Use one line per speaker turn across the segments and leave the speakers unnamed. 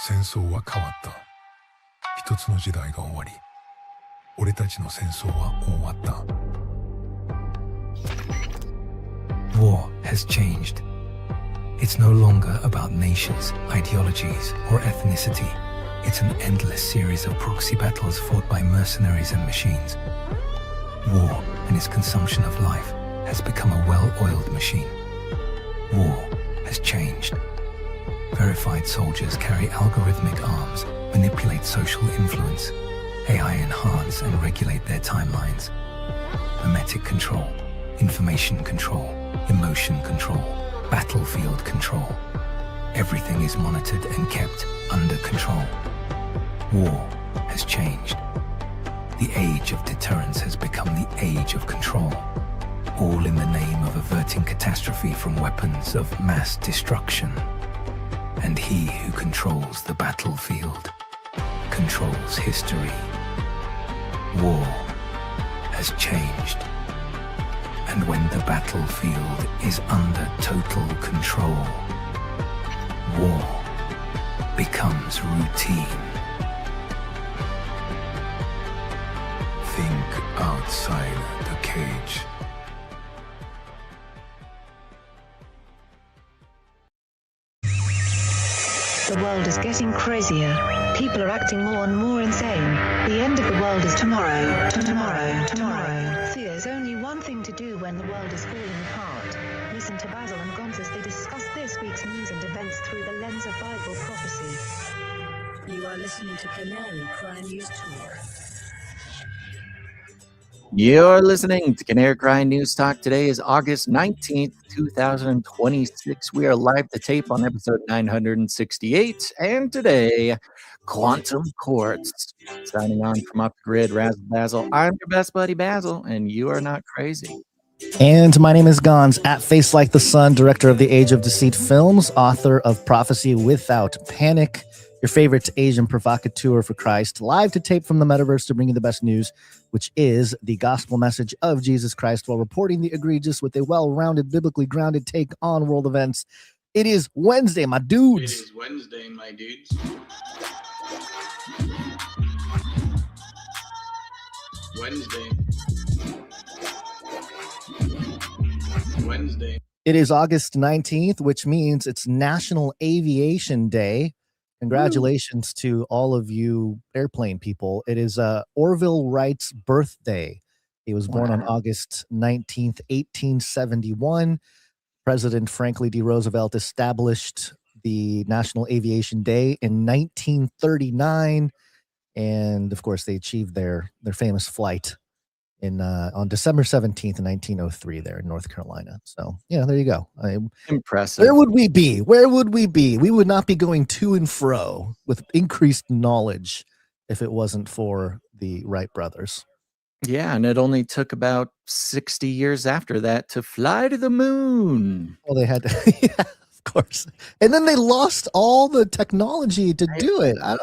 戦争は変わった。一つの時代が終わり、俺たちの戦争は終わった。
War has changed. It's no longer about nations, ideologies, or ethnicity. It's an endless series of proxy battles fought by mercenaries and machines. War and its consumption of life has become a well-oiled machine. War has changed. Verified soldiers carry algorithmic arms, manipulate social influence, AI enhance and regulate their timelines. Memetic control, information control, emotion control, battlefield control. Everything is monitored and kept under control. War has changed. The age of deterrence has become the age of control, all in the name of averting catastrophe from weapons of mass destruction. And he who controls the battlefield controls history. War has changed. And when the battlefield is under total control, war becomes routine.
Think outside the cage.
The world is getting crazier. People are acting more and more insane. The end of the world is tomorrow. Tomorrow. There's only one thing to do when the world is falling apart. Listen to Basil and Gonz as they discuss this week's news and events through the lens of Bible prophecy.
You are listening to Canary Crime News Talk.
You're listening to Canary Crime News Talk. Today is August 19th, 2026. We are live to tape on episode 968. And today, Quantum Quartz. Signing on from Off the Grid, Razzle Basil. I'm your best buddy, Basil, and you are not crazy.
And my name is Gonz, at Face Like the Sun, director of the Age of Deceit films, author of Prophecy Without Panic, your favorite Asian provocateur for Christ, live to tape from the metaverse to bring you the best news, which is the gospel message of Jesus Christ, while reporting the egregious with a well-rounded, biblically grounded take on world events. It is Wednesday, my dudes.
It is Wednesday, my dudes. Wednesday.
It is August 19th, which means it's National Aviation Day. Congratulations to all of you airplane people. It is Orville Wright's birthday. He was born on August 19th, 1871. President Franklin D. Roosevelt established the National Aviation Day in 1939. And of course, they achieved their famous flight on December 17th, 1903 there in North Carolina. So, yeah, there you go.
Impressive.
Where would we be? Where would we be? We would not be going to and fro with increased knowledge if it wasn't for the Wright brothers.
Yeah, and it only took about 60 years after that to fly to the moon.
Well, they had to, yeah, of course. And then they lost all the technology to do it. I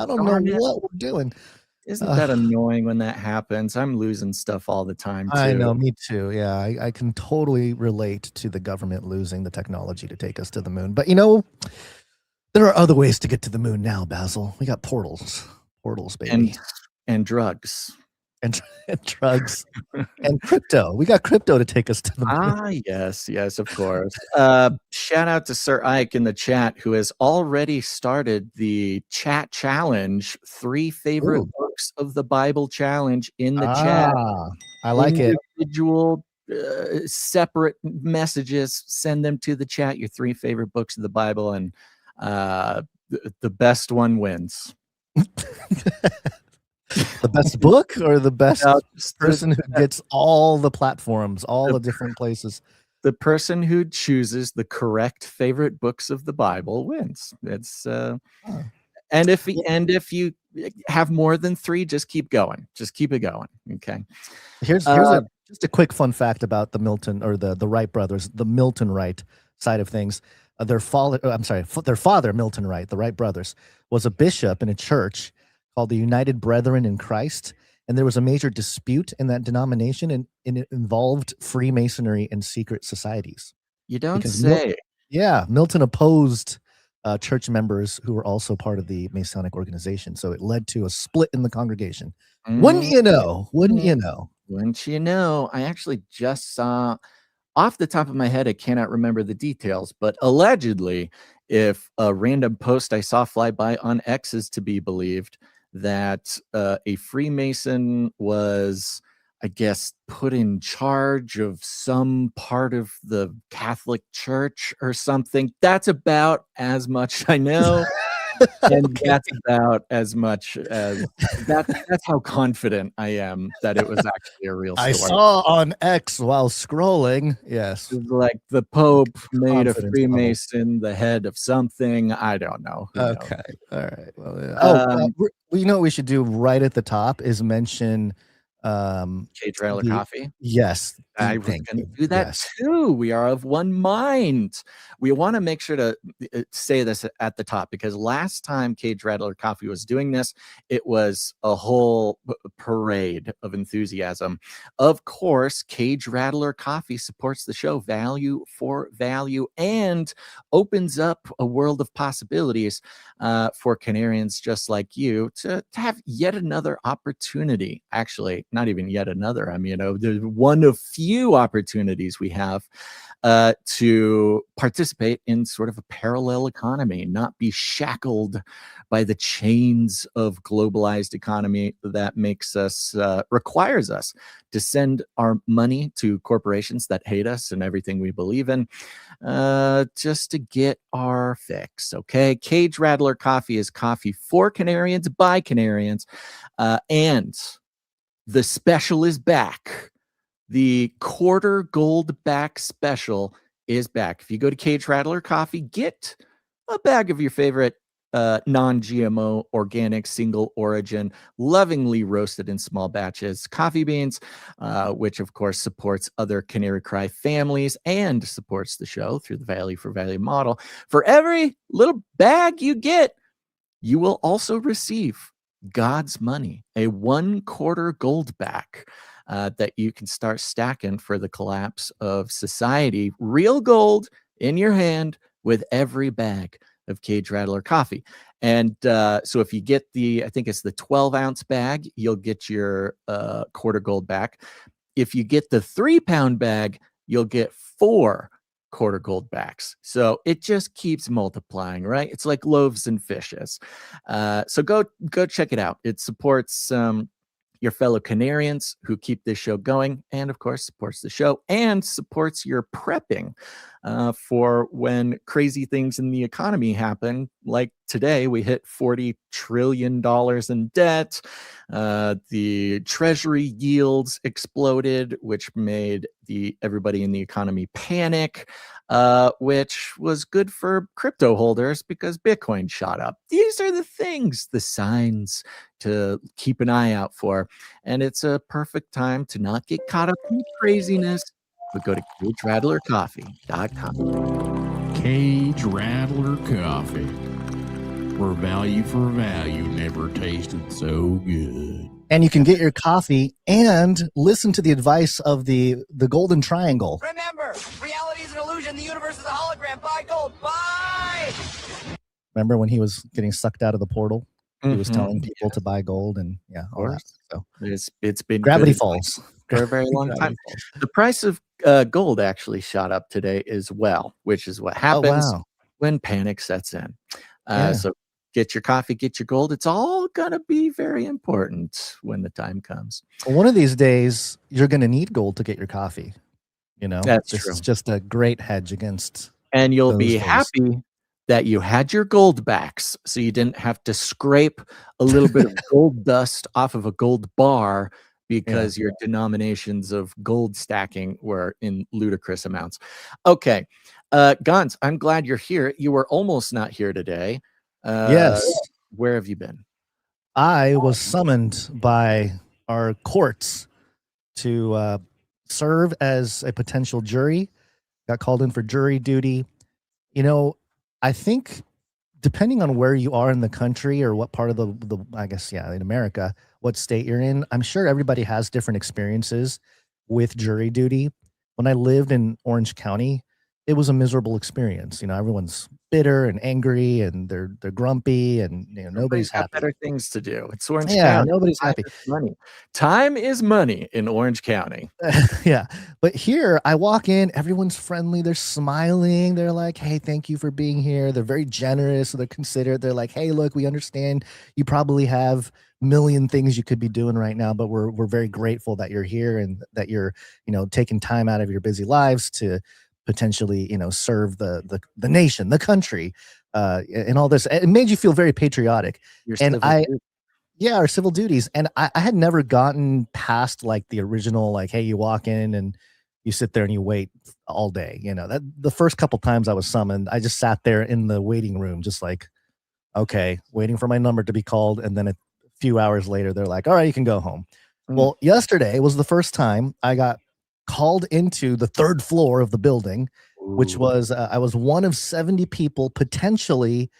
don't know what we're doing.
Isn't that annoying when that happens? I'm losing stuff all the time, too.
I know, me too. Yeah, I can totally relate to the government losing the technology to take us to the moon. But, you know, there are other ways to get to the moon now, Basil. We got portals. Portals, baby.
And drugs.
And drugs. And crypto. We got crypto to take us to the moon.
Yes, of course. Shout out to Sir Ike in the chat, who has already started the chat challenge, 3 favorite books of the Bible challenge in the chat.
I like it.
Individual, separate messages, send them to the chat, your 3 favorite books of the Bible, and the best one wins.
The best book or the best person who gets all the platforms, all the different places?
The person who chooses the correct favorite books of the Bible wins. It's and if you have more than 3, just keep going. Just keep it going. Okay.
Here's just a quick fun fact about the Milton or the Wright brothers, the Milton Wright side of things. Their father, Milton Wright, the Wright brothers, was a bishop in a church called the United Brethren in Christ, and there was a major dispute in that denomination, and it involved Freemasonry and secret societies.
You don't say.
Milton opposed church members who were also part of the Masonic organization. So it led to a split in the congregation. Wouldn't you know? Wouldn't you know?
Wouldn't you know? I actually just saw, off the top of my head, I cannot remember the details, but allegedly, if a random post I saw fly by on X is to be believed, that a Freemason was, I guess, put in charge of some part of the Catholic Church or something. That's about as much I know. And
Okay.
that's about as much as that's how confident I am that it was actually a real story.
I saw on X while scrolling. Yes.
It was like the Pope made a
Confidence level.
Freemason the head of something. I don't know. Who knows?
Okay. All right. Well, you know what we should do right at the top is mention
Cage Rattler Coffee.
Yes.
I was
Thank
going to
you.
do that
Yes.
too. We are of one mind. We want to make sure to say this at the top, because last time Cage Rattler Coffee was doing this, it was a whole parade of enthusiasm. Of course, Cage Rattler Coffee supports the show, value for value, and opens up a world of possibilities for Canarians just like you to have yet another opportunity. Actually, not even yet another. I mean, there's one of few opportunities we have to participate in sort of a parallel economy, not be shackled by the chains of globalized economy that makes us, requires us to send our money to corporations that hate us and everything we believe in, just to get our fix. Okay. Cage Rattler Coffee is coffee for Canarians by Canarians. And the special is back. The quarter gold back special is back. If you go to Cage Rattler Coffee, get a bag of your favorite non-GMO, organic, single origin, lovingly roasted in small batches coffee beans, which of course supports other Canary Cry families and supports the show through the value for value model. For every little bag you get, you will also receive God's money, a 1/4 gold back. That you can start stacking for the collapse of society. Real gold in your hand with every bag of Cage Rattler Coffee. And so if you get I think it's the 12-ounce bag, you'll get your quarter gold back. If you get the 3-pound bag, you'll get 4 quarter gold backs. So it just keeps multiplying, right? It's like loaves and fishes. So go check it out. It supports your fellow Canarians who keep this show going, and of course supports the show and supports your prepping for when crazy things in the economy happen. Like today, we hit $40 trillion in debt. The treasury yields exploded, which made everybody in the economy panic, which was good for crypto holders because Bitcoin shot up. These are the things, the signs to keep an eye out for. And it's a perfect time to not get caught up in craziness, but go to CageRattlerCoffee.com.
Cage Rattler Coffee, where value for value never tasted so good.
And you can get your coffee and listen to the advice of the Golden Triangle.
Remember, reality is an illusion. The universe is a hologram. Buy gold. Buy!
Remember when he was getting sucked out of the portal? He was
Mm-hmm.
telling people to buy gold, and yeah, all that. So
it's been
Gravity
good
Falls
for a very long time. The price of gold actually shot up today as well, which is what happens when panic sets in. So get your coffee, get your gold. It's all going to be very important when the time comes.
One of these days, you're going to need gold to get your coffee. You know,
That's
this
true.
is just a great hedge against.
And you'll be
days.
happy that you had your gold backs, so you didn't have to scrape a little bit of gold dust off of a gold bar because your denominations of gold stacking were in ludicrous amounts. Okay. Gons, I'm glad you're here. You were almost not here today.
Yes.
Where have you been?
I was summoned by our courts to serve as a potential jury. Got called in for jury duty. You know, I think depending on where you are in the country or what part of the I guess, in America, what state you're in, I'm sure everybody has different experiences with jury duty. When I lived in Orange County, it was a miserable experience. Everyone's bitter and angry, and they're grumpy, and nobody's
Everybody's got
happy.
better things to do. It's Orange
Yeah,
County.
nobody's
Time
happy.
is money. Time is money in Orange County.
Yeah, but here I walk in, everyone's friendly, they're smiling, they're like, hey, thank you for being here. They're very generous, they're considerate. They're like, hey, look, we understand you probably have million things you could be doing right now, but we're very grateful that you're here and that you're taking time out of your busy lives to potentially serve the nation, the country, and all this. It made you feel very patriotic.
Your
And
civil
I
duty.
Yeah, our civil duties. And I had never gotten past like the original, like, hey, you walk in and you sit there and you wait all day. That the first couple times I was summoned, I just sat there in the waiting room, just like, okay, waiting for my number to be called. And then a few hours later, they're like, all right, you can go home. Well, yesterday was the first time I got called into the third floor of the building, which was I was one of 70 people potentially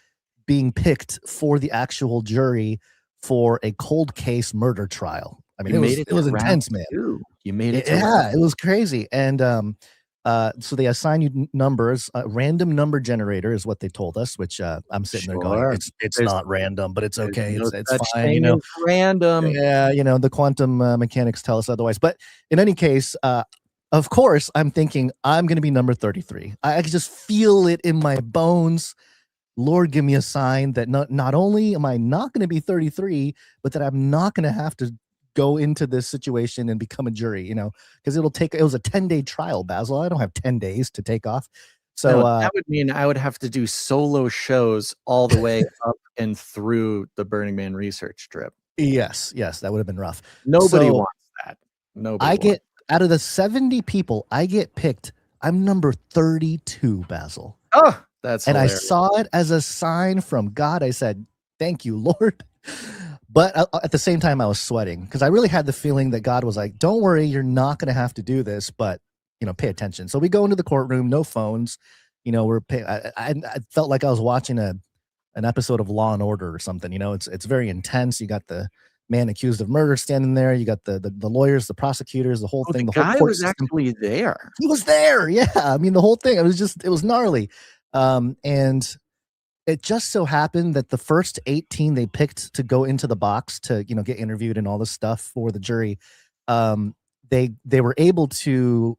being picked for the actual jury for a cold case murder trial. I mean, it was intense, man.
You made it.
Yeah, it was crazy. And so they assign you numbers. Random number generator is what they told us, which I'm sitting there going, it's not random, but it's okay. It's fine.
Random.
Yeah, the quantum mechanics tell us otherwise. But in any case, of course, I'm thinking I'm going to be number 33. I can just feel it in my bones. Lord, give me a sign that not only am I not going to be 33, but that I'm not going to have to go into this situation and become a jury, because it was a 10-day trial, Basil. I don't have 10 days to take off. So
that would mean I would have to do solo shows all the way up and through the Burning Man research trip.
Yes, that would have been rough.
Nobody wants that. Nobody.
Out of the 70 people, I get picked. I'm number 32, Basil.
Oh, that's hilarious.
I saw it as a sign from God. I said, thank you, Lord. But at the same time, I was sweating because I really had the feeling that God was like, don't worry, you're not going to have to do this, but, pay attention. So we go into the courtroom, no phones. I felt like I was watching an episode of Law and Order or something. It's very intense. You got the man accused of murder standing there. You got the lawyers, the prosecutors, the whole thing. The whole
guy
court
was
system.
actually there.
He was there. Yeah. I mean, the whole thing, it was gnarly. And it just so happened that the first 18 they picked to go into the box to, get interviewed and all this stuff for the jury, they were able to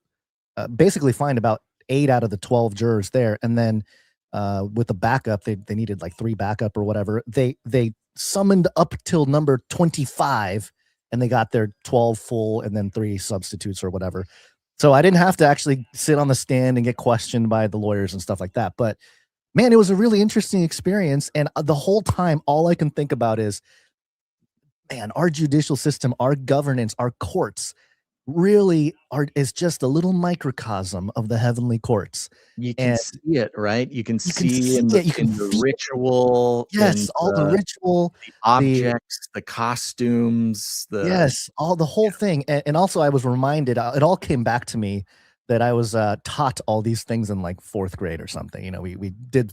basically find about 8 out of the 12 jurors there. And then with the backup, they needed like 3 backup or whatever. They summoned up till number 25 and they got their 12 full and then 3 substitutes or whatever. So I didn't have to actually sit on the stand and get questioned by the lawyers and stuff like that. But man, it was a really interesting experience. And the whole time, all I can think about is, man, our judicial system, our governance, our courts really is just a little microcosm of the heavenly courts.
You can see it, right? You can see in the ritual.
Yes, all the ritual,
the objects, the costumes,
all the whole thing. And also I was reminded, it all came back to me that I was taught all these things in like 4th grade or something. We did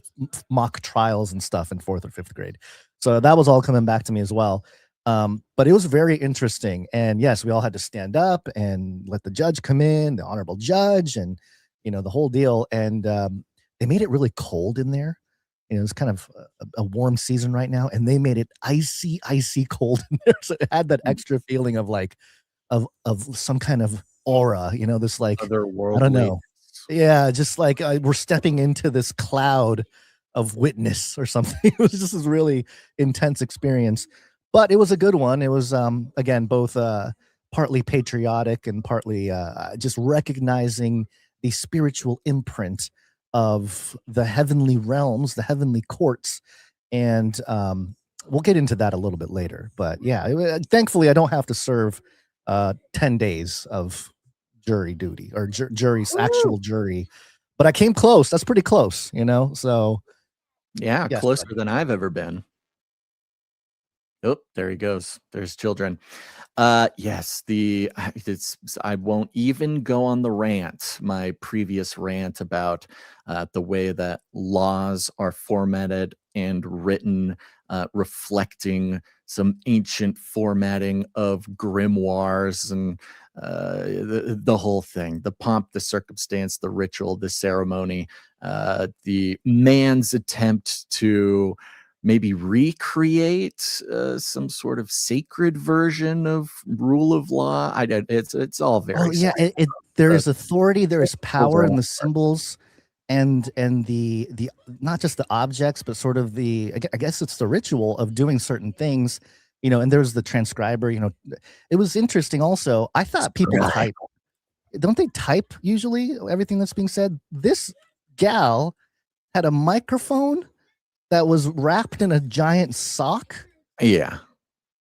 mock trials and stuff in 4th or 5th grade. So that was all coming back to me as well. But it was very interesting. And yes, we all had to stand up and let the judge come in, the honorable judge, and, the whole deal. And they made it really cold in there. It's kind of a warm season right now. And they made it icy, icy cold in there. So it had that extra feeling of like, of some kind of aura, this like,
otherworldly.
I don't know. Yeah, just like we're stepping into this cloud of witness or something. It was just this really intense experience. But it was a good one. It was, again, both partly patriotic and partly just recognizing the spiritual imprint of the heavenly realms, the heavenly courts. And we'll get into that a little bit later. But yeah, thankfully, I don't have to serve 10 days of jury duty or jury's actual jury. But I came close. That's pretty close, So.
Yeah,
yes,
closer than I've ever been. Oh, there he goes. There's children. Yes, I won't even go on the rant, my previous rant about the way that laws are formatted and written, reflecting some ancient formatting of grimoires and the whole thing, the pomp, the circumstance, the ritual, the ceremony, the man's attempt to maybe recreate some sort of sacred version of rule of law. It's all very
Oh yeah, there is authority, there is power in the symbols, and the not just the objects, but sort of I guess it's the ritual of doing certain things, and there's the transcriber. It was interesting. Also, I thought people type. Don't they type usually everything that's being said? This gal had a microphone that was wrapped in a giant sock.
Yeah.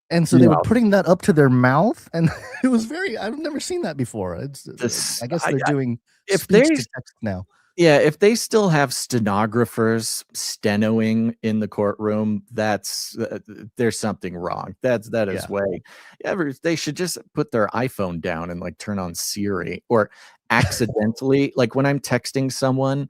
And so they were putting that up to their mouth, and it was I've never seen that before. I guess they're doing speech to text now.
Yeah, if they still have stenographers stenoing in the courtroom, there's something wrong. That is way. They should just put their iPhone down and like turn on Siri, or accidentally, like when I'm texting someone,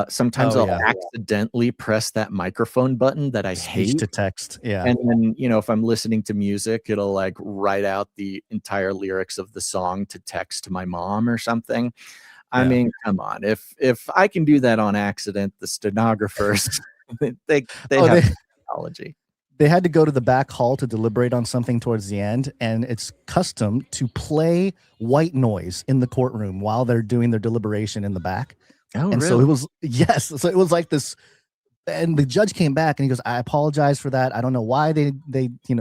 sometimes I'll accidentally press that microphone button that I hate.
Speech to text, yeah.
And then, if I'm listening to music, it'll like write out the entire lyrics of the song to text to my mom or something. I mean, come on. If I can do that on accident, the stenographers, they have technology.
They had to go to the back hall to deliberate on something towards the end, and it's custom to play white noise in the courtroom while they're doing their deliberation in the back.
Oh,
and
really?
so it was, yes. So it was like this, and the judge came back and he goes, I apologize for that. I don't know why they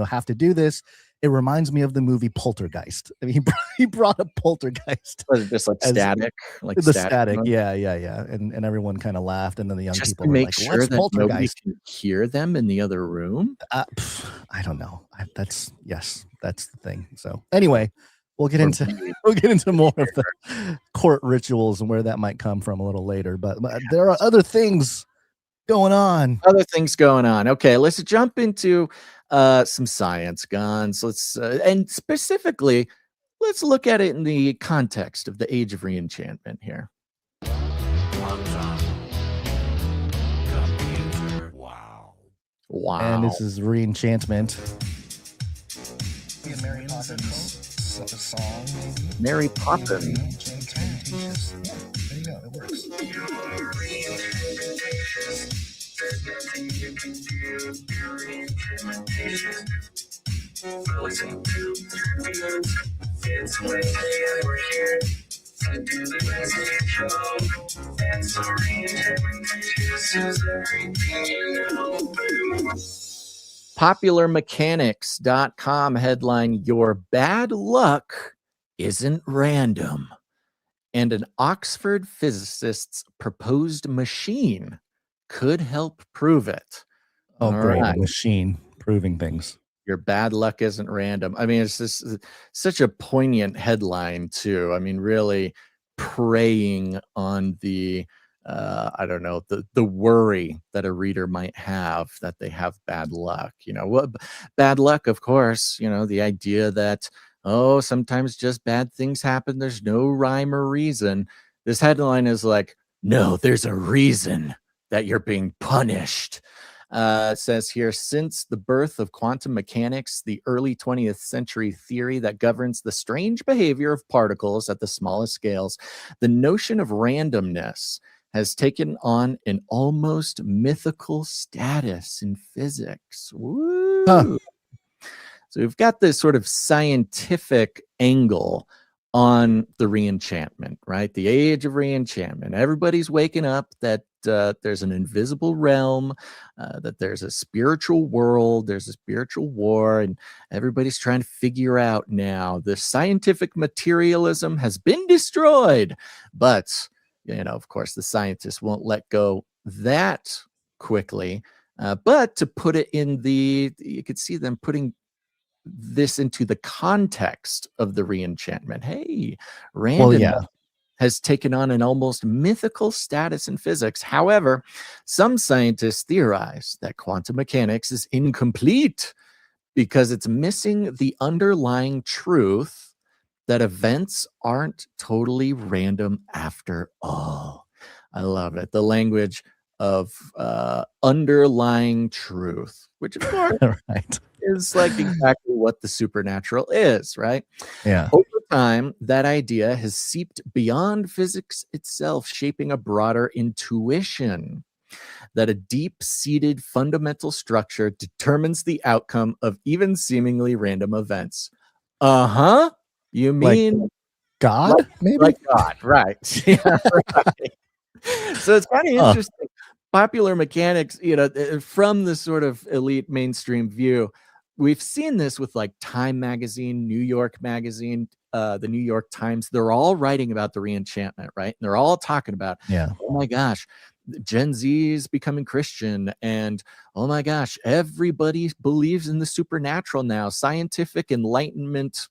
have to do this. It reminds me of the movie Poltergeist. I mean, he brought up Poltergeist.
Was it just like static? Like
the static, yeah. And everyone kind of laughed, and then the young
just
people
to
were
make
like,
sure
"What's
that nobody
Poltergeist?"
can hear them in the other room.
I don't know. That's the thing. So anyway, we'll get into more of the court rituals and where that might come from a little later. But there are other things going on.
Okay, let's jump into some science guns. And specifically, let's look at it in the context of the Age of Re-enchantment here. Wow.
And this is Re-enchantment.
Mary Poppins, a song, maybe?
Mary Poppins.
Yeah, there you go. It works.
PopularMechanics.com headline: Your bad luck isn't random. And an Oxford physicist's proposed machine could help prove it.
Oh, great. Right. Machine proving things.
Your bad luck isn't random. I mean, it's just such a poignant headline, too. I mean, really preying on the, I don't know, the worry that a reader might have that they have bad luck. Bad luck, of course, the idea that, sometimes just bad things happen. There's no rhyme or reason. This headline is like, no, there's a reason that you're being punished. It says here, since the birth of quantum mechanics, the early 20th century theory that governs the strange behavior of particles at the smallest scales, the notion of randomness has taken on an almost mythical status in physics. Woo! Huh. So we've got this sort of scientific angle on the re-enchantment, right? The age of re-enchantment. Everybody's waking up that there's an invisible realm, that there's a spiritual world, there's a spiritual war, and everybody's trying to figure out now. The scientific materialism has been destroyed, but, of course, the scientists won't let go that quickly. But to put it in you could see them putting this into the context of the re-enchantment. Hey, randomness has taken on an almost mythical status in physics. However, some scientists theorize that quantum mechanics is incomplete because it's missing the underlying truth that events aren't totally random after all. I love it. The language of underlying truth, which of course
Right.
is like exactly what the supernatural is, right?
Yeah.
Over time, that idea has seeped beyond physics itself, shaping a broader intuition that a deep-seated fundamental structure determines the outcome of even seemingly random events. Uh-huh. You
Like
mean
God, maybe?
like God, right? Yeah, right. So it's kind of interesting. Popular mechanics, from the sort of elite mainstream view, we've seen this with like Time Magazine, New York Magazine, the New York Times. They're all writing about the re-enchantment, right? And they're all talking about, oh my gosh, Gen Z is becoming Christian, and oh my gosh, everybody believes in the supernatural now. Scientific enlightenment,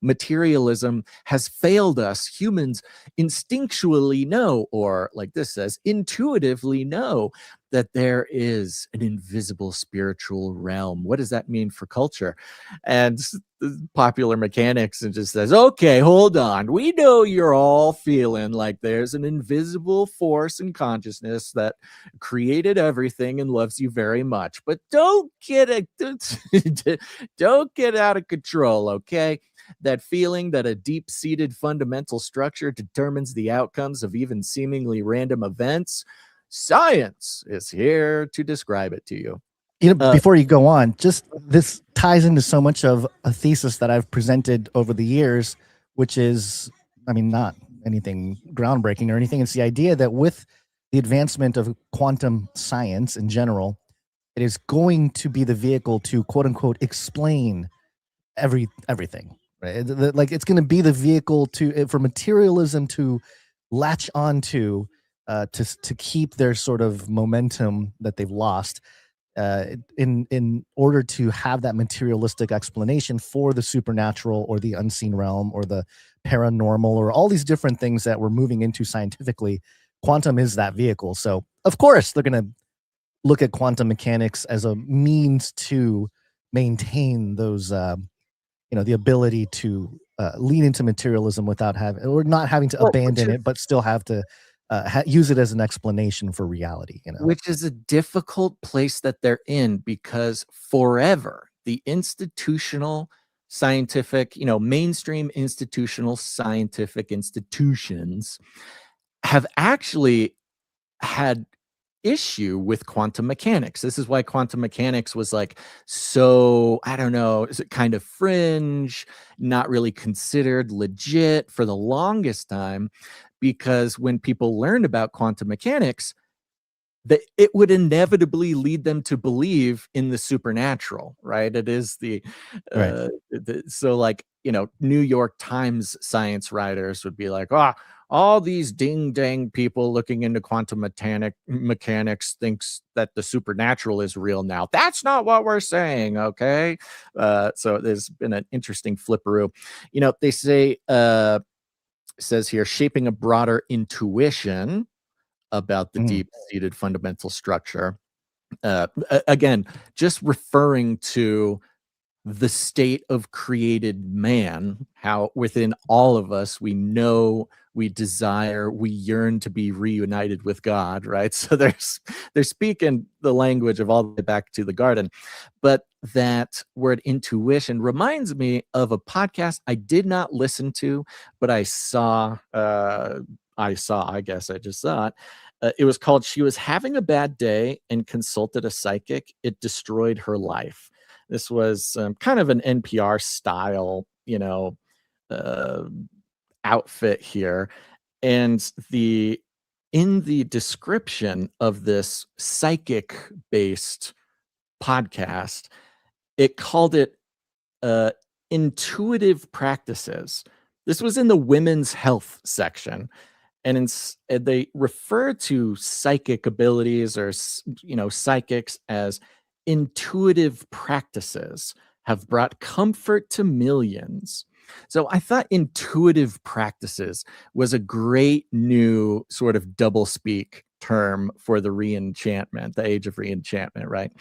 materialism has failed us. Humans instinctually know, or like this says, intuitively know that there is an invisible spiritual realm. What does that mean for culture? And Popular Mechanics and just says, okay, hold on. We know you're all feeling like there's an invisible force in consciousness that created everything and loves you very much, but don't get out of control, okay? That feeling that a deep-seated fundamental structure determines the outcomes of even seemingly random events. Science is here to describe it to you.
Before you go on, just this ties into so much of a thesis that I've presented over the years, which is, not anything groundbreaking or anything. It's the idea that with the advancement of quantum science in general, it is going to be the vehicle to quote unquote explain everything, right? Like it's going to be the vehicle for materialism to latch onto, to keep their sort of momentum that they've lost. In order to have that materialistic explanation for the supernatural or the unseen realm or the paranormal or all these different things that we're moving into scientifically, quantum is that vehicle. So of course they're going to look at quantum mechanics as a means to maintain those, the ability to lean into materialism without not having to abandon it, but still have to use it as an explanation for reality,
which is a difficult place that they're in, because forever the institutional scientific, mainstream institutional scientific institutions have actually had issue with quantum mechanics. This is why quantum mechanics was like, so I don't know, is it kind of fringe, not really considered legit for the longest time, because when people learned about quantum mechanics, that it would inevitably lead them to believe in the supernatural, right? It is
Right.
So like, New York Times science writers would be like, all these ding dang people looking into quantum mechanics thinks that the supernatural is real now. That's not what we're saying, okay? So there's been an interesting flipperoo. They say, says here, shaping a broader intuition about the deep-seated fundamental structure. Again, just referring to the state of created man, how within all of us we know, we desire, we yearn to be reunited with God, right? So they're speaking the language of all the way back to the garden. But that word intuition reminds me of a podcast I did not listen to, but I saw, I guess I just saw it. It was called "She Was Having a Bad Day and Consulted a Psychic. It Destroyed Her Life." This was kind of an NPR style, outfit here. And in the description of this psychic-based podcast, it called it intuitive practices. This was in the women's health section. And they refer to psychic abilities or, psychics as intuitive practices have brought comfort to millions. So I thought intuitive practices was a great new sort of double speak term for the re-enchantment, the age of re-enchantment, right?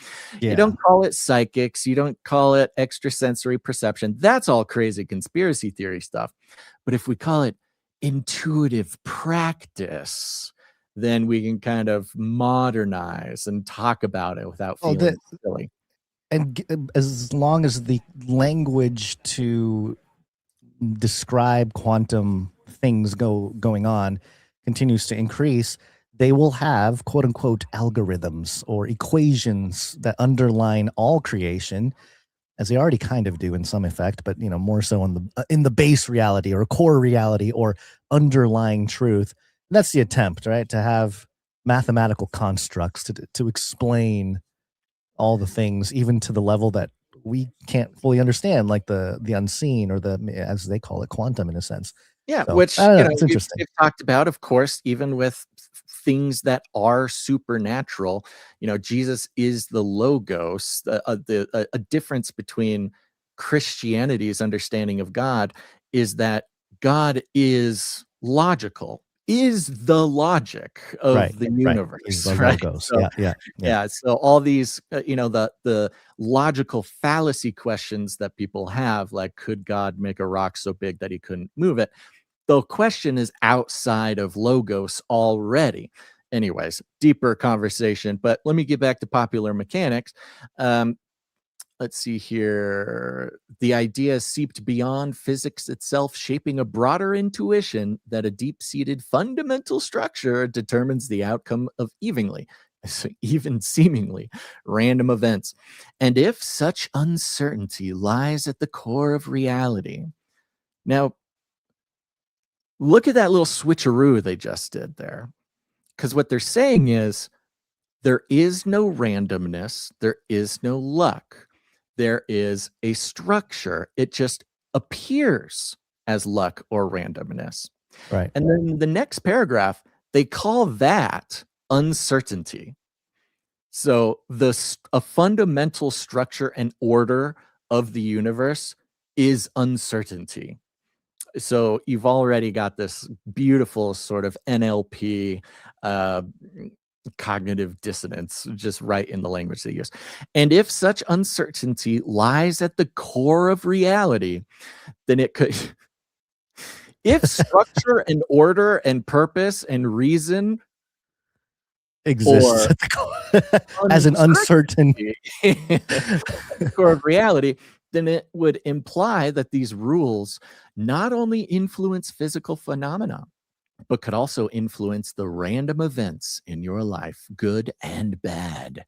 Yeah.
You don't call it psychics. You don't call it extrasensory perception. That's all crazy conspiracy theory stuff. But if we call it intuitive practice, then we can kind of modernize and talk about it without feeling silly.
And as long as the language to describe quantum things going on continues to increase, they will have quote unquote algorithms or equations that underline all creation, as they already kind of do in some effect, but more so in the base reality or core reality or underlying truth. And that's the attempt, right? To have mathematical constructs to explain all the things, even to the level that we can't fully understand, like the unseen, or as they call it, quantum, in a sense.
Yeah,
So,
which
it's interesting.
we've talked about, of course, even with things that are supernatural. Jesus is the logos. A difference between Christianity's understanding of God is that God is logical, is the logic of the universe.
Is the
right?
logos.
So,
Yeah.
So all these, the logical fallacy questions that people have, like, could God make a rock so big that he couldn't move it? The question is outside of logos already. Anyways, deeper conversation, but let me get back to popular mechanics. Let's see here. The idea seeped beyond physics itself, shaping a broader intuition that a deep-seated fundamental structure determines the outcome of even seemingly random events. And if such uncertainty lies at the core of reality. Now, look at that little switcheroo they just did there. Because what they're saying is there is no randomness, there is no luck. There is a structure. It just appears as luck or randomness.
Right.
And then the next paragraph, they call that uncertainty. So a fundamental structure and order of the universe is uncertainty. So you've already got this beautiful sort of NLP cognitive dissonance just right in the language they use. And if such uncertainty lies at the core of reality, then it could if structure and order and purpose and reason
exists as an uncertain
core of reality, then it would imply that these rules not only influence physical phenomena, but could also influence the random events in your life, good and bad.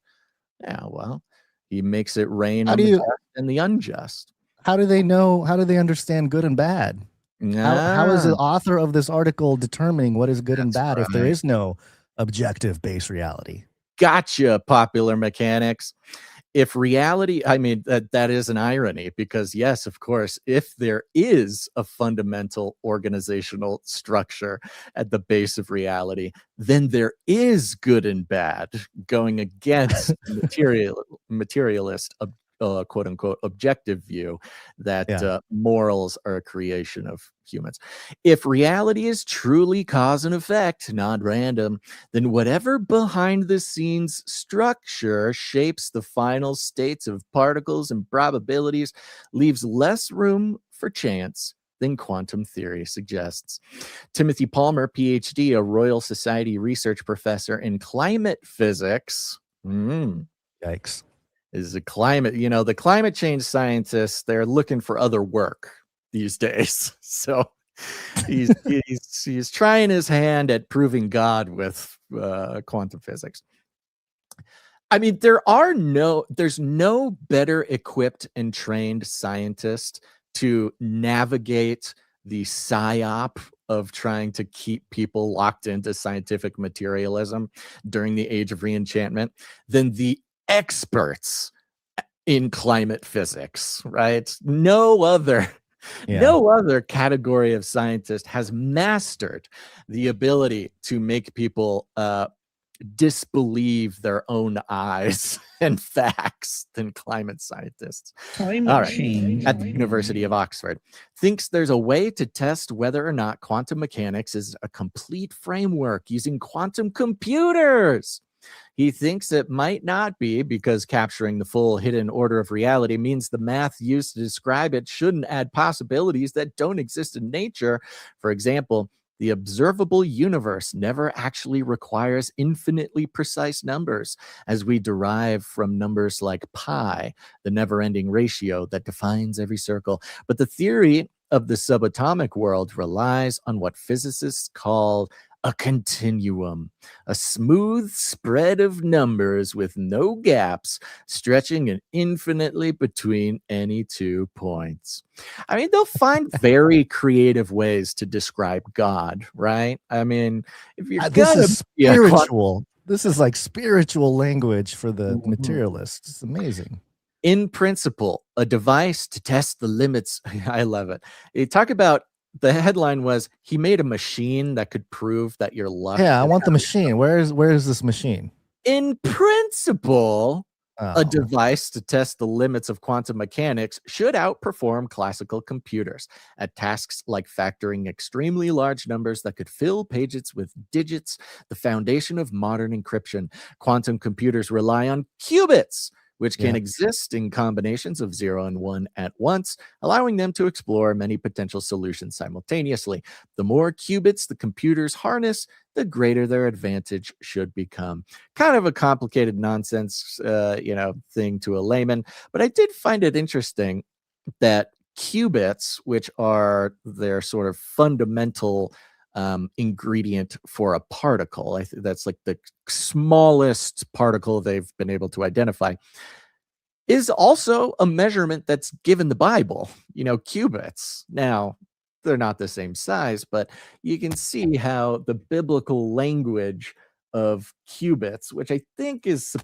Yeah, well, he makes it rain on the just and the unjust.
How do they know? How do they understand good and bad? How is the author of this article determining what is good and bad if there is no objective base reality?
Gotcha, popular mechanics. If reality, I mean, that is an irony, because yes, of course, if there is a fundamental organizational structure at the base of reality, then there is good and bad, going against materialist quote unquote objective view that morals are a creation of humans. If reality is truly cause and effect, not random, then whatever behind the scenes structure shapes the final states of particles and probabilities leaves less room for chance than quantum theory suggests. Timothy Palmer, PhD, a Royal Society research professor in climate physics.
Yikes.
Is the climate, the climate change scientists, they're looking for other work these days. So he's trying his hand at proving God with quantum physics. I mean, there's no better equipped and trained scientist to navigate the psyop of trying to keep people locked into scientific materialism during the age of re-enchantment than the experts in climate physics, right? No other category of scientist has mastered the ability to make people disbelieve their own eyes and facts than climate scientists.
Climate
All right.
change.
At the University of Oxford, thinks there's a way to test whether or not quantum mechanics is a complete framework using quantum computers. He thinks it might not be because capturing the full hidden order of reality means the math used to describe it shouldn't add possibilities that don't exist in nature. For example, the observable universe never actually requires infinitely precise numbers, as we derive from numbers like pi, the never-ending ratio that defines every circle. But the theory of the subatomic world relies on what physicists call a continuum, a smooth spread of numbers with no gaps, stretching infinitely between any 2 points. I mean, they'll find very creative ways to describe God, right? I mean, if you're
This
gonna
is
be a
spiritual. This is like spiritual language for the
Mhm.
materialists. It's amazing.
In principle, a device to test the limits. I love it. You talk about the headline was he made a machine that could prove that your luck.
Yeah, I
is
want the
having-
machine. Where is this machine?
In principle,
Oh.
a device to test the limits of quantum mechanics should outperform classical computers at tasks like factoring extremely large numbers that could fill pages with digits, the foundation of modern encryption. Quantum computers rely on qubits, which can
Yeah.
exist in combinations of 0 and 1 at once, allowing them to explore many potential solutions simultaneously. The more qubits the computers harness, the greater their advantage should become. Kind of a complicated nonsense, thing to a layman, but I did find it interesting that qubits, which are their sort of fundamental ingredient for a particle, that's like the smallest particle they've been able to identify, is also a measurement that's given the Bible, qubits. Now, they're not the same size, but you can see how the biblical language of qubits, which I think is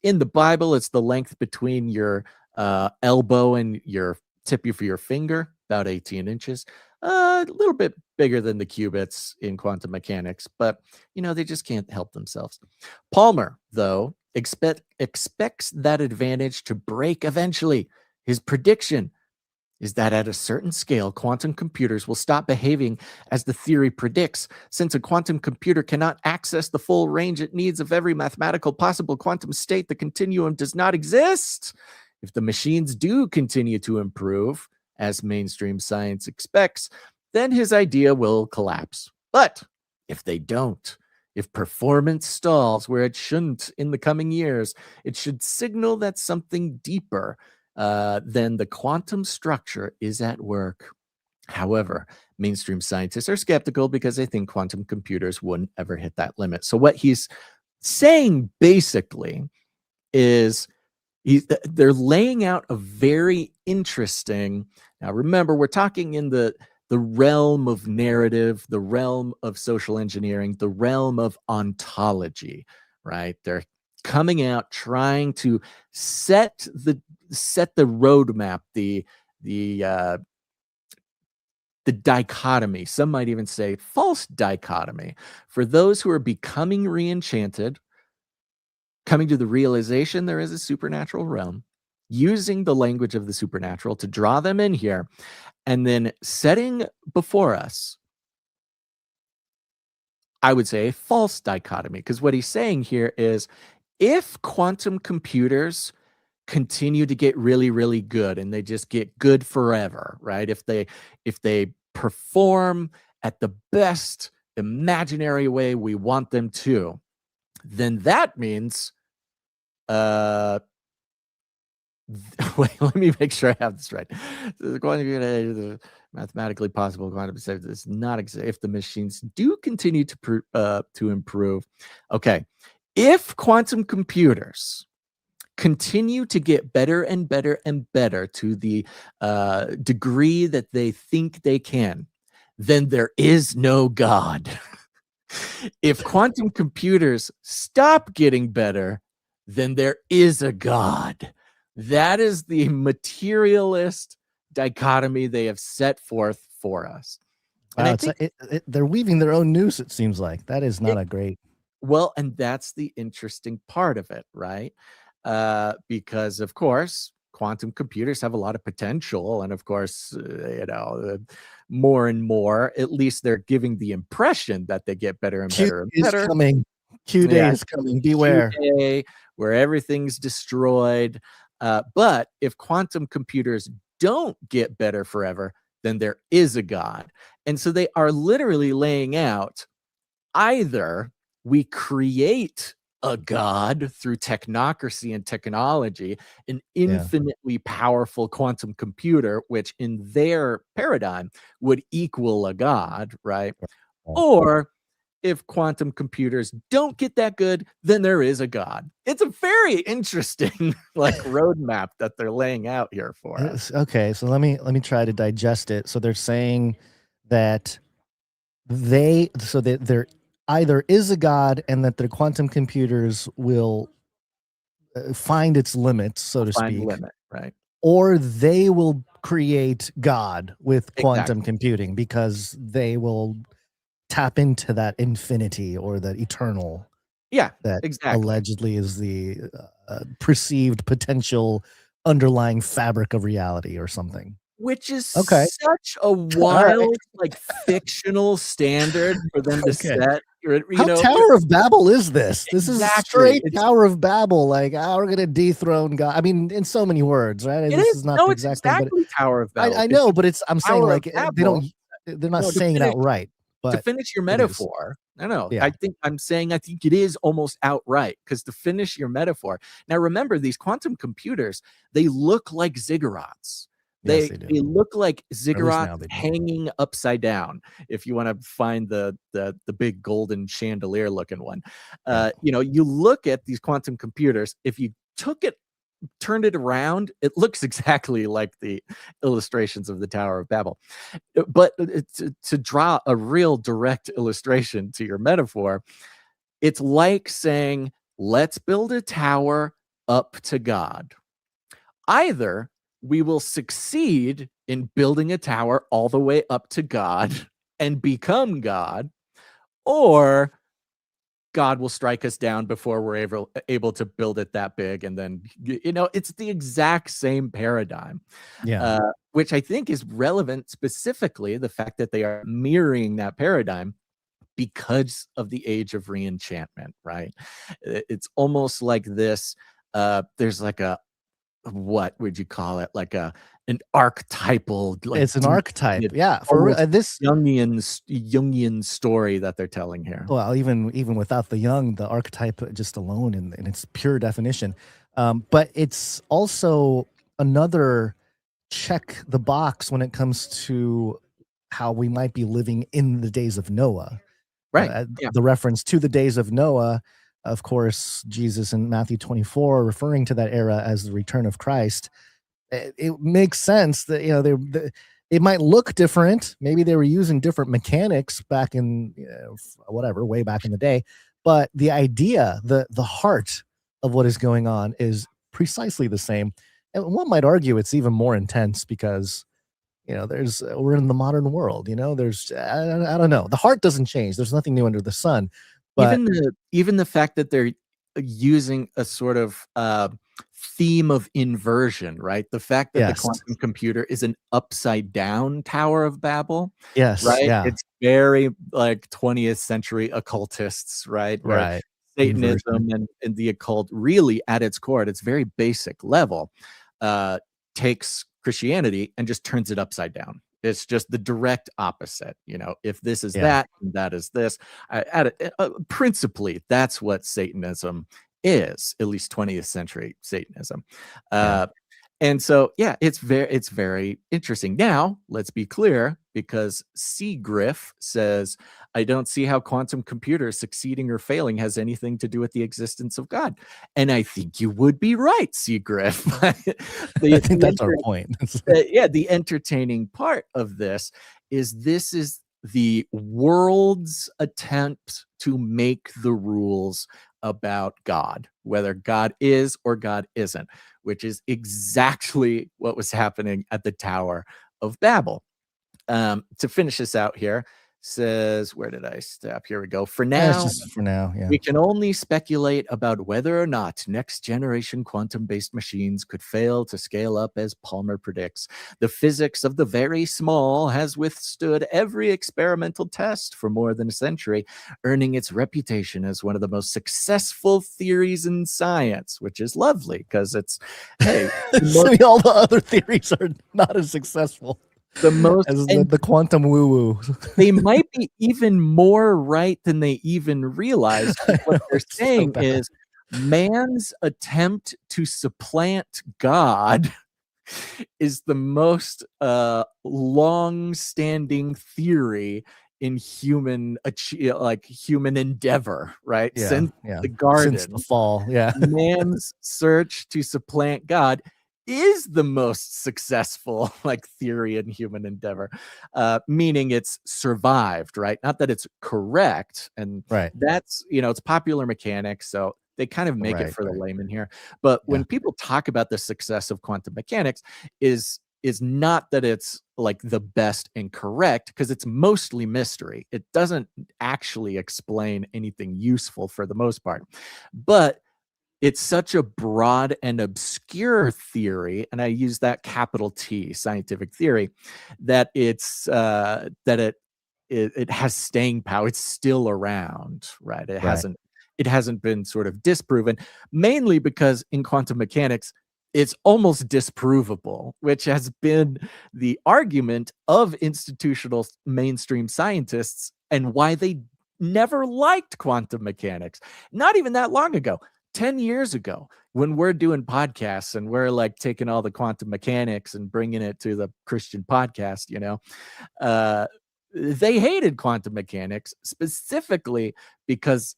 in the Bible, it's the length between your elbow and your tip of your finger, about 18 inches. A little bit bigger than the qubits in quantum mechanics, but they just can't help themselves. Palmer, though, expects that advantage to break eventually. His prediction is that at a certain scale, quantum computers will stop behaving as the theory predicts. Since a quantum computer cannot access the full range it needs of every mathematical possible quantum state, the continuum does not exist. If the machines do continue to improve, as mainstream science expects, then his idea will collapse. But if they don't, if performance stalls where it shouldn't in the coming years, it should signal that something deeper than the quantum structure is at work. However, mainstream scientists are skeptical because they think quantum computers wouldn't ever hit that limit. So what he's saying basically is they're laying out a very interesting. Now, remember, we're talking in the realm of narrative, the realm of social engineering, the realm of ontology, right? They're coming out trying to set the roadmap, the dichotomy. Some might even say false dichotomy for those who are becoming re-enchanted, coming to the realization there is a supernatural realm, using the language of the supernatural to draw them in here, and then setting before us, I would say, a false dichotomy. Because what he's saying here is, if quantum computers continue to get really, really good and they just get good forever, right? If they perform at the best imaginary way we want them to, then that means wait, let me make sure I have this right. The quantum mathematically possible quantum state does not exist if the machines do continue to improve. Okay, if quantum computers continue to get better and better and better to the degree that they think they can, then there is no God. If quantum computers stop getting better, then there is a God. That is the materialist dichotomy they have set forth for us. And
Wow,
I think
they're weaving their own noose. It seems like that is not a great.
well, and that's the interesting part of it, right? Because of course, quantum computers have a lot of potential, and of course, more and more, at least they're giving the impression that they get better and
Q
better and
is
better.
coming. Q day is coming. Beware.
Q-day, where everything's destroyed. But if quantum computers don't get better forever, then there is a God. And so they are literally laying out either we create a God through technocracy and technology, an infinitely powerful quantum computer, which in their paradigm would equal a God, right? Or if quantum computers don't get that good, then there is a God. It's a very interesting roadmap that they're laying out here for us.
Okay, so let me try to digest it. So they're saying that there either is a God and that their quantum computers will find its limits, so to
Find the
speak,
limit, right?
or they will create God with quantum
Exactly.
computing because they will tap into that infinity or that eternal.
Yeah,
That
exactly.
allegedly is the perceived potential underlying fabric of reality or something.
Which is
Okay.
such a
right.
wild, fictional standard for them to
Okay.
set.
How Tower of Babel is this? This is straight
It's
Tower of Babel. Like, we're gonna dethrone God. I mean, in so many words, right?
It
This
is.
is not
No,
the
it's
exact thing, but
exactly Tower of Babel.
I
It's
know,
the
but I'm saying
Tower of
like they don't.
Babel.
They're not
No,
saying it outright.
to
But
finish your
it is.
metaphor, no,
Yeah.
I think it is almost outright, because to finish your metaphor. Now remember, these quantum computers, they look like ziggurats.
Yes,
They
they do.
look like ziggurats
now they do.
hanging upside down. If you want to find the big golden chandelier looking one, you look at these quantum computers. If you turned it around, it looks exactly like the illustrations of the Tower of Babel. But to draw a real direct illustration to your metaphor, it's like saying, let's build a tower up to God. Either we will succeed in building a tower all the way up to God and become God, or God will strike us down before we're able to build it that big. And then, it's the exact same paradigm.
Yeah.
Which I think is relevant, specifically the fact that they are mirroring that paradigm because of the age of re-enchantment, right? It's almost like this. There's like what would you call it? Like an archetypal,
It's an archetype. Yeah.
this Jungian story that they're telling here.
Well, even without the Jung, the archetype just alone in its pure definition. But it's also another check the box when it comes to how we might be living in the days of Noah.
Right.
The reference to the days of Noah, of course, Jesus in Matthew 24, referring to that era as the return of Christ. It makes sense that, it might look different. Maybe they were using different mechanics back in way back in the day. But the idea, the heart of what is going on is precisely the same. And one might argue it's even more intense because, we're in the modern world, there's, I don't know. The heart doesn't change. There's nothing new under the sun. But
even the fact that they're using a sort of theme of inversion, right? The fact that the quantum computer is an upside down Tower of Babel.
Yes.
Right.
Yeah.
It's very like 20th century occultists, right? Where
Right.
Satanism and the occult really at its core, at its very basic level, takes Christianity and just turns it upside down. It's just the direct opposite. If this is that, and that is this. Principally, that's what Satanism is, at least 20th century Satanism. And so, it's very interesting. Now, let's be clear, because Seagriff says, I don't see how quantum computers succeeding or failing has anything to do with the existence of God. And I think you would be right, Seagriff.
I think that's our point.
The entertaining part of this is the world's attempt to make the rules about God, whether God is or God isn't, which is exactly what was happening at the Tower of Babel. To finish this out here, says, where did I stop? Here we go. For
That's
now,
just for now. Yeah.
we can only speculate about whether or not next generation quantum-based machines could fail to scale up as Palmer predicts. The physics of the very small has withstood every experimental test for more than a century, earning its reputation as one of the most successful theories in science, which is lovely because it's, hey,
all the other theories are not as successful.
The most
as the quantum woo-woo.
They might be even more right than they even realize. What they're saying is man's attempt to supplant God is the most long-standing theory in human endeavor, right?
Yeah,
Since the garden,
since the fall,
man's search to supplant God is the most successful theory in human endeavor, meaning it's survived, right? Not that it's correct, and that's it's popular mechanics, so they kind of make it for the layman here. But when people talk about the success of quantum mechanics, is not that it's the best and correct, because it's mostly mystery. It doesn't actually explain anything useful for the most part, but it's such a broad and obscure theory, and I use that capital T, scientific theory, that it's that it has staying power. It's still around, right? It hasn't been sort of disproven, mainly because in quantum mechanics, it's almost disprovable, which has been the argument of institutional mainstream scientists and why they never liked quantum mechanics. Not even that long ago. 10 years ago, when we're doing podcasts and we're taking all the quantum mechanics and bringing it to the Christian podcast, they hated quantum mechanics specifically because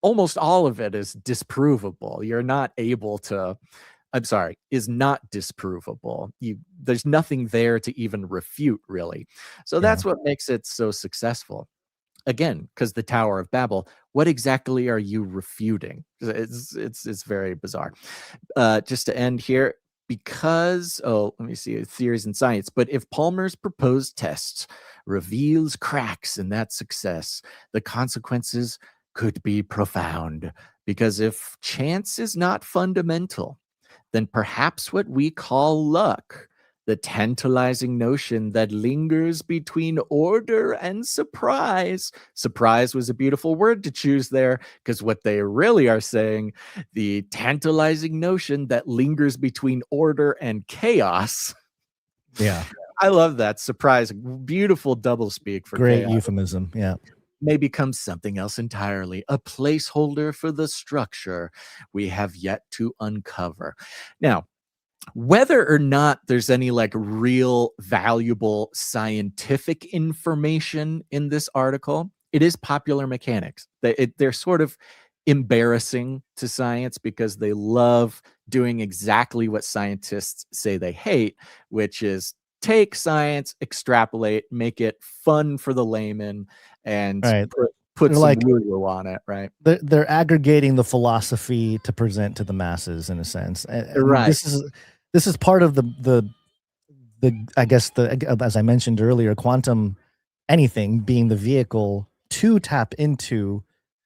almost all of it is disprovable. You're not able to, is not disprovable. There's nothing there to even refute, really. So that's what makes it so successful. Again, because the Tower of Babel, what exactly are you refuting? It's very bizarre. Just to end here, because let me see, theories in science. But if Palmer's proposed test reveals cracks in that success, the consequences could be profound. Because if chance is not fundamental, then perhaps what we call luck, the tantalizing notion that lingers between order and surprise. Surprise was a beautiful word to choose there, because what they really are saying, the tantalizing notion that lingers between order and chaos.
Yeah.
I love that. Surprise. Beautiful doublespeak for
great
chaos.
Euphemism. Yeah.
May become something else entirely, a placeholder for the structure we have yet to uncover. Now, whether or not there's any real valuable scientific information in this article, it is popular mechanics. They're sort of embarrassing to science because they love doing exactly what scientists say they hate, which is take science, extrapolate, make it fun for the layman, and put some woo-woo on it, right?
They're aggregating the philosophy to present to the masses in a sense.
Right.
This is part of the I guess as I mentioned earlier, quantum anything being the vehicle to tap into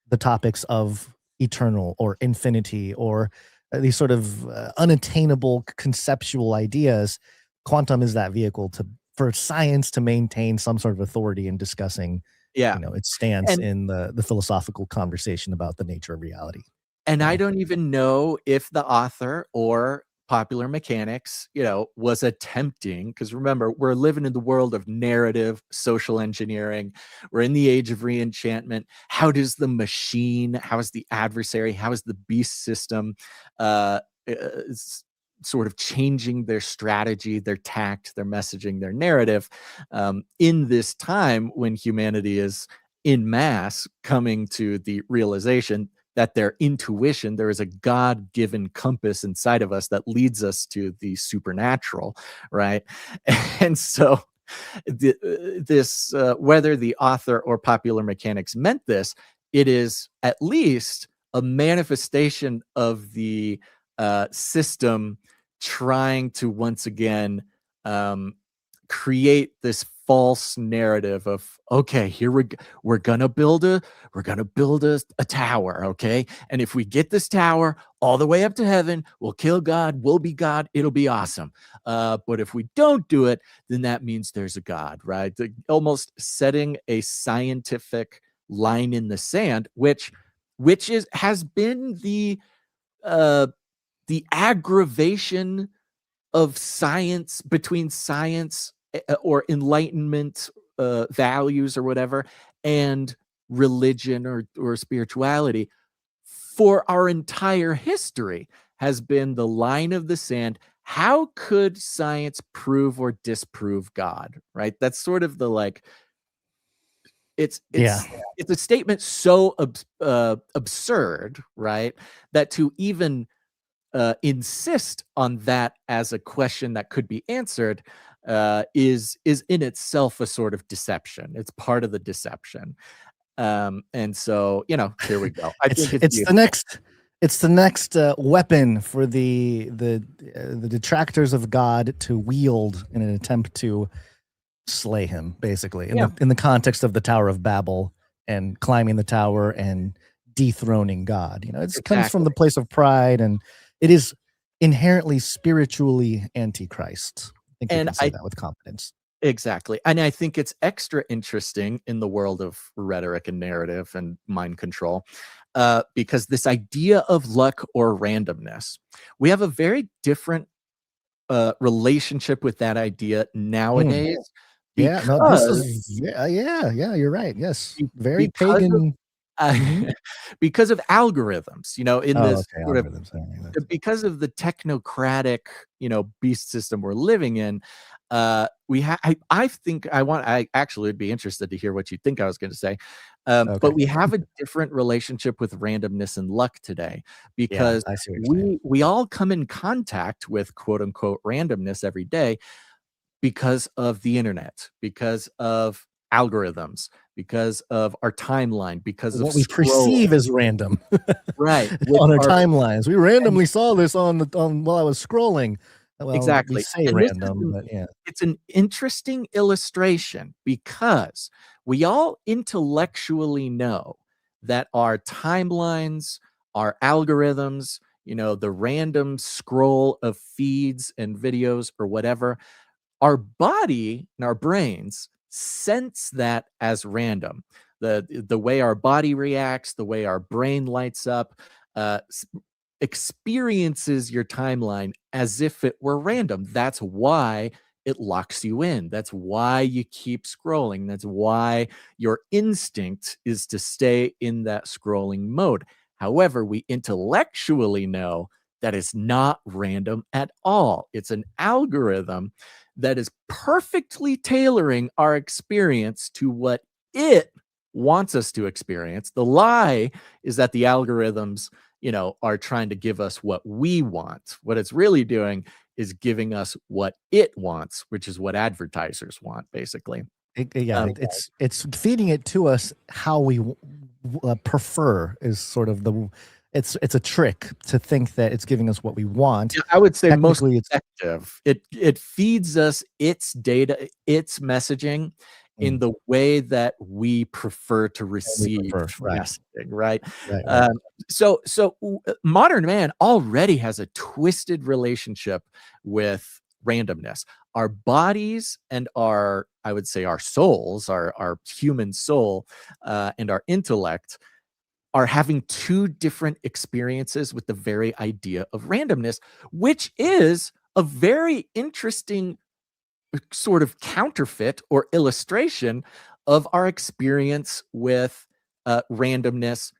the topics of eternal or infinity or these sort of unattainable conceptual ideas. Quantum is that vehicle for science to maintain some sort of authority in discussing its stance in the philosophical conversation about the nature of reality.
And I don't even know if the author or popular mechanics, was attempting, because remember, we're living in the world of narrative, social engineering. We're in the age of re-enchantment. How does the machine, how is the adversary, how is the beast system sort of changing their strategy, their tact, their messaging, their narrative in this time when humanity is en masse coming to the realization that their intuition, there is a God-given compass inside of us that leads us to the supernatural, right? And so this, whether the author or popular mechanics meant this, it is at least a manifestation of the system trying to once again create this false narrative of, okay, here we're gonna build a tower, okay, and if we get this tower all the way up to heaven, we'll kill God, we'll be God, it'll be awesome. But if we don't do it, then that means there's a God, right? Almost setting a scientific line in the sand, which has been the aggravation of science, between science or enlightenment values or whatever, and religion or spirituality for our entire history, has been the line of the sand. How could science prove or disprove God, right? That's sort of the, like, it's a statement so absurd, right, that to even insist on that as a question that could be answered is in itself a sort of deception. It's part of the deception. And so, here we go. I think
it's the next weapon for the detractors of God to wield in an attempt to slay him, basically, in the context of the Tower of Babel and climbing the tower and dethroning God. It comes from the place of pride, and it is inherently spiritually antichrist. I think you can say that with confidence.
Exactly. And I think it's extra interesting in the world of rhetoric and narrative and mind control, because this idea of luck or randomness, we have a very different relationship with that idea nowadays.
Yeah, no, this is you're right. Yes, very pagan.
Because of algorithms, in this sort of,
algorithms.
because of the technocratic, beast system we're living in, we have. I actually would be interested to hear what you think I was going to say, but we have a different relationship with randomness and luck today, because we all come in contact with quote unquote randomness every day because of the internet, because of algorithms, because of our timeline, because
what
of
we perceive as random,
right?
On our timelines, we randomly saw this on while I was scrolling. Well,
exactly.
We say
And
random, but
it's an interesting illustration, because we all intellectually know that our timelines, our algorithms, the random scroll of feeds and videos or whatever, our body and our brains sense that as random. The way our body reacts, the way our brain lights up, experiences your timeline as if it were random. That's why it locks you in. That's why you keep scrolling. That's why your instinct is to stay in that scrolling mode. However, we intellectually know that it's not random at all. It's an algorithm that is perfectly tailoring our experience to what it wants us to experience. The lie is that the algorithms, are trying to give us what we want. What it's really doing is giving us what it wants, which is what advertisers want, basically.
It's feeding it to us how we prefer, is sort of it's a trick to think that it's giving us what we want.
Yeah, I would say most effective. It feeds us its data, its messaging in the way that we prefer to receive messaging, right? So modern man already has a twisted relationship with randomness. Our bodies and I would say our souls, our human soul, and our intellect are having two different experiences with the very idea of randomness, which is a very interesting sort of counterfeit or illustration of our experience with randomness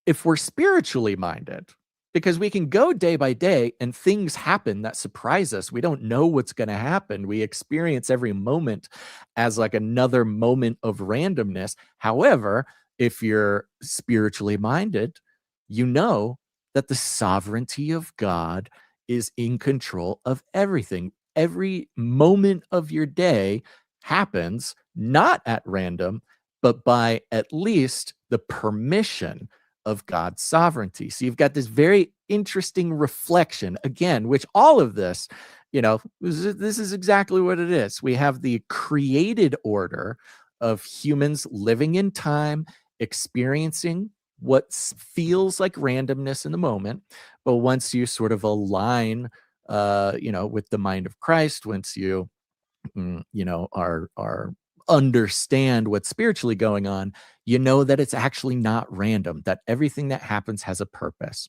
if we're spiritually minded, because we can go day by day and things happen that surprise us. We don't know what's going to happen. We experience every moment as like another moment of randomness. However, if you're spiritually minded, you know that the sovereignty of God is in control of everything. Every moment of your day happens not at random, but by at least the permission of God's sovereignty. So you've got this very interesting reflection, again, which all of this, this is exactly what it is. We have the created order of humans living in time, experiencing what feels like randomness in the moment. But once you sort of align, with the mind of Christ, once you, are understand what's spiritually going on, you know that it's actually not random, that everything that happens has a purpose.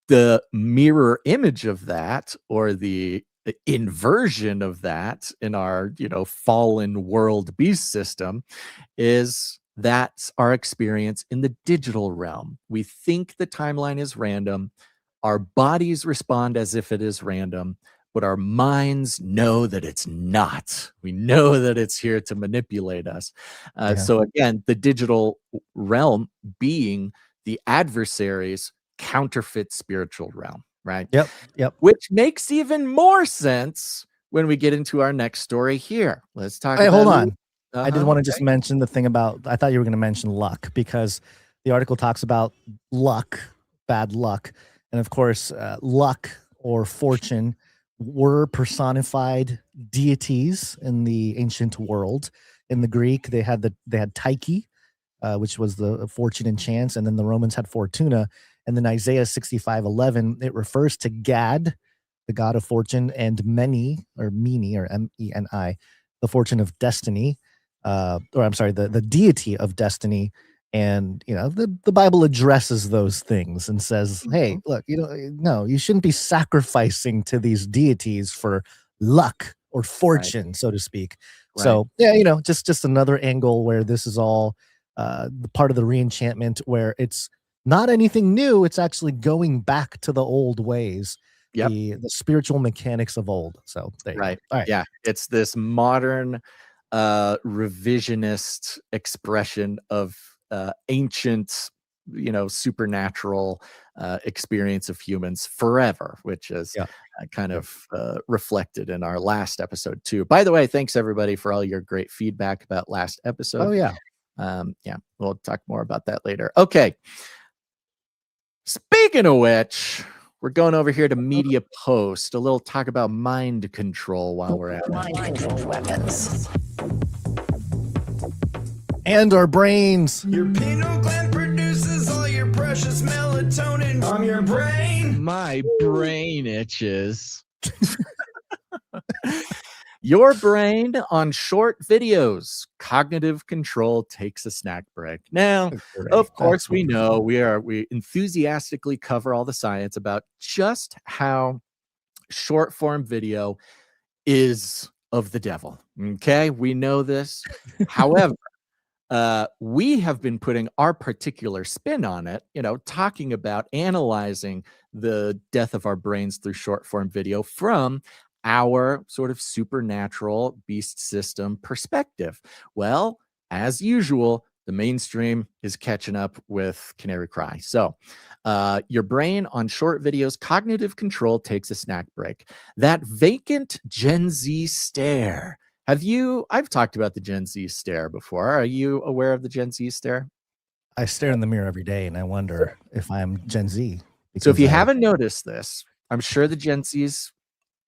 The mirror image of that, or the inversion of that in our, fallen world beast system, is that's our experience in the digital realm. We think the timeline is random. Our bodies respond as if it is random, but our minds know that it's not. We know that it's here to manipulate us. So again, the digital realm being the adversary's counterfeit spiritual realm, right?
Yep.
Which makes even more sense when we get into our next story here. Let's talk
Hey,
about
hold on. I did want to
okay.
just mention the thing about, I thought you were going to mention luck, because the article talks about luck, bad luck. And of course, luck or fortune were personified deities in the ancient world. In the Greek, they had Tyche, which was the fortune and chance, and then the Romans had Fortuna. And then Isaiah 65:11, it refers to Gad, the god of fortune, and Meni, or Meni, the fortune of destiny, the deity of destiny. And the Bible addresses those things and says, hey, look, no, you shouldn't be sacrificing to these deities for luck or fortune, so to speak.
Right.
So just another angle where this is all part of the re-enchantment, where it's not anything new. It's actually going back to the old ways, the spiritual mechanics of old. So there you go. All right.
Yeah, it's this modern revisionist expression of ancient, supernatural experience of humans forever, which is kind of reflected in our last episode too. By the way, thanks everybody for all your great feedback about last episode.
Oh yeah.
We'll talk more about that later. Okay. Speaking of which, we're going over here to Media Post, a little talk about mind control while we're at it.
Mind control weapons.
And our brains.
Your pineal gland produces all your precious melatonin from your brain.
My brain itches. Your brain on short videos. Cognitive control takes a snack break. Now, of course, we know we enthusiastically cover all the science about just how short form video is of the devil. Okay, we know this. However, we have been putting our particular spin on it, talking about analyzing the death of our brains through short form video from our sort of supernatural beast system perspective. Well, as usual, the mainstream is catching up with Canary Cry. So your brain on short videos, cognitive control takes a snack break. That vacant Gen Z stare. I've talked about the Gen Z stare before. Are you aware of the Gen Z stare?
I stare in the mirror every day and I wonder if I'm Gen Z.
So if you haven't noticed this, I'm sure the Gen Zs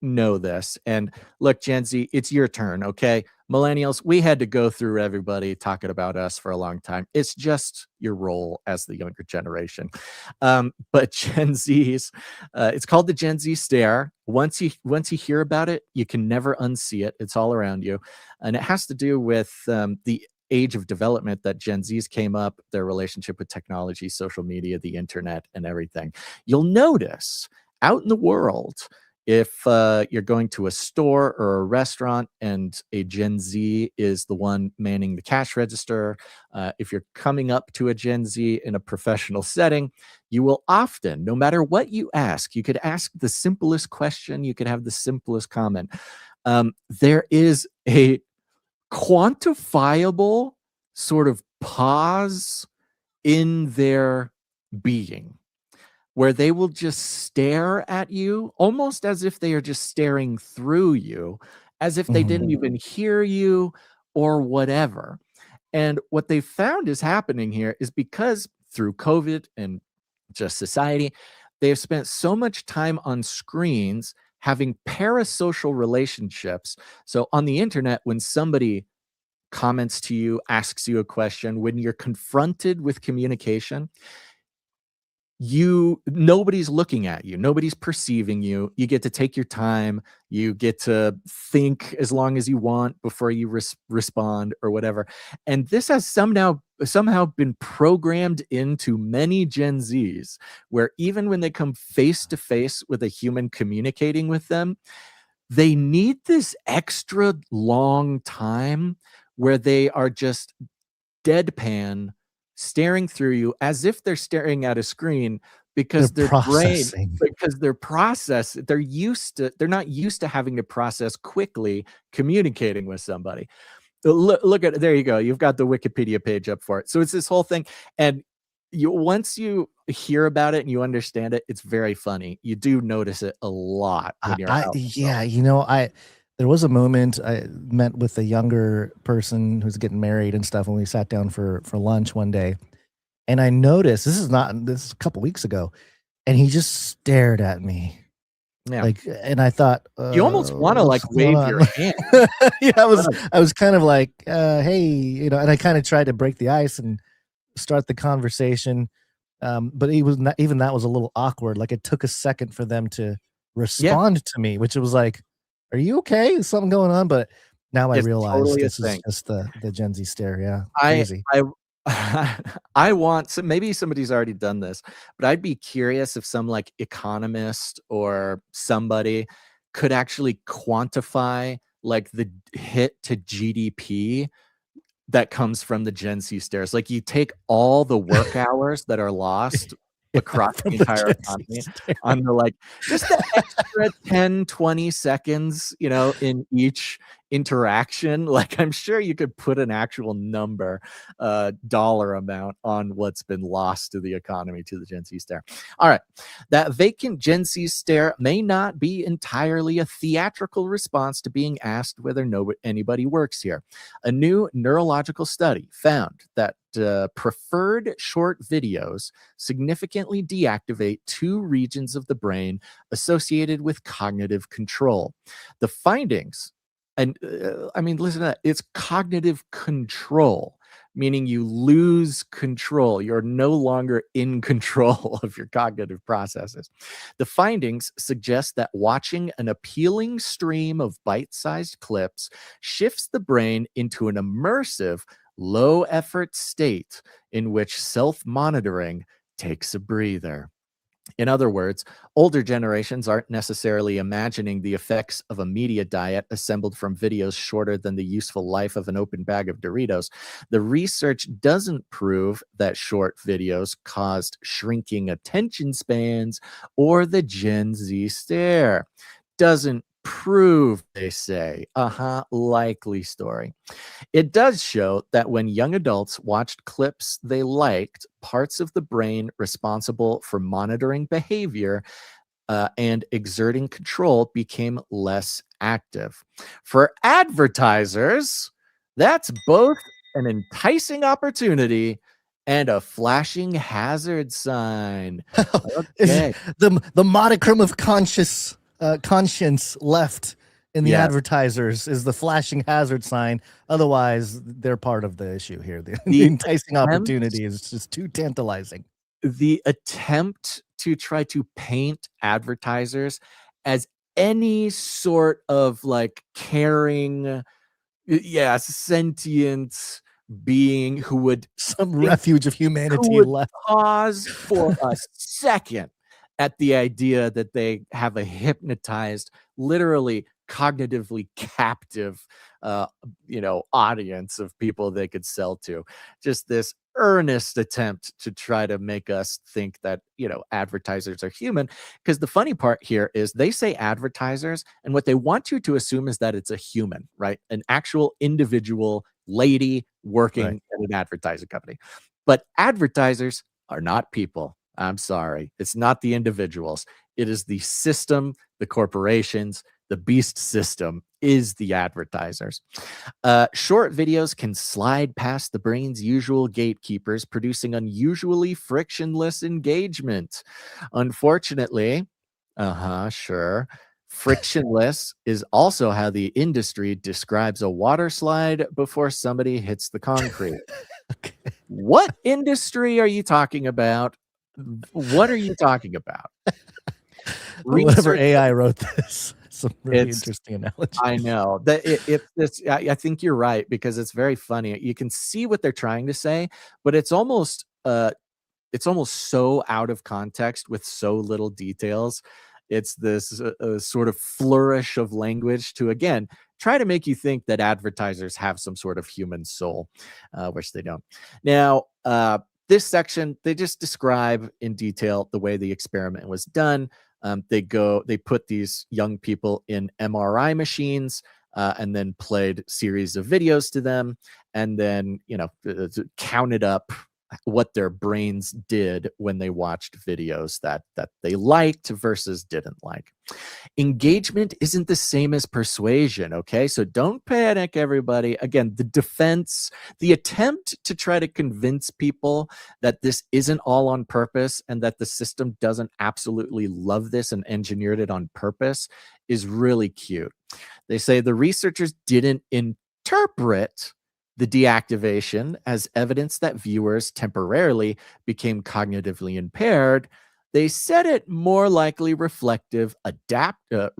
know this. And look, Gen Z, it's your turn, okay? Millennials, we had to go through everybody talking about us for a long time. It's just your role as the younger generation. But Gen Zs, it's called the Gen Z stare. Once you hear about it, you can never unsee it. It's all around you. And it has to do with the age of development that Gen Zs came up, their relationship with technology, social media, the internet, and everything. You'll notice out in the world, if you're going to a store or a restaurant and a Gen Z is the one manning the cash register, if you're coming up to a Gen Z in a professional setting, you will often, no matter what you ask, you could ask the simplest question, you could have the simplest comment. There is a quantifiable sort of pause in their being, where they will just stare at you almost as if they are just staring through you, as if they didn't even hear you or whatever. And what they found is happening here is because through COVID and just society, they have spent so much time on screens having parasocial relationships. So on the internet, when somebody comments to you, asks you a question, when you're confronted with communication, nobody's looking at you, nobody's perceiving you. You get to take your time, you get to think as long as you want before you respond or whatever. And this has somehow been programmed into many Gen Zs, where even when they come face to face with a human communicating with them, they need this extra long time where they are just deadpan, staring through you as if they're staring at a screen, because
They're
their brain,
processing.
because they're not used to having to process quickly communicating with somebody. Look at, there you go, you've got the Wikipedia page up for it. So it's this whole thing, and once you hear about it and you understand it, it's very funny. You do notice it a lot when you're out.
Yeah, there was a moment I met with a younger person who's getting married and stuff, and we sat down for lunch one day, and I noticed, this is a couple weeks ago, and he just stared at me.
Yeah.
Like, and I thought,
you almost want to like wave your hand.
Yeah, I was kind of like, hey, and I kind of tried to break the ice and start the conversation. But he was not, even that was a little awkward. Like, it took a second for them to respond to me, which was like, are you okay? Is something going on? But now I realize
totally
this is just the Gen Z stare. Yeah. Crazy.
I want, so maybe somebody's already done this, but I'd be curious if some like economist or somebody could actually quantify like the hit to GDP that comes from the Gen Z stares. Like, you take all the work hours that are lost across the entire economy on the, like, just the extra 10, 20 seconds, in each interaction. Like, I'm sure you could put an actual number, dollar amount on what's been lost to the economy, to the Gen Z stare. All right. That vacant Gen Z stare may not be entirely a theatrical response to being asked whether anybody works here. A new neurological study found that preferred short videos significantly deactivate two regions of the brain associated with cognitive control. The findings, and listen to that, it's cognitive control, meaning you lose control. You're no longer in control of your cognitive processes. The findings suggest that watching an appealing stream of bite-sized clips shifts the brain into an immersive, low-effort state in which self-monitoring takes a breather. In other words, older generations aren't necessarily imagining the effects of a media diet assembled from videos shorter than the useful life of an open bag of Doritos. The research doesn't prove that short videos caused shrinking attention spans or the Gen Z stare. Doesn't prove, they say. Likely story. It does show that when young adults watched clips they liked, parts of the brain responsible for monitoring behavior and exerting control became less active. For advertisers, that's both an enticing opportunity and a flashing hazard sign. Okay.
The modicum of conscience left in the advertisers is the flashing hazard sign. Otherwise, they're part of the issue here. The enticing opportunity is just too tantalizing.
The attempt to try to paint advertisers as any sort of like caring, sentient being who would
some refuge of humanity left.
Pause for a second at the idea that they have a hypnotized, literally cognitively captive, audience of people they could sell to. Just this earnest attempt to try to make us think that, advertisers are human. Because the funny part here is they say advertisers, and what they want you to assume is that it's a human, right? An actual individual lady working at an advertising company. But advertisers are not people. I'm sorry. It's not the individuals. It is the system, the corporations. The beast system is the advertisers. Short videos can slide past the brain's usual gatekeepers, producing unusually frictionless engagement. Unfortunately, Frictionless is also how the industry describes a water slide before somebody hits the concrete.
Okay.
What industry are you talking about? What are you talking about?
Whatever
Research,
AI wrote this. Some really
it's
interesting analogy.
I know that I think you're right, because it's very funny. You can see what they're trying to say, but it's almost so out of context with so little details. It's this sort of flourish of language to, again, try to make you think that advertisers have some sort of human soul, which they don't. Now, this section, they just describe in detail the way the experiment was done. They put these young people in MRI machines, and then played series of videos to them, and then, counted up what their brains did when they watched videos that they liked versus didn't like. Engagement isn't the same as persuasion, okay? So don't panic, everybody. Again, the attempt to try to convince people that this isn't all on purpose and that the system doesn't absolutely love this and engineered it on purpose is really cute. They say the researchers didn't interpret the deactivation as evidence that viewers temporarily became cognitively impaired. They said it more likely reflected adaptive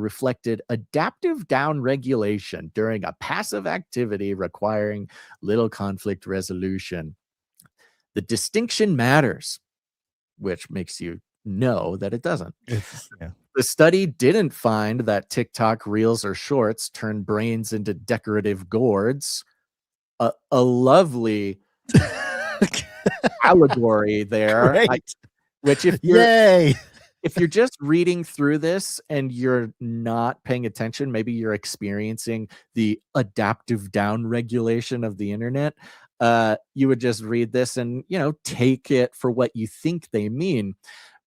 downregulation during a passive activity requiring little conflict resolution. The distinction matters, which makes you know that it doesn't. The study didn't find that TikTok reels or shorts turn brains into decorative gourds. A lovely allegory there. Which if you're just reading through this and you're not paying attention, maybe you're experiencing the adaptive downregulation of the internet. You would just read this and, take it for what you think they mean.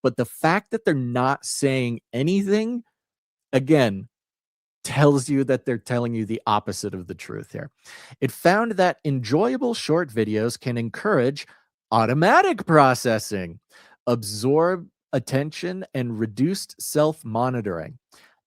But the fact that they're not saying anything, again, tells you that they're telling you the opposite of the truth here. It found that enjoyable short videos can encourage automatic processing, absorb attention, and reduced self-monitoring.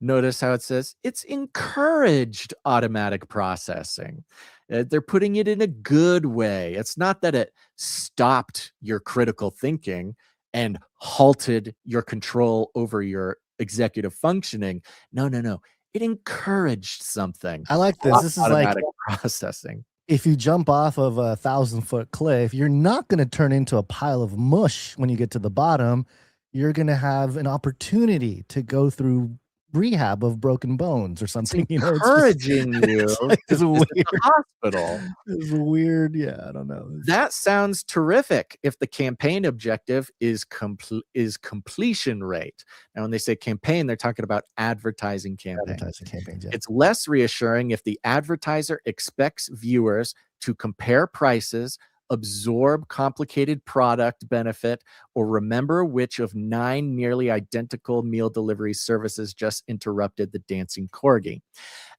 Notice how it says it's encouraged automatic processing. They're putting it in a good way. It's not that it stopped your critical thinking and halted your control over your executive functioning. No. It encouraged something.
I like this. This is
automatic
like
processing.
If you jump off of a 1,000-foot cliff, you're not going to turn into a pile of mush when you get to the bottom. You're going to have an opportunity to go through rehab of broken bones or something.
It's encouraging you.
It's weird.
Hospital.
It's weird. Yeah, I don't know.
That sounds terrific if the campaign objective is completion rate. Now, when they say campaign, they're talking about advertising campaigns.
Yeah.
It's less reassuring if the advertiser expects viewers to compare prices, absorb complicated product benefit, or remember which of 9 nearly identical meal delivery services just interrupted the dancing corgi.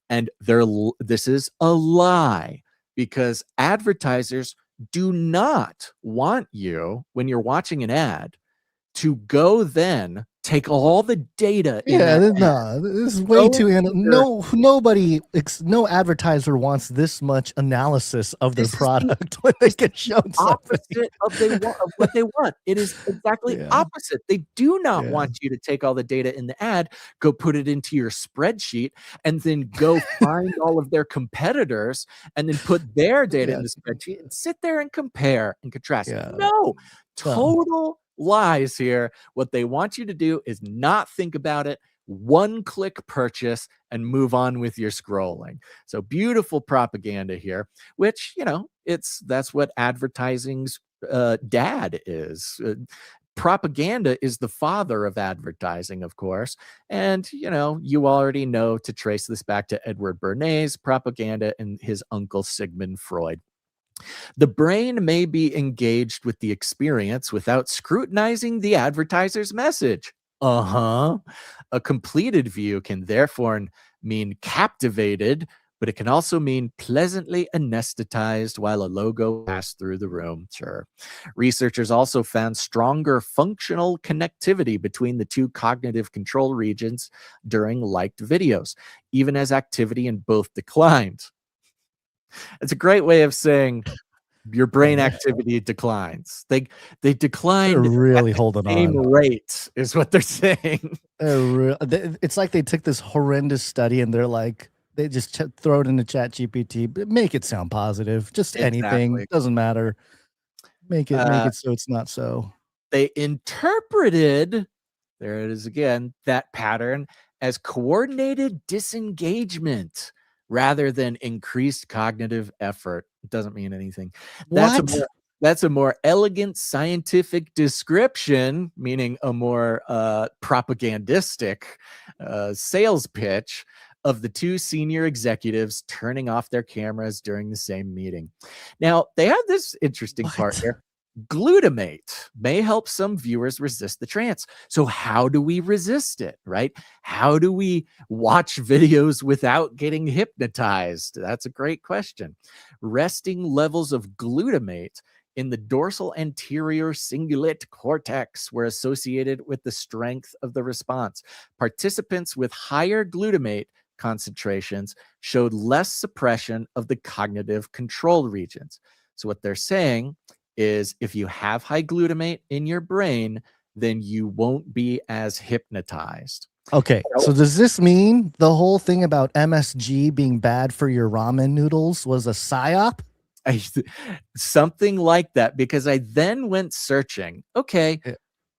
And this is a lie, because advertisers do not want you, when you're watching an ad, to go then take all the data.
This is way too. No advertiser wants this much analysis of their product when they get shown
opposite of what they want. It is exactly opposite. They do not want you to take all the data in the ad, go put it into your spreadsheet, and then go find all of their competitors and then put their data in the spreadsheet and sit there and compare and contrast. No, total lies here. What they want you to do is not think about it, one-click purchase, and move on with your scrolling. So beautiful propaganda here, which, that's what advertising's dad is. Propaganda is the father of advertising, of course. And, you already know to trace this back to Edward Bernays' propaganda and his uncle Sigmund Freud. The brain may be engaged with the experience without scrutinizing the advertiser's message. A completed view can therefore mean captivated but it can also mean pleasantly anesthetized while a logo passed through the room. Sure. Researchers also found stronger functional connectivity between the two cognitive control regions during liked videos, even as activity in both declined. It's a great way of saying your brain activity declines. They declined
They're really
at the
holding
same
on.
rate, is what they're saying.
It's like they took this horrendous study and they're like, they just throw it into Chat GPT, but make it sound positive. Just anything,
Exactly.
doesn't matter. Make it so it's not so.
They interpreted, there it is again, that pattern as coordinated disengagement rather than increased cognitive effort. It doesn't mean anything. That's a more elegant scientific description, meaning a more propagandistic sales pitch of the two senior executives turning off their cameras during the same meeting. Now, they have this interesting part here. Glutamate may help some viewers resist the trance. So how do we resist it, right? How do we watch videos without getting hypnotized? That's a great question. Resting levels of glutamate in the dorsal anterior cingulate cortex were associated with the strength of the response. Participants with higher glutamate concentrations showed less suppression of the cognitive control regions. So what they're saying is if you have high glutamate in your brain, then you won't be as hypnotized.
Okay, so does this mean the whole thing about MSG being bad for your ramen noodles was a psyop?
Something like that, because I then went searching. Okay,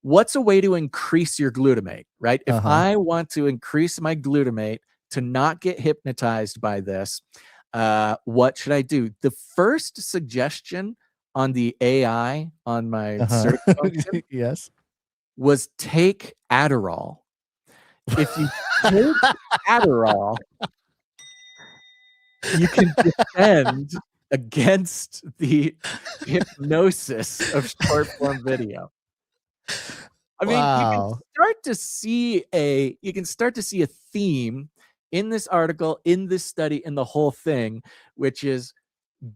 what's a way to increase your glutamate, right? If I want to increase my glutamate to not get hypnotized by this, what should I do? The first suggestion on the AI on my search function was take Adderall. If you take Adderall, you can defend against the hypnosis of short form video. I mean, you can start to see a theme in this article, in this study, in the whole thing, which is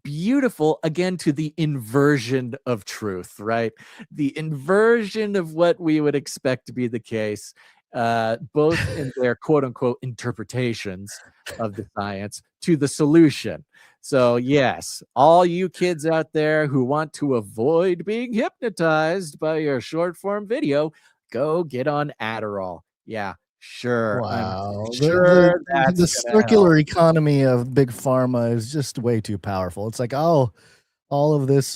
beautiful, again, to the inversion of truth, right? The inversion of what we would expect to be the case, both in their quote unquote interpretations of the science to the solution. So yes, all you kids out there who want to avoid being hypnotized by your short form video, go get on Adderall. Yeah, sure.
Wow.
I'm sure
The circular economy of big pharma is just way too powerful. It's like, oh, all of this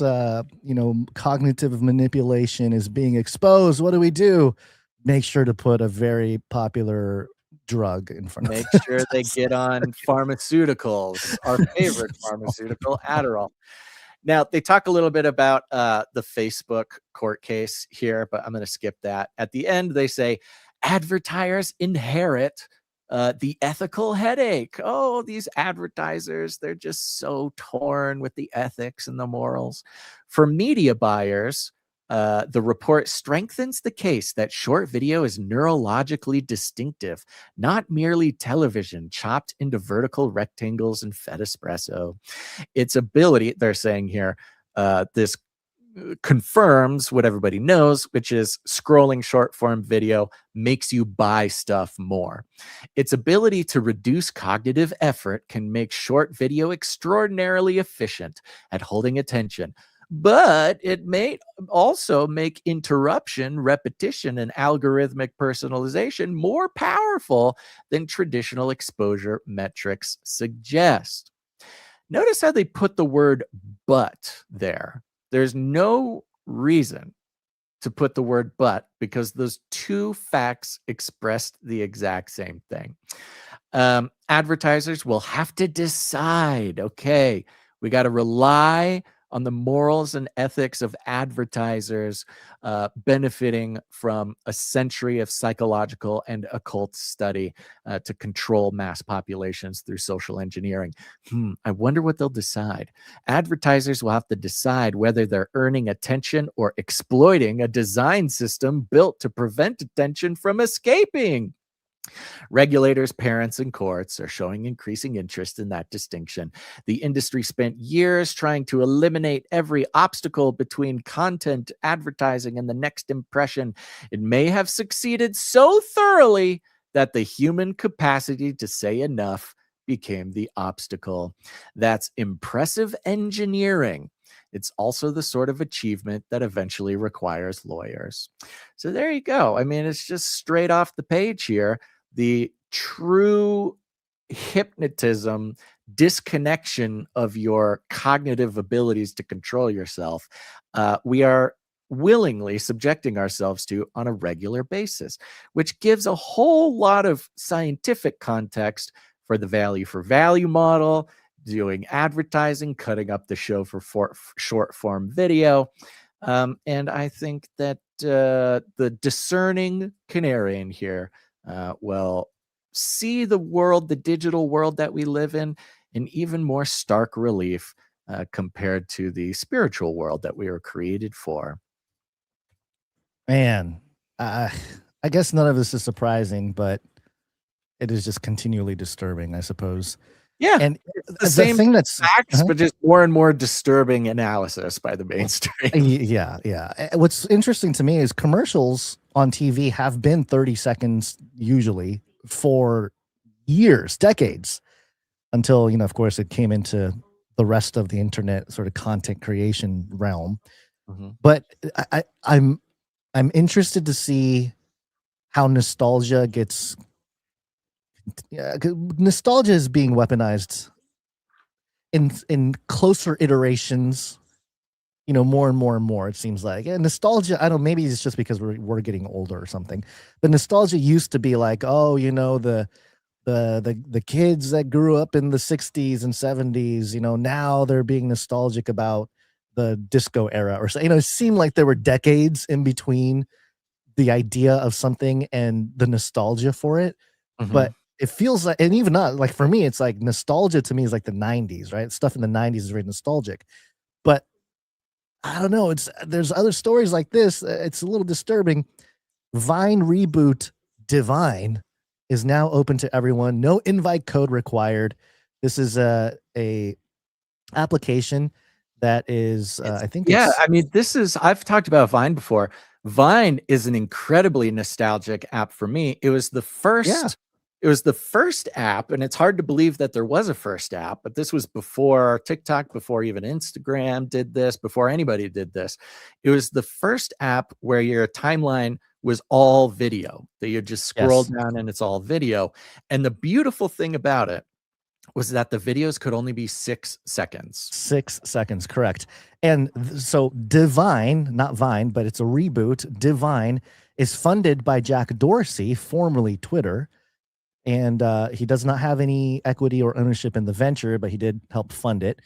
cognitive manipulation is being exposed. What do? Make sure to put a very popular drug in front of them.
Make sure they get on pharmaceuticals, our favorite pharmaceutical, Adderall. Now, they talk a little bit about the Facebook court case here, but I'm going to skip that. At the end, they say, advertisers inherit the ethical headache. Oh, these advertisers, they're just so torn with the ethics and the morals. For media buyers, the report strengthens the case that short video is neurologically distinctive, not merely television chopped into vertical rectangles and fed espresso. Its ability, they're saying here, this confirms what everybody knows, which is scrolling short form video makes you buy stuff more. Its ability to reduce cognitive effort can make short video extraordinarily efficient at holding attention, but it may also make interruption, repetition, and algorithmic personalization more powerful than traditional exposure metrics suggest. Notice how they put the word but there. There's no reason to put the word but, because those two facts expressed the exact same thing. Advertisers will have to decide, okay, we got to rely on the morals and ethics of advertisers benefiting from a century of psychological and occult study to control mass populations through social engineering. I wonder what they'll decide. Advertisers will have to decide whether they're earning attention or exploiting a design system built to prevent attention from escaping. Regulators, parents, and courts are showing increasing interest in that distinction. The industry spent years trying to eliminate every obstacle between content, advertising, and the next impression. It may have succeeded so thoroughly that the human capacity to say enough became the obstacle. That's impressive engineering. It's also the sort of achievement that eventually requires lawyers. So there you go. I mean, it's just straight off the page here. The true hypnotism, disconnection of your cognitive abilities to control yourself, we are willingly subjecting ourselves to on a regular basis, which gives a whole lot of scientific context for the value for value model, doing advertising, cutting up the show for short form video. And I think that the discerning canary in here will see the world, the digital world that we live in even more stark relief compared to the spiritual world that we were created for.
Man, I guess none of this is surprising, but it is just continually disturbing, I suppose.
Yeah,
and
it's the
the
same
thing that's
facts, but just more and more disturbing analysis by the mainstream.
Yeah. What's interesting to me is commercials on TV have been 30 seconds usually for years, decades, until, of course, it came into the rest of the internet sort of content creation realm.
Mm-hmm.
But I'm interested to see how nostalgia gets. Yeah, nostalgia is being weaponized in closer iterations, more and more and more, it seems like. And nostalgia, I don't, maybe it's just because we're getting older or something, but nostalgia used to be like, oh, the kids that grew up in the 60s and 70s, now they're being nostalgic about the disco era or so. It seemed like there were decades in between the idea of something and the nostalgia for it.
Mm-hmm.
But it feels like, and even not like, for me, it's like nostalgia to me is like the 90s, right? Stuff in the 90s is very nostalgic, but I don't know. There's other stories like this. It's a little disturbing. Vine reboot Divine is now open to everyone. No invite code required. This is a application that is, I think.
Yeah, I mean, I've talked about Vine before. Vine is an incredibly nostalgic app for me. It was the first.
Yeah.
It was the first app, and it's hard to believe that there was a first app, but this was before TikTok, before even Instagram did this, before anybody did this. It was the first app where your timeline was all video, that you just scroll down and it's all video. And the beautiful thing about it was that the videos could only be 6 seconds.
6 seconds, correct. And so Divine, not Vine, but it's a reboot. Divine is funded by Jack Dorsey, formerly Twitter. And he does not have any equity or ownership in the venture, but he did help fund it.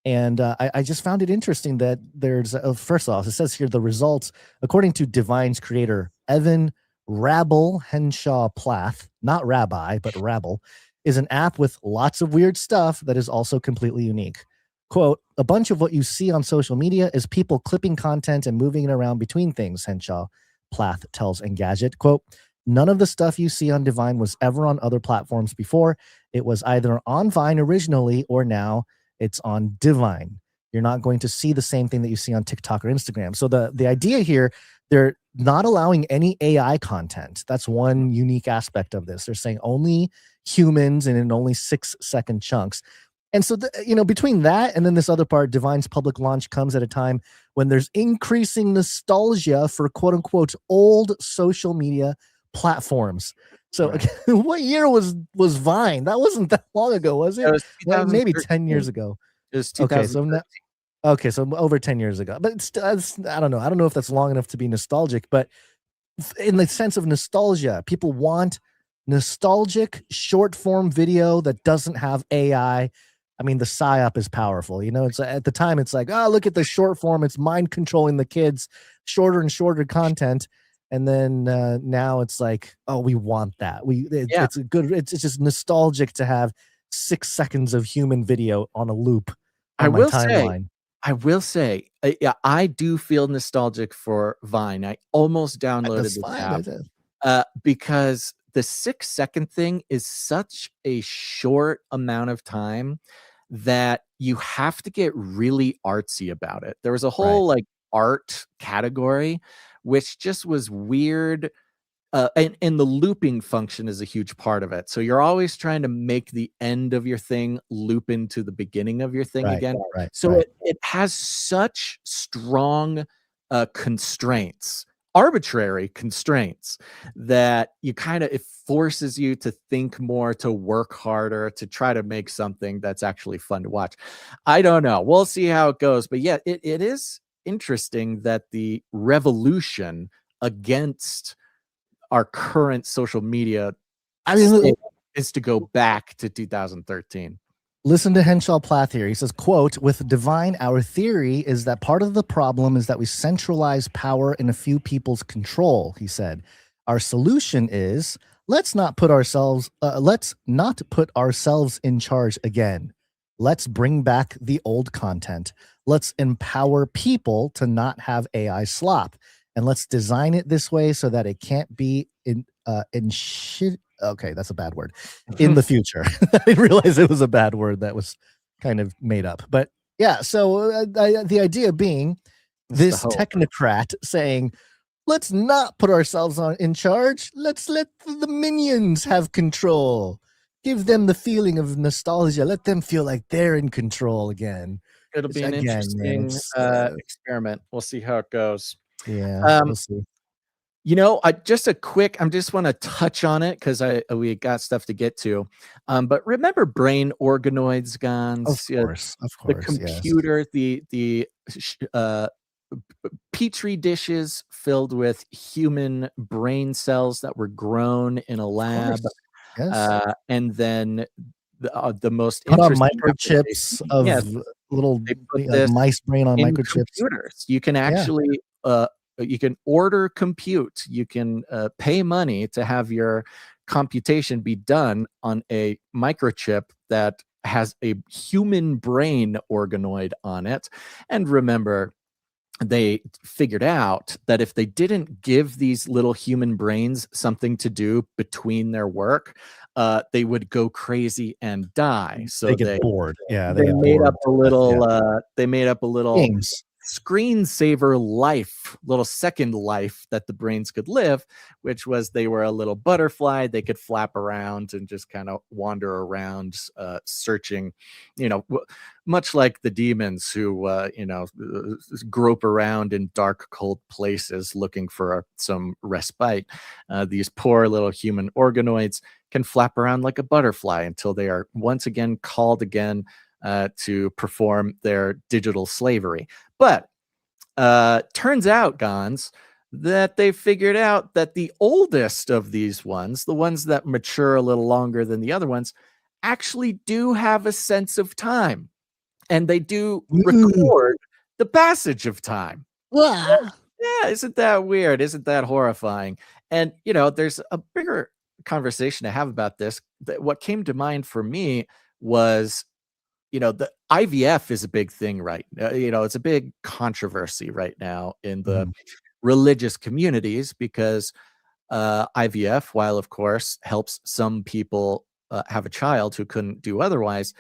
And I just found it interesting that there's, first off, it says here the results, according to Divine's creator, Evan Rabble Henshaw Plath, not Rabbi, but Rabble, is an app with lots of weird stuff that is also completely unique. Quote, a bunch of what you see on social media is people clipping content and moving it around between things, Henshaw Plath tells Endgadget. Quote, none of the stuff you see on Divine was ever on other platforms before. It was either on Vine originally or now it's on Divine. You're not going to see the same thing that you see on TikTok or Instagram. So the idea here, they're not allowing any AI content. That's one unique aspect of this. They're saying only humans and in only 6 second chunks. And so, between that and then this other part, Divine's public launch comes at a time when there's increasing nostalgia for quote unquote old social media platforms. So what year was Vine? That wasn't that long ago, was it?
It was
maybe 10 years ago.
It was 2013.
So over 10 years ago. But it's I don't know. I don't know if that's long enough to be nostalgic, but in the sense of nostalgia, people want nostalgic short form video that doesn't have AI. I mean, the psyop is powerful. It's at the time it's like, oh, look at the short form. It's mind controlling the kids, shorter and shorter content. And then now it's like, oh, we want that. It's a good. It's just nostalgic to have 6 seconds of human video on a loop. On my timeline.
I will say, I do feel nostalgic for Vine. I almost downloaded this app because the 6-second thing is such a short amount of time that you have to get really artsy about it. There was a whole like art category, which just was weird. And the looping function is a huge part of it. So you're always trying to make the end of your thing loop into the beginning of your thing again. So it has such strong constraints, arbitrary constraints, that you kind of, it forces you to think more, to work harder, to try to make something that's actually fun to watch. I don't know. We'll see how it goes. But yeah, it is interesting that the revolution against our current social media is to go back to 2013.
Listen to Henshaw Plath here. He says, quote, with Divine, our theory is that part of the problem is that we centralize power in a few people's control, he said. Our solution is let's not put ourselves in charge again. Let's bring back the old content. Let's empower people to not have AI slop. And let's design it this way so that it can't be okay, that's a bad word. In the future. I didn't realize it was a bad word that was kind of made up. But yeah, so the idea being this technocrat saying, let's not put ourselves in charge. Let's let the minions have control. Give them the feeling of nostalgia. Let them feel like they're in control again.
It'll be an interesting experiment. We'll see how it goes.
Yeah, we'll see.
You know, I just want to touch on it because we got stuff to get to. But remember brain organoids, Gons?
Of course.
The computer, the petri dishes filled with human brain cells that were grown in a lab.
Yes.
And then the most
put on
interesting
microchips of little mice brain on microchips.
Computers. You can actually you can order compute. You can pay money to have your computation be done on a microchip that has a human brain organoid on it. And remember, they figured out that if they didn't give these little human brains something to do between their work, they would go crazy and die. So
they get bored. Yeah,
they made up a little. They made up a little
games.
Screensaver life, little second life that the brains could live, which was they were a little butterfly. They could flap around and just kind of wander around, searching, much like the demons who, grope around in dark, cold places looking for some respite. These poor little human organoids can flap around like a butterfly until they are once again called again to perform their digital slavery. But turns out, Gons, that they figured out that the oldest of these ones, the ones that mature a little longer than the other ones, actually do have a sense of time. And they do record the passage of time. Yeah, isn't that weird? Isn't that horrifying? And, there's a bigger conversation to have about this. What came to mind for me was, the IVF is a big thing right now. It's a big controversy right now in the religious communities because IVF, while of course helps some people have a child who couldn't do otherwise,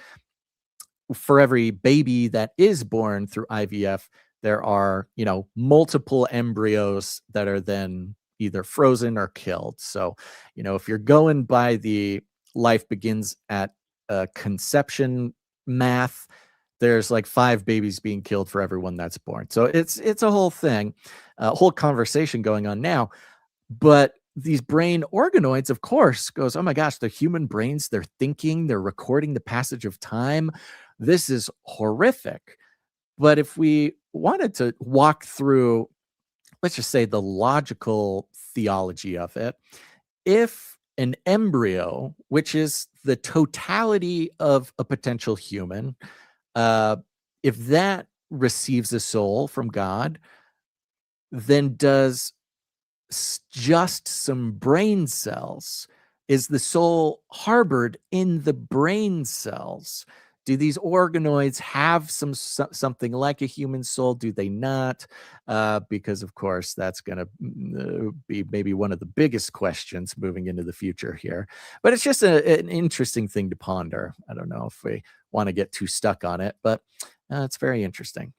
for every baby that is born through IVF, there are, multiple embryos that are then either frozen or killed. So, if you're going by the life begins at conception math, there's like 5 babies being killed for everyone that's born. So it's a whole thing, a whole conversation going on now. But these brain organoids, of course, goes, oh my gosh, they're human brains. They're thinking, they're recording the passage of time. This is horrific. But if we wanted to walk through, let's just say, the logical theology of it, if an embryo, which is the totality of a potential human, if that receives a soul from God, then does just some brain cells, is the soul harbored in the brain cells? do these organoids have something like a human soul? Do they not? Because of course that's going to be maybe one of the biggest questions moving into the future here. But it's just an interesting thing to ponder. I don't know if we want to get too stuck on it, but it's very interesting.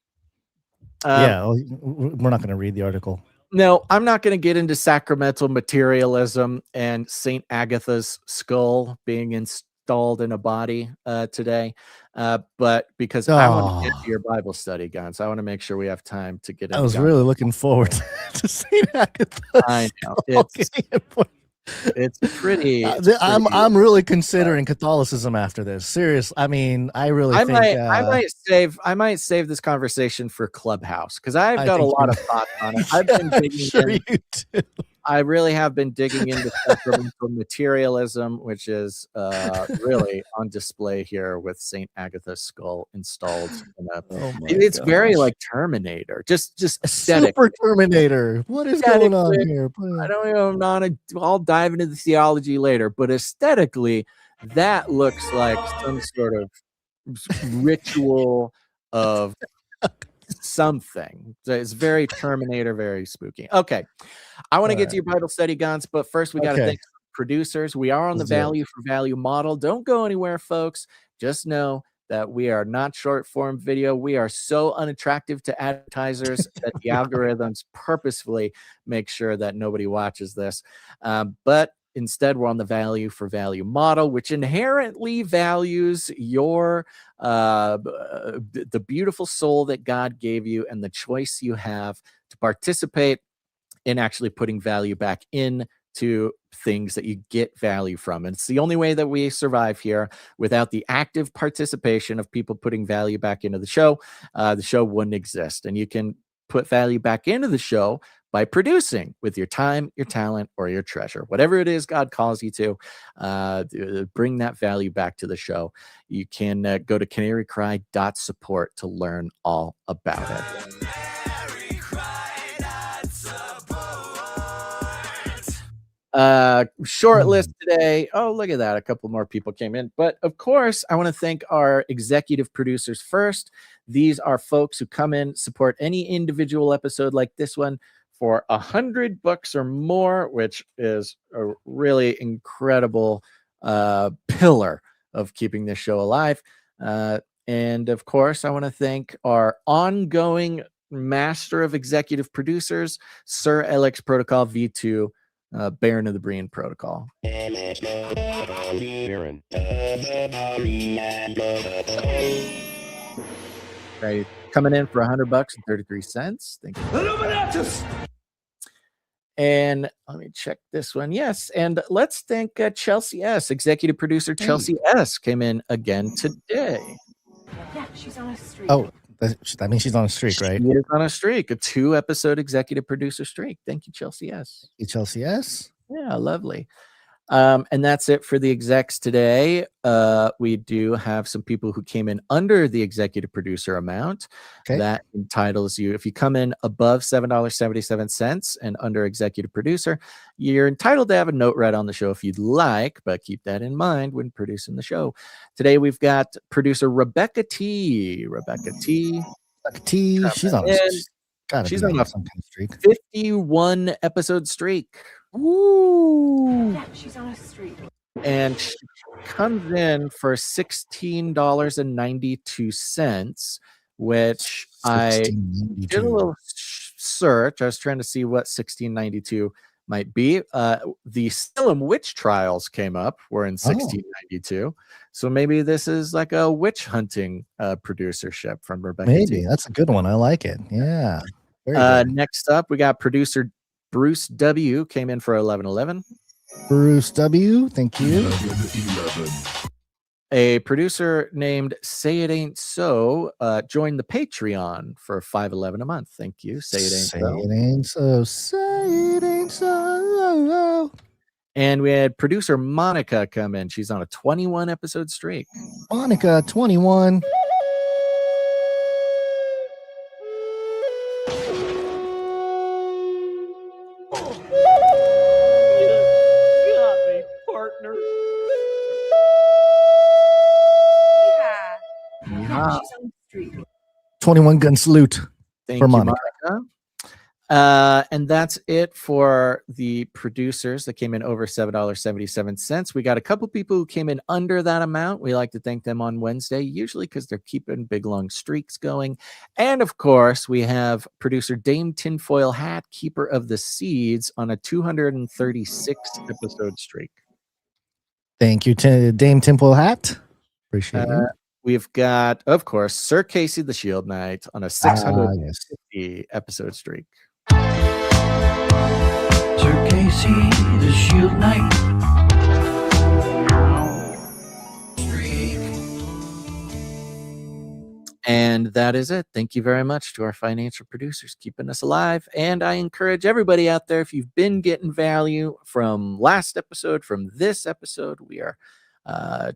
We're not going to read the article.
No, I'm not going to get into sacramental materialism and Saint Agatha's skull being installed in a body today, but because I want to get to your Bible study, Guns. I want to make sure we have time to get into
I was really looking forward to Saint Agatha.
I know. It's pretty.
I'm really considering Catholicism after this. Serious. I mean, I
might save this conversation for Clubhouse because I've got a lot of thoughts on it. I've been digging I really have been digging into sacramental materialism, which is really on display here with Saint Agatha's skull installed. It's very like Terminator, just aesthetic.
Super Terminator. What is going on here?
I don't even I'll dive into the theology later, but aesthetically, that looks like some sort of ritual of something. So it's very Terminator, very spooky. Okay. I want to get to your Bible study, Guns, but first we got to thank producers. We are on the value for value model. Don't go anywhere, folks. Just know that we are not short form video. We are so unattractive to advertisers that the algorithms purposefully make sure that nobody watches this. But instead, we're on the value for value model, which inherently values your the beautiful soul that God gave you and the choice you have to participate in actually putting value back in to things that you get value from. And it's the only way that we survive here. Without the active participation of people putting value back into the show wouldn't exist. And you can put value back into the show by producing with your time, your talent, or your treasure. Whatever it is God calls you to, bring that value back to the show. You can go to canarycry.support to learn all about it. Short list today. Oh, look at that. A couple more people came in. But of course, I want to thank our executive producers first. These are folks who come in, support any individual episode like this one for $100 or more, which is a really incredible pillar of keeping this show alive. And of course, I want to thank our ongoing master of executive producers, Sir LX Protocol V2, Baron of the Breen Protocol. Right, coming in for $100.33. Thank you. Illuminatus! And let me check this one. Yes, and let's thank Chelsea S. Executive producer Chelsea S. came in again today.
Yeah, she's on a streak.
Oh, that means she's on a streak, right?
She is on a streak, a 2-episode executive producer streak. Thank you, Chelsea S.
Thank you, Chelsea S.
Yeah, lovely. And that's it for the execs today. We do have some people who came in under the executive producer amount.
Okay.
That entitles you, if you come in above $7.77 and under executive producer, you're entitled to have a note read on the show if you'd like, but keep that in mind when producing the show. Today we've got producer Rebecca T.
She's on a streak.
51 episode streak.
Woo!
Yeah, she's on a streak.
And she comes in for $16.92, which I did a little search. I was trying to see what $16.92 might be. The Salem witch trials came up. We're in $16.92. So maybe this is like a witch hunting producership from Rebecca.
Maybe
T.
That's a good one. I like it. Yeah. Very good.
Next up, we got producer Bruce W. came in for $11.11.
Bruce W. Thank you.
A producer named Say It Ain't So joined the Patreon for $5.11 a month. Thank you. Say It Ain't So.
Say it ain't so. Say it ain't so.
And we had producer Monica come in. She's on a 21 episode streak.
Monica 21. 21 gun salute
Thank
for
you,
Monica.
Monica. And that's it for the producers that came in over $7.77. We got a couple people who came in under that amount. We like to thank them on Wednesday, usually because they're keeping big long streaks going. And of course, we have producer Dame Tinfoil Hat, keeper of the seeds, on a 236 episode streak.
Thank you, Dame Tinfoil Hat. Appreciate you.
We've got, of course, Sir Casey the Shield Knight on a 650 episode streak.
Sir Casey, the Shield Knight.
And that is it. Thank you very much to our financial producers keeping us alive. And I encourage everybody out there, if you've been getting value from last episode, from this episode, we are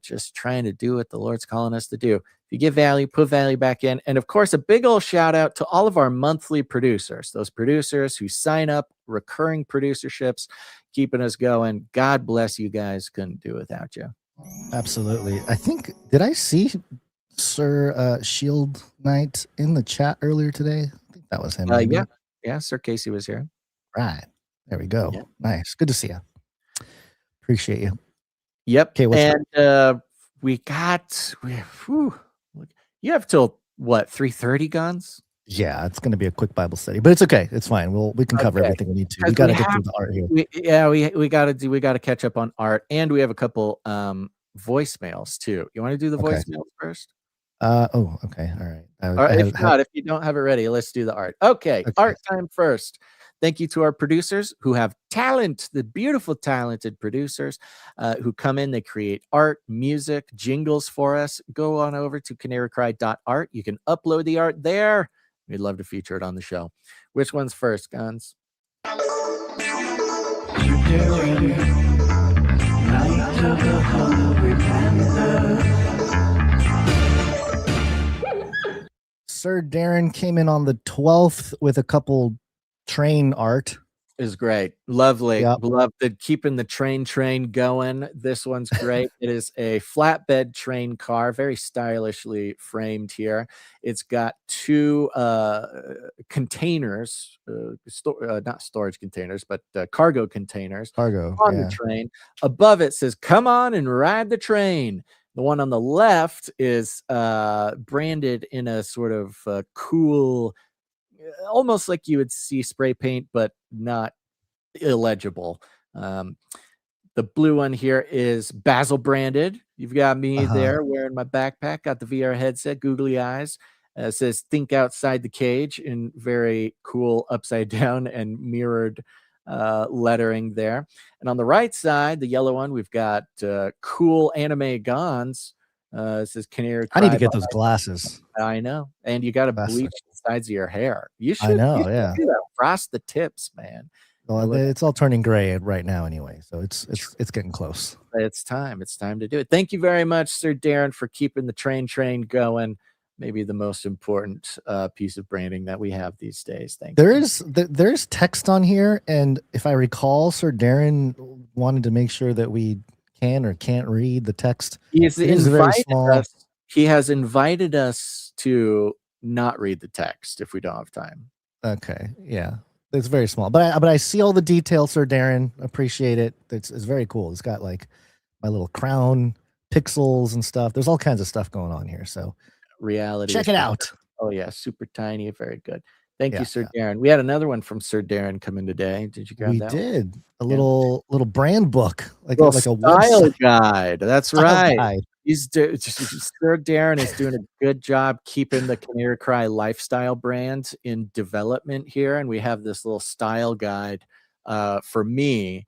just trying to do what the Lord's calling us to do. If you get value, put value back in. And of course, a big old shout out to all of our monthly producers, those producers who sign up, recurring producerships, keeping us going. God bless you guys. Couldn't do without you.
Absolutely. I think, did I see Sir Shield Knight in the chat earlier today? I think that was him.
Yeah, Sir Casey was here.
Right. There we go.
Yeah.
Nice. Good to see you. Appreciate you.
Yep.
Okay,
You have till what, 3:30, Guns?
Yeah, it's going to be a quick Bible study, but it's okay. It's fine. We can cover everything we need to. We got to get through the art here.
We got to catch up on art, and we have a couple voicemails too. You want to do the voicemails first?
Okay. All right.
If you don't have it ready, let's do the art. Okay. Art time first. Thank you to our producers who have talent, the beautiful, talented producers who come in. They create art, music, jingles for us. Go on over to canarycry.art. You can upload the art there. We'd love to feature it on the show. Which one's first, Guns?
Sir Darren came in on the 12th with a couple train art.
Is great. Lovely.
Yep.
Love keeping the train going. This one's great. It is a flatbed train car, very stylishly framed here. It's got two containers, not storage containers, but cargo containers on the train. Above it says, "Come on and ride the train." The one on the left is branded in a sort of cool, almost like you would see spray paint, but not illegible. The blue one here is Basil branded. You've got me there wearing my backpack, got the VR headset, googly eyes. It says "Think outside the cage" in very cool upside down and mirrored lettering there. And on the right side, the yellow one, we've got cool anime Gons. It says Canary.
I need to get those glasses.
I know. And you got to bleach the sides of your hair. You should.
I know,
do that. Frost the tips, man.
Well, it's all turning gray right now anyway, so it's getting close.
It's time. It's time to do it. Thank you very much, Sir Darren, for keeping the train going. Maybe the most important piece of branding that we have these days. Thank you.
There's text on here, and if I recall, Sir Darren wanted to make sure that we can or can't read the text. He has
invited us to not read the text if we don't have time.
Okay, yeah, it's very small, but I see all the details, Sir Darren. Appreciate it. It's very cool. It's got like my little crown pixels and stuff. There's all kinds of stuff going on here. So
reality.
Check it out.
Oh yeah, super tiny, very good. Thank you, Sir Darren. We had another one from Sir Darren come in today. Did you grab that?
We did. A little brand book, like
a
style
website guide. That's right.
Guide.
Sir Darren is doing a good job keeping the Canary Cry lifestyle brand in development here, and we have this little style guide for me.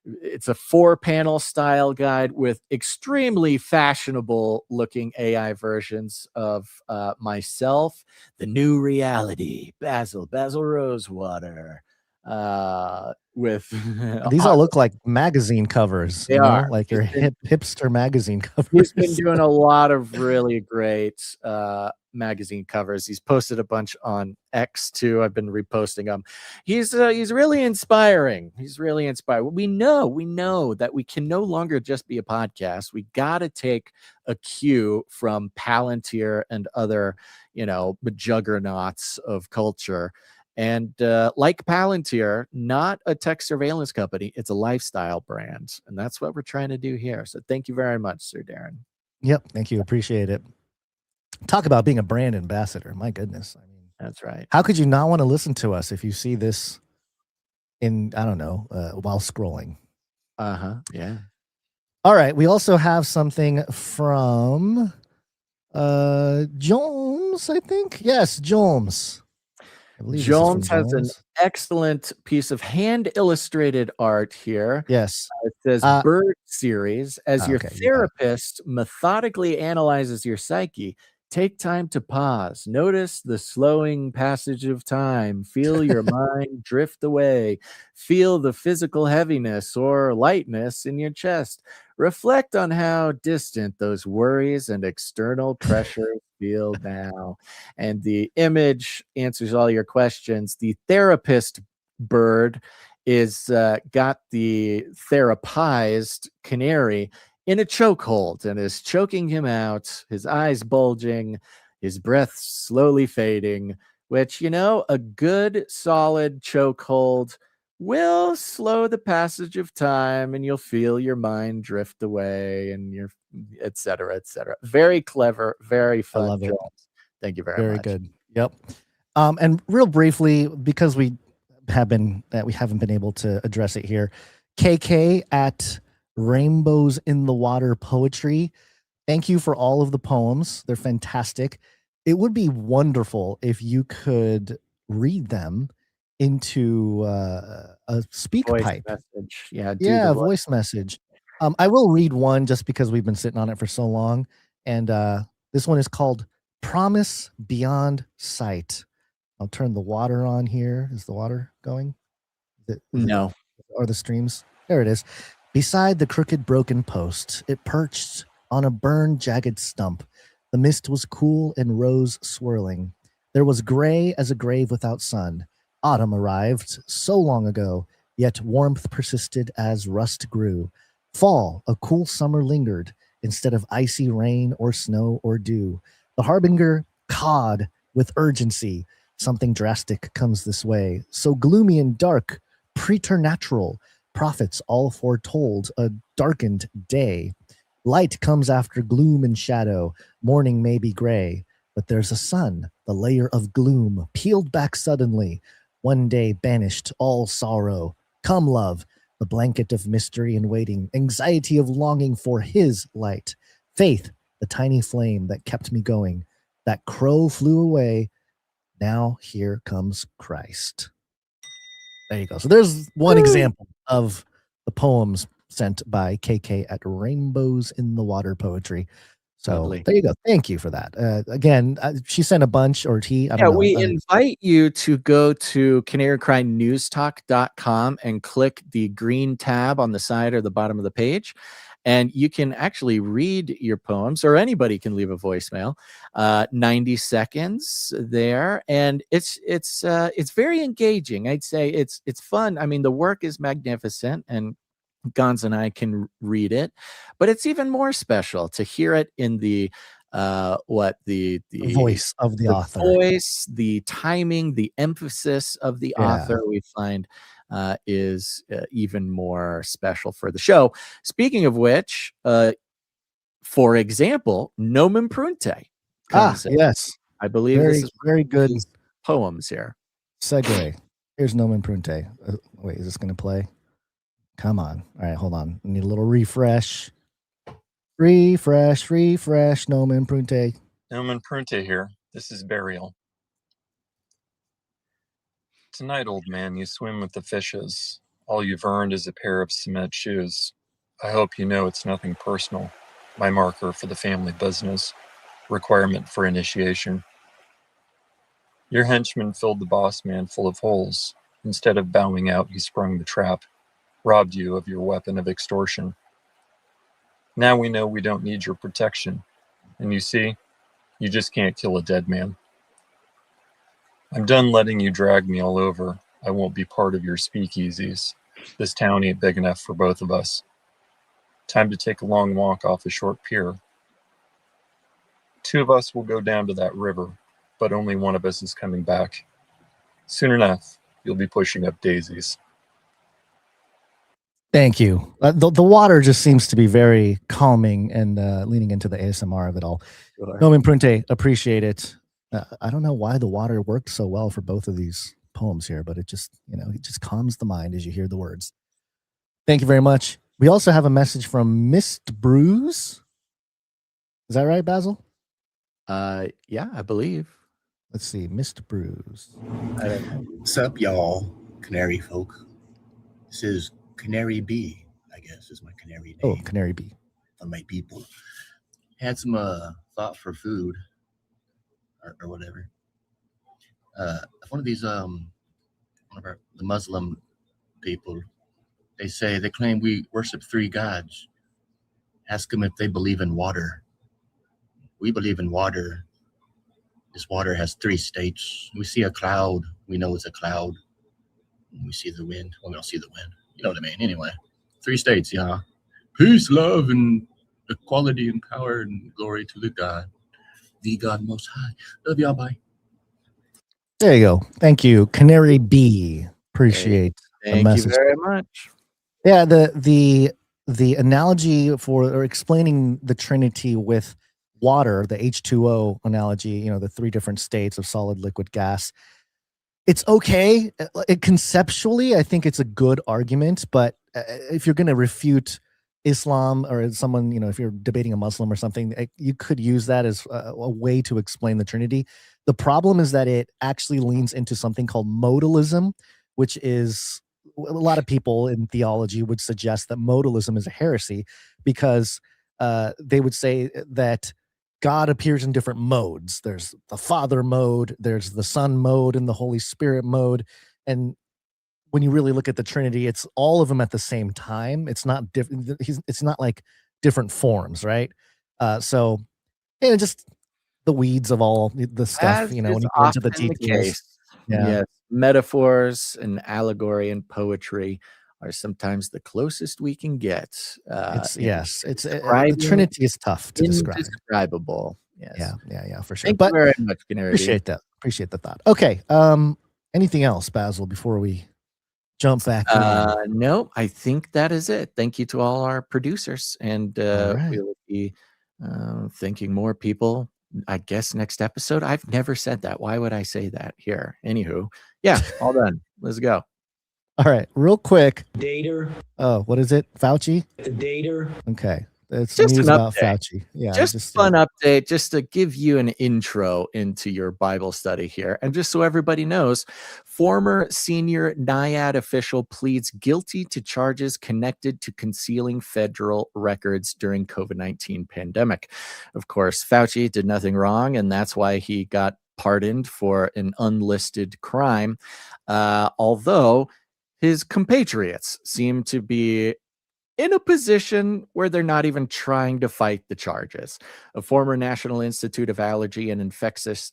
It's a 4-panel style guide with extremely fashionable looking AI versions of myself, the new reality, Basil Rosewater, with
These all look like magazine covers,
They
you know,
are.
like your hipster magazine covers.
He's been doing a lot of really great magazine covers. He's posted a bunch on X too. I've been reposting them. He's really inspiring. He's really inspiring. We know that we can no longer just be a podcast. We got to take a cue from Palantir and other, juggernauts of culture. And like Palantir, not a tech surveillance company, it's a lifestyle brand. And that's what we're trying to do here. So thank you very much, Sir Darren.
Yep. Thank you. Appreciate it. Talk about being a brand ambassador. My goodness. I mean,
that's right.
How could you not want to listen to us if you see this while scrolling?
Yeah.
All right. We also have something from Jones, I think. Yes, Jones.
Jones has an excellent piece of hand illustrated art here.
Yes.
It says Bird Series. As your therapist methodically analyzes your psyche, take time to pause. Notice the slowing passage of time. Feel your mind drift away. Feel the physical heaviness or lightness in your chest. Reflect on how distant those worries and external pressures feel now. And the image answers all your questions. The therapist bird is got the therapized canary in a chokehold and is choking him out, his eyes bulging, his breath slowly fading, which, a good solid chokehold will slow the passage of time and you'll feel your mind drift away and your et cetera, et cetera. Very clever, very fun.
I love it.
Thank you very much.
Very good. Yep. And real briefly, because we haven't been able to address it here, KK at Rainbows in the Water Poetry. Thank you for all of the poems. They're fantastic. It would be wonderful if you could read them into a speak
voice
pipe
message.
A voice message. I will read one just because we've been sitting on it for so long, and this one is called Promise Beyond Sight. I'll turn the water on here. Is the water going?
No.
Or the streams? There it is. Beside the crooked broken post, it perched on a burned jagged stump. The mist was cool and rose swirling. There was gray as a grave without sun. Autumn arrived so long ago, yet warmth persisted as rust grew. Fall, a cool summer lingered, instead of icy rain or snow or dew. The harbinger cawed with urgency. Something drastic comes this way. So gloomy and dark, preternatural. Prophets all foretold a darkened day. Light comes after gloom and shadow. Morning may be gray, but there's a sun, the layer of gloom, peeled back suddenly. One day banished all sorrow. Come, love, the blanket of mystery and waiting, anxiety of longing for his light. Faith, the tiny flame that kept me going. That crow flew away. Now here comes Christ. There you go. So there's one example of the poems sent by KK at Rainbows in the Water Poetry. So
Lovely.
There you go. Thank you for that. Again, she sent a bunch, or he, I don't know.
We invite you to go to canarycrynewstalk.com and click the green tab on the side or the bottom of the page. And you can actually read your poems, or anybody can leave a voicemail, 90 seconds there. And it's very engaging. I'd say it's fun. I mean, the work is magnificent, and Gons and I can read it, but it's even more special to hear it in the
voice of the author,
voice, the timing, the emphasis of the author. We find is even more special for the show. Speaking of which, for example, Nomen Prunte.
Yes,
I believe this is
very good
poems here.
Segue. Here's Nomen Prunte. Wait, is this going to play? Come on. All right, hold on. I need a little refresh. Refresh. Nomen Prunte.
Nomen Prunte here. This is Burial. Tonight, old man, you swim with the fishes. All you've earned is a pair of cement shoes. I hope you know it's nothing personal. My marker for the family business. Requirement for initiation. Your henchman filled the boss man full of holes. Instead of bowing out, he sprung the trap, robbed you of your weapon of extortion. Now we know we don't need your protection. And you see, you just can't kill a dead man. I'm done letting you drag me all over. I won't be part of your speakeasies. This town ain't big enough for both of us. Time to take a long walk off a short pier. 2 of us will go down to that river, but only one of us is coming back. Soon enough, you'll be pushing up daisies.
Thank you. The water just seems to be very calming and leaning into the ASMR of it all.
Sure.
Nomen Prunte, appreciate it. I don't know why the water worked so well for both of these poems here, but it just, it just calms the mind as you hear the words. Thank you very much. We also have a message from Mist Brews. Is that right, Basil?
Yeah, I believe.
Let's see, Mist Brews.
What's up, y'all, Canary folk? This is Canary B, I guess is my canary name.
Oh, Canary B.
For my people. Had some thought for food or whatever. One of these the Muslim people, they claim we worship 3 gods. Ask them if they believe in water. We believe in water. This water has 3 states. We see a cloud, we know it's a cloud. We see the wind, well, we don't see the wind. You know what I mean? Anyway, 3 states, yeah. Peace, love, and equality and power and glory to the God Most High. Love y'all, bye.
There you go. Thank you, Canary B. Appreciate the
Thank
message.
you very much.
Yeah, the analogy or explaining the Trinity with water, the H2O analogy, the 3 different states of solid, liquid, gas. It's okay. Conceptually, I think it's a good argument, but if you're going to refute Islam or someone, if you're debating a Muslim or something, you could use that as a way to explain the Trinity. The problem is that it actually leans into something called modalism, which is a lot of people in theology would suggest that modalism is a heresy because they would say that God appears in different modes. There's the Father mode, there's the Son mode, and the Holy Spirit mode. And when you really look at the Trinity, it's all of them at the same time. It's not different. It's not like different forms, right? So, just the weeds of all the stuff.
As
When
is
you go into the
often
details.
case.
Yeah.
Yes, metaphors and allegory and poetry are sometimes the closest we can get.
The Trinity is tough to describe.
Indescribable. Yes.
Yeah, for sure.
Thank
But
you very much, Canary.
appreciate that. Appreciate the thought. Okay. Anything else, Basil, before we jump back in?
No, I think that is it. Thank you to all our producers, and we will be thanking more people, I guess, next episode. I've never said that. Why would I say that here? Anywho, yeah, all done. Let's go.
All right, real quick.
Dater.
Oh, what is it? Fauci?
The dater.
Okay. It's
Just
news
an
about
update.
Fauci. Yeah.
Just fun update, just to give you an intro into your Bible study here. And just so everybody knows, former senior NIAID official pleads guilty to charges connected to concealing federal records during COVID-19 pandemic. Of course, Fauci did nothing wrong, and that's why he got pardoned for an unlisted crime. Although his compatriots seem to be in a position where they're not even trying to fight the charges. A former National Institute of Allergy and Infectious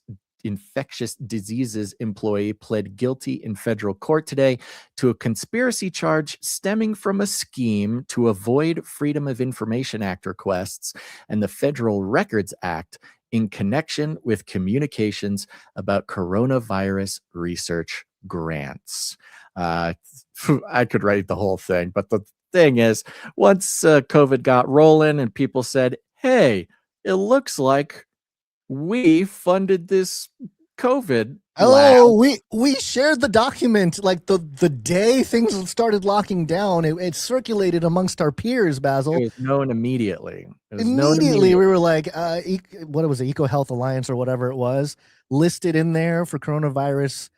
Diseases employee pled guilty in federal court today to a conspiracy charge stemming from a scheme to avoid Freedom of Information Act requests and the Federal Records Act in connection with communications about coronavirus research grants. I could write the whole thing, but the thing is, once COVID got rolling and people said, hey, it looks like we funded this COVID
lab. We shared the document like the day things started locking down. It circulated amongst our peers, Basil.
It was known immediately.
We were like, what was it, Eco Health Alliance or whatever it was, listed in there for coronavirus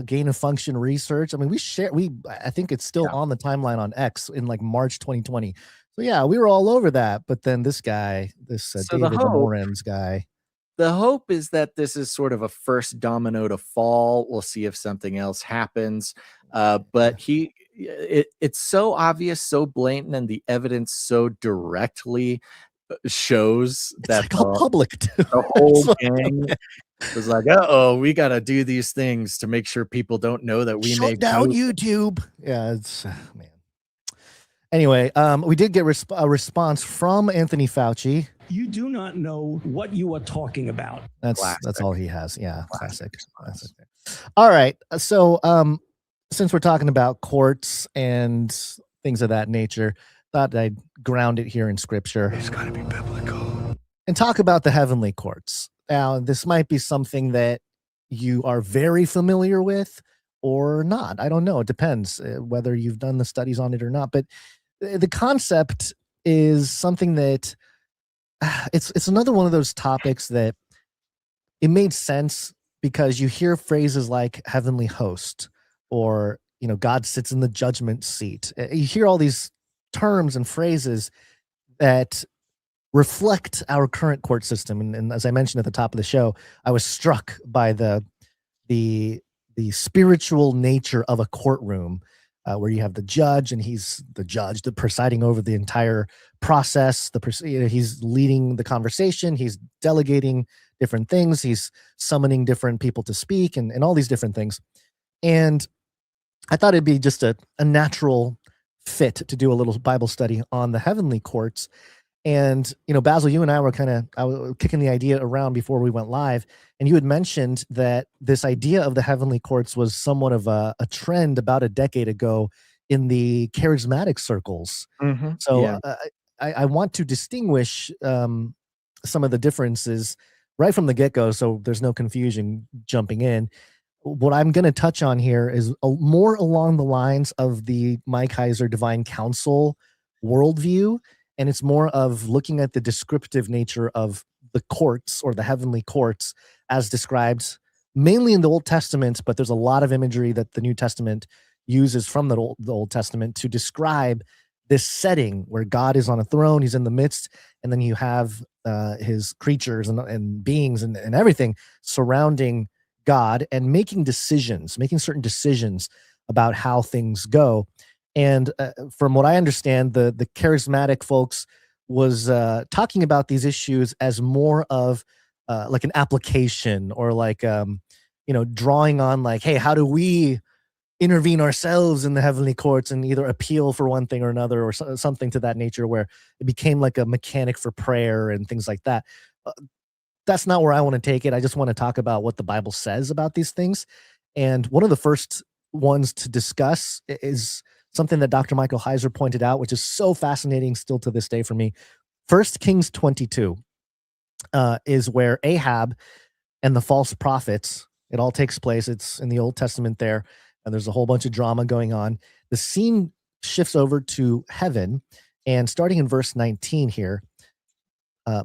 gain of function research. I mean, I think it's still on the timeline on X in like March 2020. So yeah, we were all over that. But then this guy, David Moran's guy.
the hope is that this is sort of a first domino to fall. We'll see if something else happens. But it's so obvious, so blatant, and the evidence so directly shows
It's
that
like all public too.
the whole
It's like,
gang
okay.
was like, uh-oh, we got to do these things to make sure people don't know that we
Shut
made
down
code.
YouTube. Yeah, it's man. Anyway, we did get a response from Anthony Fauci.
You do not know what you are talking about.
That's all he has. Yeah, classic. All right. So since we're talking about courts and things of that nature, thought I'd ground it here in scripture.
It's got to be biblical.
And talk about the heavenly courts. Now, this might be something that you are very familiar with or not. I don't know. It depends whether you've done the studies on it or not. But the concept is something that it's another one of those topics that it made sense because you hear phrases like heavenly host or, God sits in the judgment seat. You hear all these terms and phrases that reflect our current court system. And as I mentioned at the top of the show, I was struck by the spiritual nature of a courtroom where you have the judge and he's the judge, the presiding over the entire process. He's leading the conversation. He's delegating different things. He's summoning different people to speak and all these different things. And I thought it'd be just a natural fit to do a little Bible study on the heavenly courts. And, Basil, you and I were I was kicking the idea around before we went live. And you had mentioned that this idea of the heavenly courts was somewhat of a trend about a decade ago in the charismatic circles.
Mm-hmm.
So
Yeah.
I want to distinguish some of the differences right from the get-go, so there's no confusion jumping in. What I'm going to touch on here is more along the lines of the Mike Heiser Divine Council worldview, and it's more of looking at the descriptive nature of the courts or the heavenly courts as described mainly in the Old Testament, but there's a lot of imagery that the New Testament uses from the Old Testament to describe this setting where God is on a throne, he's in the midst, and then you have his creatures and beings and everything surrounding God and making certain decisions about how things go. And from what I understand, the charismatic folks was talking about these issues as more of like an application or like, drawing on like, hey, how do we intervene ourselves in the heavenly courts and either appeal for one thing or another or something to that nature, where it became like a mechanic for prayer and things like that. That's not where I want to take it. I just want to talk about what the Bible says about these things. And one of the first ones to discuss is something that Dr. Michael Heiser pointed out, which is so fascinating still to this day for me. 1 Kings 22 is where Ahab and the false prophets, it all takes place. It's in the Old Testament there, and there's a whole bunch of drama going on. The scene shifts over to heaven, and starting in verse 19 here,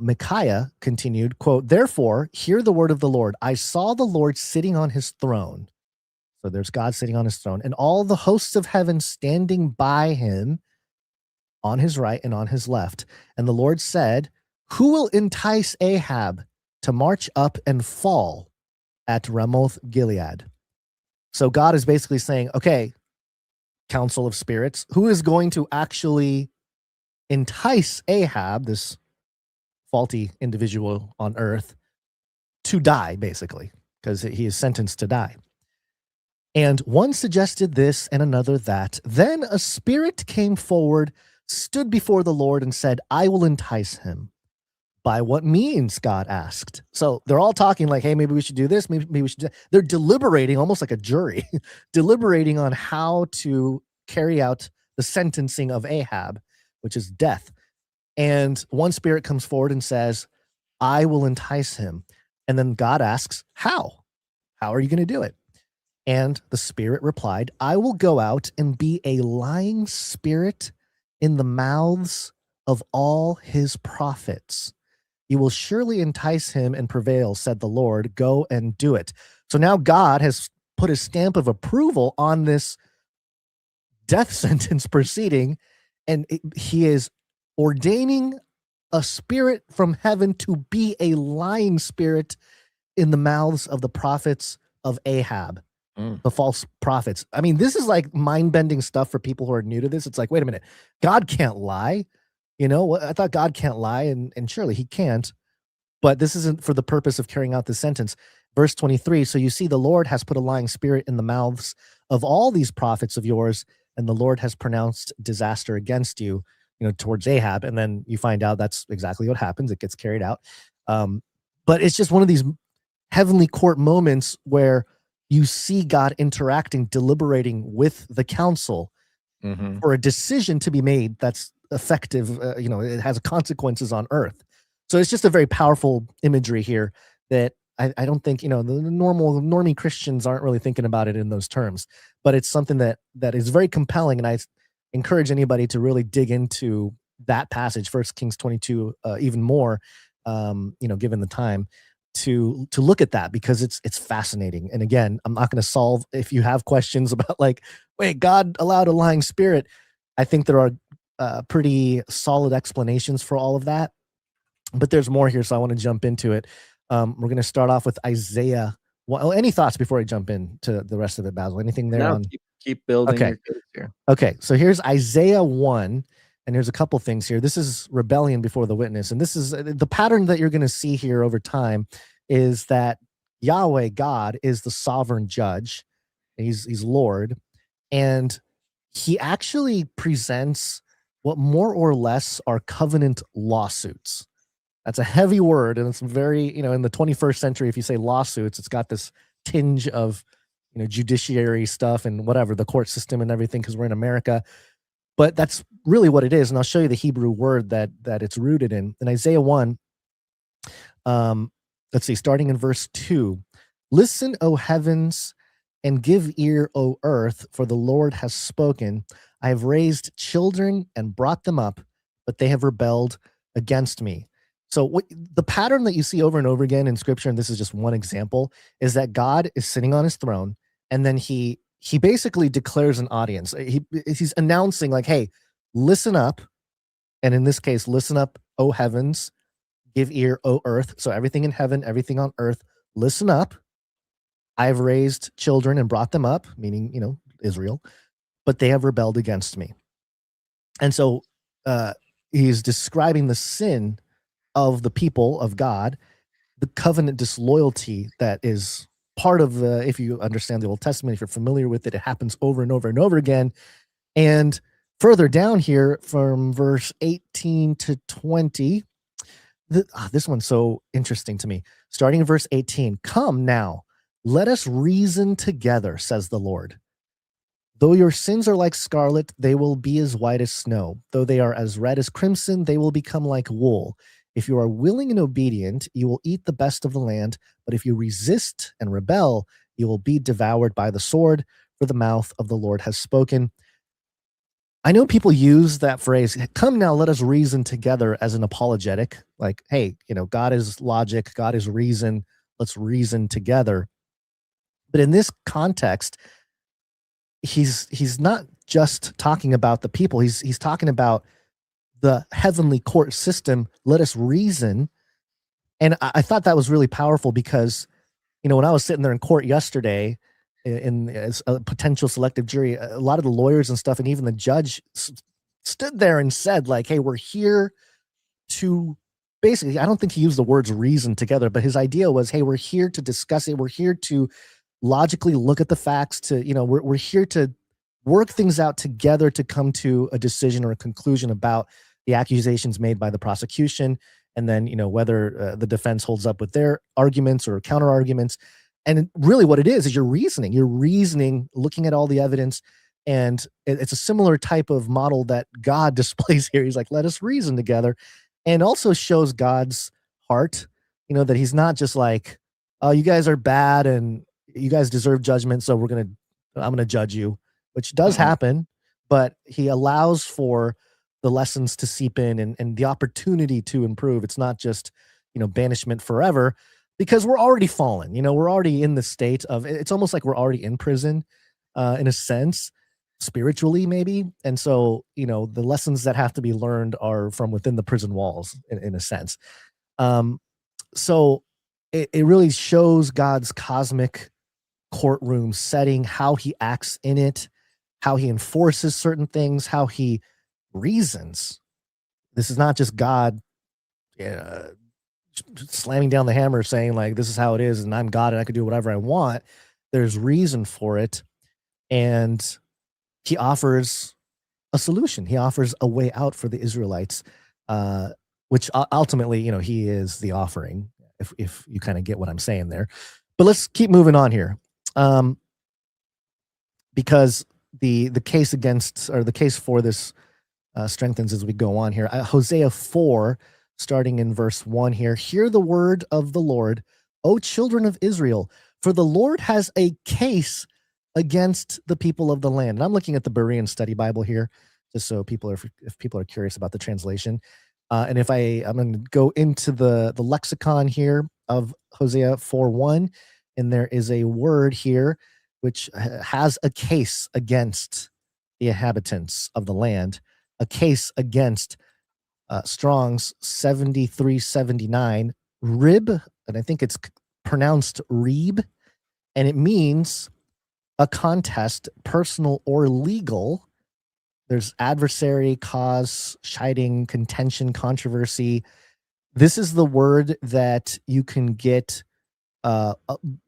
Micaiah continued, quote, "Therefore, hear the word of the Lord. I saw the Lord sitting on his throne." So there's God sitting on his throne, and all the hosts of heaven standing by him on his right and on his left. And the Lord said, "Who will entice Ahab to march up and fall at Ramoth Gilead?" So God is basically saying, okay, council of spirits, who is going to actually entice Ahab, this faulty individual on earth, to die, basically, because he is sentenced to die. And one suggested this and another that. Then a spirit came forward, stood before the Lord and said, "I will entice him." "By what means?" God asked. So they're all talking like, hey, maybe we should do this. Maybe we should do. They're deliberating almost like a jury, deliberating on how to carry out the sentencing of Ahab, which is death. And one spirit comes forward and says, "I will entice him." And then God asks, how? How are you going to do it? And the spirit replied, "I will go out and be a lying spirit in the mouths of all his prophets. You will surely entice him and prevail, said the Lord. Go and do it." So now God has put a stamp of approval on this death sentence proceeding, and he is ordaining a spirit from heaven to be a lying spirit in the mouths of the prophets of Ahab, the false prophets. I mean, this is like mind-bending stuff for people who are new to this. It's like, wait a minute, God can't lie. I thought God can't lie, and surely he can't. But this isn't for the purpose of carrying out this sentence. Verse 23, so you see the Lord has put a lying spirit in the mouths of all these prophets of yours, and the Lord has pronounced disaster against you, towards Ahab. And then you find out that's exactly what happens. It gets carried out. But it's just one of these heavenly court moments where you see God interacting, deliberating with the council for a decision to be made that's effective. It has consequences on earth. So it's just a very powerful imagery here that I don't think, the normie Christians aren't really thinking about it in those terms, but it's something that is very compelling. And I encourage anybody to really dig into that passage, 1 Kings 22, even more, given the time to look at that, because it's fascinating. And again, I'm not going to solve, if you have questions about like, wait, God allowed a lying spirit. I think there are pretty solid explanations for all of that. But there's more here, so I want to jump into it. We're going to start off with Isaiah. Well, any thoughts before I jump into the rest of it, Basil? Anything there?
No, keep building.
Okay.
Your case here.
Okay, so here's Isaiah 1, and there's a couple things here. This is rebellion before the witness, and this is the pattern that you're going to see here over time is that Yahweh, God, is the sovereign judge. He's Lord, and he actually presents what more or less are covenant lawsuits. That's a heavy word, and it's very, in the 21st century, if you say lawsuits, it's got this tinge of, judiciary stuff and whatever, the court system and everything, because we're in America. But that's really what it is, and I'll show you the Hebrew word that it's rooted in. In Isaiah 1, let's see, starting in verse 2, listen, O heavens, and give ear, O earth, for the Lord has spoken. I have raised children and brought them up, but they have rebelled against me. So the pattern that you see over and over again in scripture, and this is just one example, is that God is sitting on his throne, and then he basically declares an audience. He's announcing like, hey, listen up. And in this case, listen up, O heavens, give ear, O earth. So everything in heaven, everything on earth, listen up. I've raised children and brought them up, meaning, Israel, but they have rebelled against me. And so he's describing the sin of the people of God, the covenant disloyalty that is part of if you understand the Old Testament, if you're familiar with it, it happens over and over and over again. And further down here from verse 18 to 20, this one's so interesting to me. Starting in verse 18, come now, let us reason together, says the Lord. Though your sins are like scarlet, they will be as white as snow. Though they are as red as crimson, they will become like wool. If you are willing and obedient, you will eat the best of the land. But if you resist and rebel, you will be devoured by the sword, for the mouth of the Lord has spoken. I know people use that phrase, come now, let us reason together, as an apologetic. Like, hey, God is logic, God is reason, let's reason together. But in this context, he's not just talking about the people, he's talking about the heavenly court system. Let us reason. And I thought that was really powerful because, when I was sitting there in court yesterday as a potential selective jury, a lot of the lawyers and stuff, and even the judge stood there and said like, hey, we're here to basically, I don't think he used the words reason together, but his idea was, hey, we're here to discuss it. We're here to logically look at the facts to, we're here to work things out together to come to a decision or a conclusion about the accusations made by the prosecution, and then whether the defense holds up with their arguments or counter arguments. And really what it is you're reasoning, looking at all the evidence. And it's a similar type of model that God displays here. He's like, let us reason together, and also shows God's heart, that he's not just like, oh, you guys are bad and you guys deserve judgment, so I'm gonna judge you, which does happen, but he allows for the lessons to seep in and the opportunity to improve. It's not just, banishment forever, because we're already fallen. We're already in the state of, it's almost like we're already in prison in a sense. spiritually, maybe. And so, the lessons that have to be learned are from within the prison walls, in a sense. So it really shows God's cosmic courtroom setting, how he acts in it, how he enforces certain things, how he reasons. This is not just God slamming down the hammer saying like, this is how it is and I'm God and I can do whatever I want. There's reason for it. And he offers a solution. He offers a way out for the Israelites, which ultimately, he is the offering, if you kind of get what I'm saying there. But let's keep moving on here. Because the case against, or the case for this strengthens as we go on here. Hosea 4, starting in verse 1 here. Hear the word of the Lord, O children of Israel, for the Lord has a case against the people of the land. And I'm looking at the Berean Study Bible here, just so if people are curious about the translation. And if I'm going to go into the lexicon here of Hosea 4:1, and there is a word here which has a case against the inhabitants of the land, a case against Strong's 7379, rib, and I think it's pronounced reeb, and it means a contest, personal or legal. There's adversary, cause, chiding, contention, controversy. This is the word that you can get a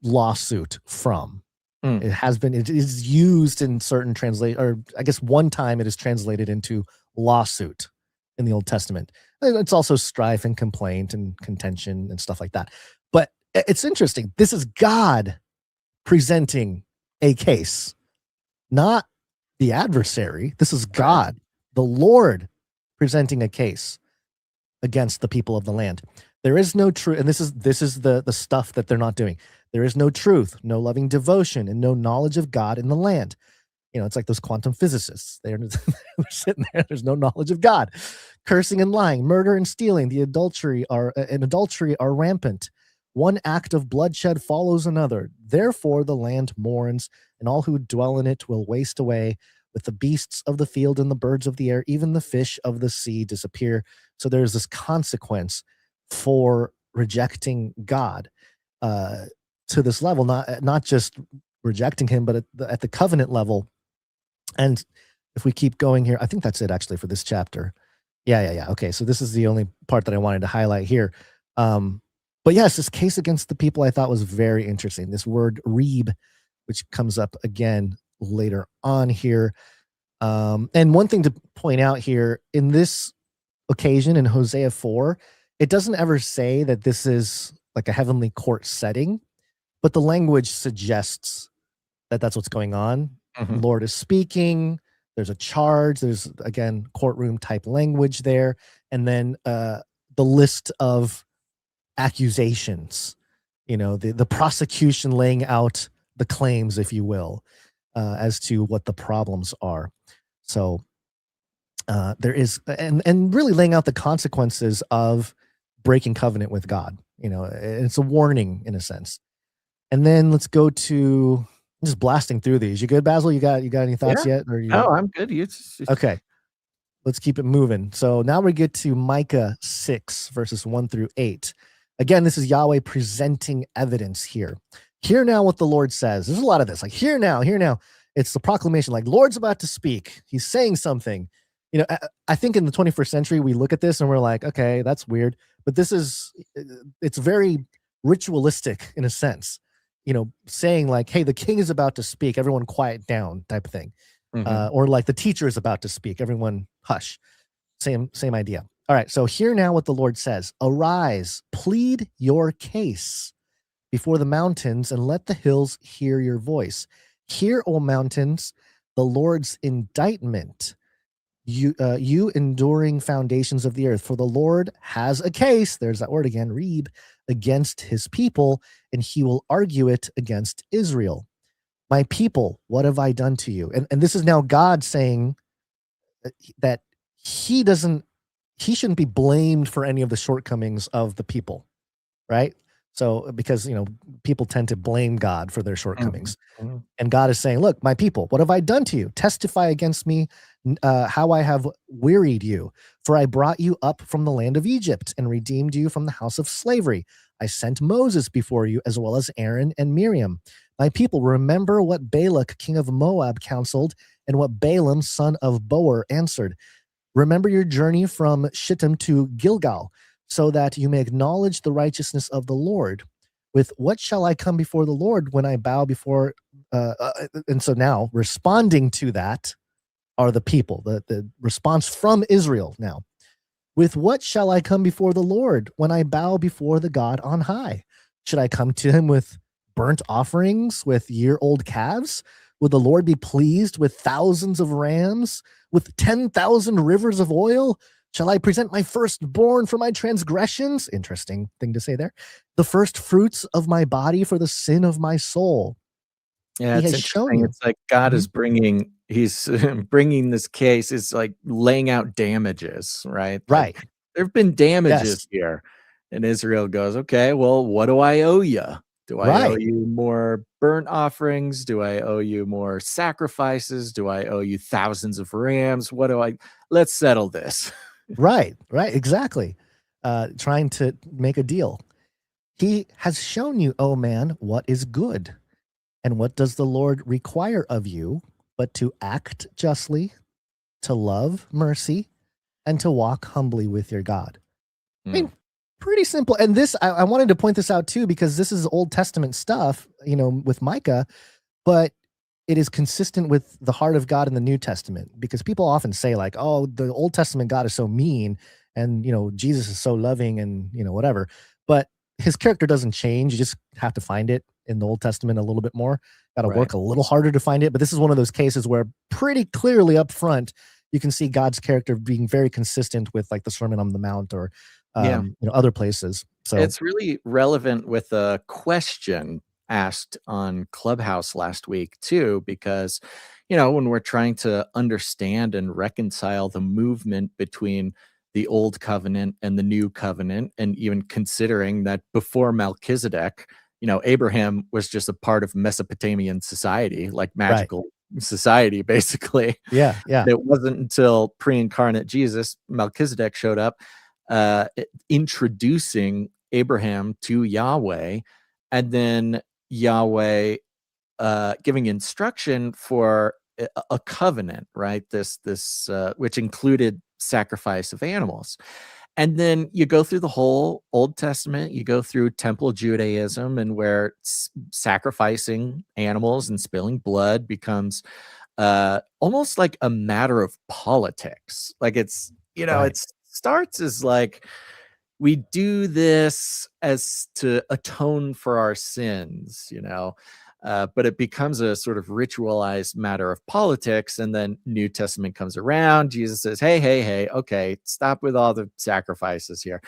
lawsuit from. It is used in certain or I guess one time it is translated into lawsuit in the Old Testament. It's also strife and complaint and contention and stuff like that. But it's interesting. This is God presenting a case, not the adversary. This is God, the Lord, presenting a case against the people of the land. There is no truth, and this is the stuff that they're not doing. There is no truth, no loving devotion, and no knowledge of God in the land. It's like those quantum physicists. They're sitting there. There's no knowledge of God. Cursing and lying, murder and stealing, adultery are rampant. One act of bloodshed follows another. Therefore, the land mourns, and all who dwell in it will waste away. With the beasts of the field and the birds of the air, even the fish of the sea disappear. So there's this consequence for rejecting God to this level, not just rejecting him, but at the covenant level. And if we keep going here, I think that's it actually for this chapter. Yeah. Okay, so this is the only part that I wanted to highlight here. But yes, this case against the people I thought was very interesting. This word reeb, which comes up again later on here. And one thing to point out here, in this occasion in Hosea 4, it doesn't ever say that this is like a heavenly court setting, but the language suggests that that's what's going on. The Lord is speaking. There's a charge. There's, again, courtroom type language there. And then the list of accusations, the prosecution laying out the claims, if you will, as to what the problems are. So there is, and really laying out the consequences of breaking covenant with God. It's a warning in a sense. And then let's go to just blasting through these. You good, Basil? You got any thoughts yet?
No, I'm good.
Okay. Let's keep it moving. So now we get to Micah 6, verses 1-8. Again, this is Yahweh presenting evidence here. Hear now what the Lord says. There's a lot of this. Like, hear now. It's the proclamation. Like, Lord's about to speak. He's saying something. I think in the 21st century, we look at this and we're like, okay, that's weird. But it's very ritualistic in a sense. Saying like, hey, the king is about to speak. Everyone quiet down type of thing. Or like the teacher is about to speak. Everyone hush. Same idea. All right. So hear now what the Lord says. Arise, plead your case before the mountains and let the hills hear your voice. Hear, O mountains, the Lord's indictment. You enduring foundations of the earth, for the Lord has a case, there's that word again, reeb, against his people, and he will argue it against Israel. My people, what have I done to you? And this is now God saying that he shouldn't be blamed for any of the shortcomings of the people, right? So because people tend to blame God for their shortcomings.
Mhm.
And God is saying, look, my people, what have I done to you? Testify against me how I have wearied you. For I brought you up from the land of Egypt and redeemed you from the house of slavery. I sent Moses before you, as well as Aaron and Miriam. My people, remember what Balak, king of Moab, counseled, and what Balaam, son of Beor, answered. Remember your journey from Shittim to Gilgal, so that you may acknowledge the righteousness of the Lord. With what shall I come before the Lord when I bow before? And so now, responding to that are the people, the response from Israel now. With what shall I come before the Lord when I bow before the God on high? Should I come to him with burnt offerings, with year-old calves? Would the Lord be pleased with thousands of rams, with 10,000 rivers of oil? Shall I present my firstborn for my transgressions? Interesting thing to say there. The first fruits of my body for the sin of my soul.
Yeah,
He
it's
has shown
interesting.
you.
It's like God is he's bringing this case. It's like laying out damages, right?
Right.
Like there have been damages
Yes.
here. And Israel goes, okay, well, what do I owe you? Do I owe
Right.
you more burnt offerings? Do I owe you more sacrifices? Do I owe you thousands of rams? Let's settle this.
Right. Exactly. Trying to make a deal. He has shown you, oh man, what is good. And what does the Lord require of you but to act justly, to love mercy, and to walk humbly with your God? I mean, pretty simple. And this, I wanted to point this out too, because this is Old Testament stuff, with Micah, but it is consistent with the heart of God in the New Testament, because people often say like, oh, the Old Testament God is so mean and, Jesus is so loving and, whatever. But his character doesn't change. You just have to find it in the Old Testament a little bit more. Got to work a little harder to find it. But this is one of those cases where pretty clearly up front, you can see God's character being very consistent with like the Sermon on the Mount or, other places. So
it's really relevant with a question asked on Clubhouse last week too, because, when we're trying to understand and reconcile the movement between the old covenant and the new covenant, and even considering that before Melchizedek, Abraham was just a part of Mesopotamian society, like magical society, basically.
Yeah.
It wasn't until pre-incarnate Jesus, Melchizedek showed up, introducing Abraham to Yahweh, and then Yahweh giving instruction for a covenant, right? This which included sacrifice of animals. And then you go through the whole Old Testament, you go through Temple Judaism, and where sacrificing animals and spilling blood becomes almost like a matter of politics. Like it's, it starts as like, we do this as to atone for our sins, but it becomes a sort of ritualized matter of politics. And then New Testament comes around. Jesus says, hey, okay, stop with all the sacrifices here.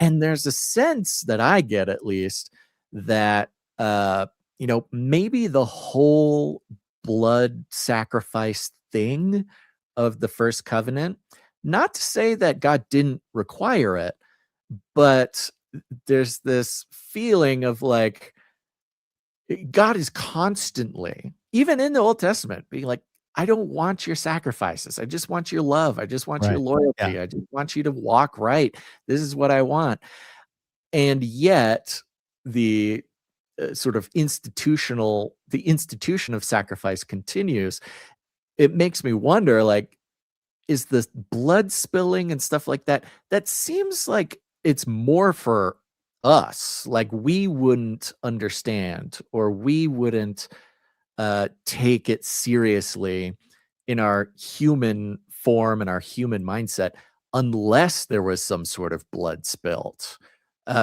And there's a sense that I get, at least, that, maybe the whole blood sacrifice thing of the first covenant, not to say that God didn't require it, but there's this feeling of like, God is constantly, even in the Old Testament, being like, I don't want your sacrifices. I just want your love. I just want your loyalty. I just want you to walk right. This is what I want. And yet the sort of institution of sacrifice continues. It makes me wonder, like, is the blood spilling and stuff like that, that seems like it's more for us. Like we wouldn't understand, or we wouldn't take it seriously in our human form and our human mindset unless there was some sort of blood spilt.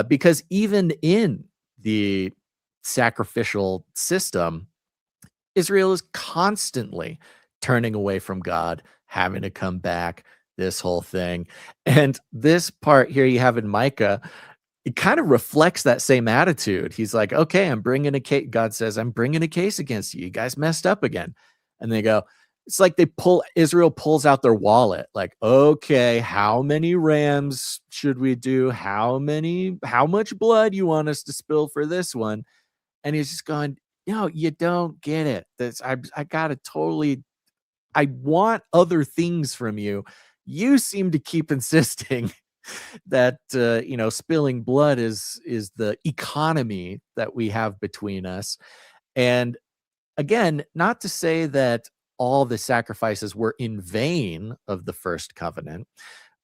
Because even in the sacrificial system, Israel is constantly turning away from God, having to come back, this whole thing. And this part here you have in Micah, it kind of reflects that same attitude. He's like, okay, I'm bringing a case. God says, I'm bringing a case against you. You guys messed up again. And they go, it's like Israel pulls out their wallet, like, okay, how many rams should we do? How much blood you want us to spill for this one? And he's just going, you don't get it. I want other things from you. You seem to keep insisting that spilling blood is the economy that we have between us. And again, not to say that all the sacrifices were in vain of the first covenant,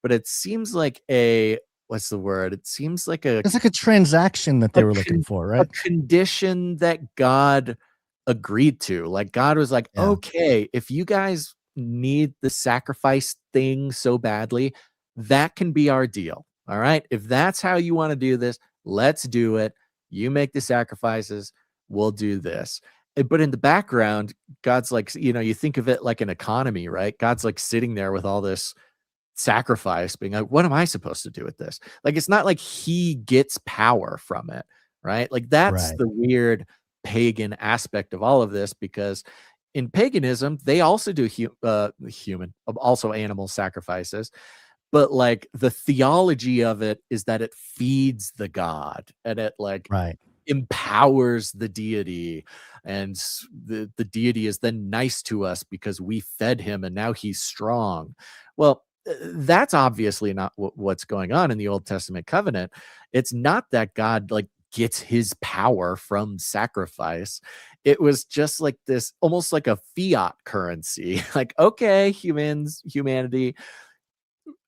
but it seems like what's the word? It seems like
it's like a transaction that they were looking for, right?
A condition that God agreed to. Like God was like, okay, if you guys need the sacrifice thing so badly, that can be our deal. All right. If that's how you want to do this, let's do it. You make the sacrifices, we'll do this. But in the background, God's like, you think of it like an economy, right? God's like sitting there with all this sacrifice being like, what am I supposed to do with this? Like, it's not like he gets power from it, right? Like that's the weird pagan aspect of all of this, because in paganism, they also do also animal sacrifices. But like the theology of it is that it feeds the god and it like empowers the deity, and the deity is then nice to us because we fed him and now he's strong. Well, that's obviously not what's going on in the Old Testament covenant. It's not that God like gets his power from sacrifice. It was just like this, almost like a fiat currency. Like, okay, humanity,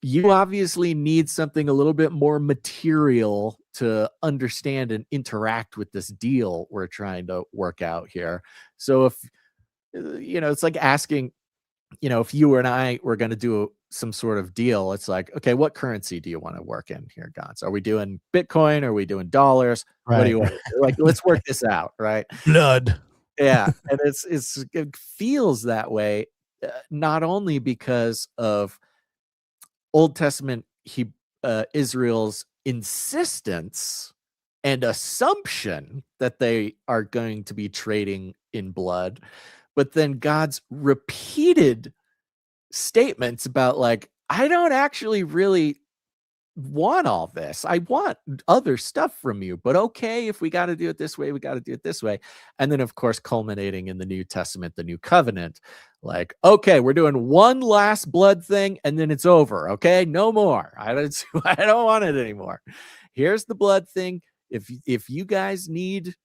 you obviously need something a little bit more material to understand and interact with this deal we're trying to work out here. So if, it's like asking, if you and I were going to do some sort of deal, it's like, okay, what currency do you want to work in here, Gons? Are we doing Bitcoin? Are we doing dollars? What do you want to do? Like, let's work this out, right?
Blood.
Yeah. And it feels that way, not only because of Old Testament Israel's insistence and assumption that they are going to be trading in blood, but then God's repeated statements about like, I don't actually really want all this. I want other stuff from you, but okay, if we got to do it this way, we got to do it this way. And then of course, culminating in the New Testament, the New Covenant, like, okay, we're doing one last blood thing and then it's over. Okay. No more. I don't want it anymore. Here's the blood thing. If you guys need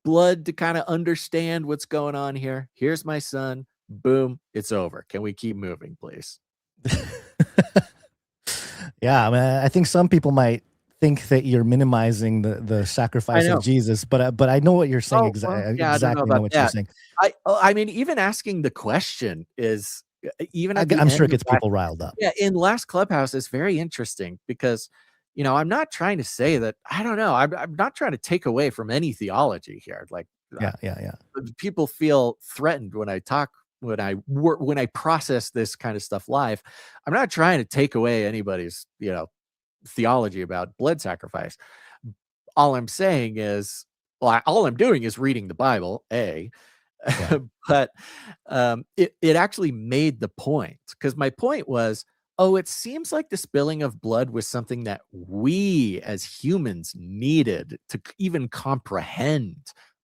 blood to kind of understand what's going on here, here's my son. Boom. It's over. Can we keep moving, please?
Yeah, I mean, I think some people might think that you're minimizing the sacrifice of Jesus, but I know what you're saying. Exactly know what you're saying.
I mean, even asking the question is even.
I'm sure it gets people riled up.
Yeah, in last Clubhouse, it's very interesting because I'm not trying to say that. I don't know. I'm not trying to take away from any theology here. Like,
yeah.
People feel threatened when I talk. When I process this kind of stuff live, I'm not trying to take away anybody's, theology about blood sacrifice. All I'm saying is, all I'm doing is reading the Bible, but it actually made the point, because my point was, it seems like the spilling of blood was something that we as humans needed to even comprehend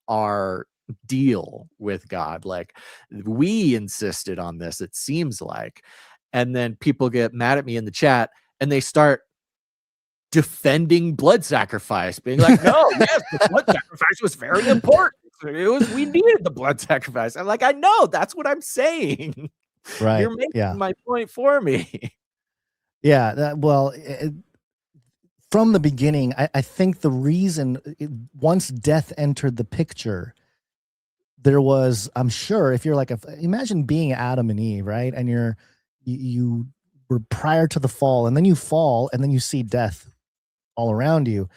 our deal with God. Like, we insisted on this, it seems like. And then people get mad at me in the chat and they start defending blood sacrifice, being like, no, yes, the blood sacrifice was very important. We needed the blood sacrifice. I'm like, I know, that's what I'm saying.
Right.
You're making my point for me.
Yeah. From the beginning, I think the reason, once death entered the picture, there was, I'm sure, if you're like, imagine being Adam and Eve, right? And you were prior to the fall, and then you fall, and then you see death all around you.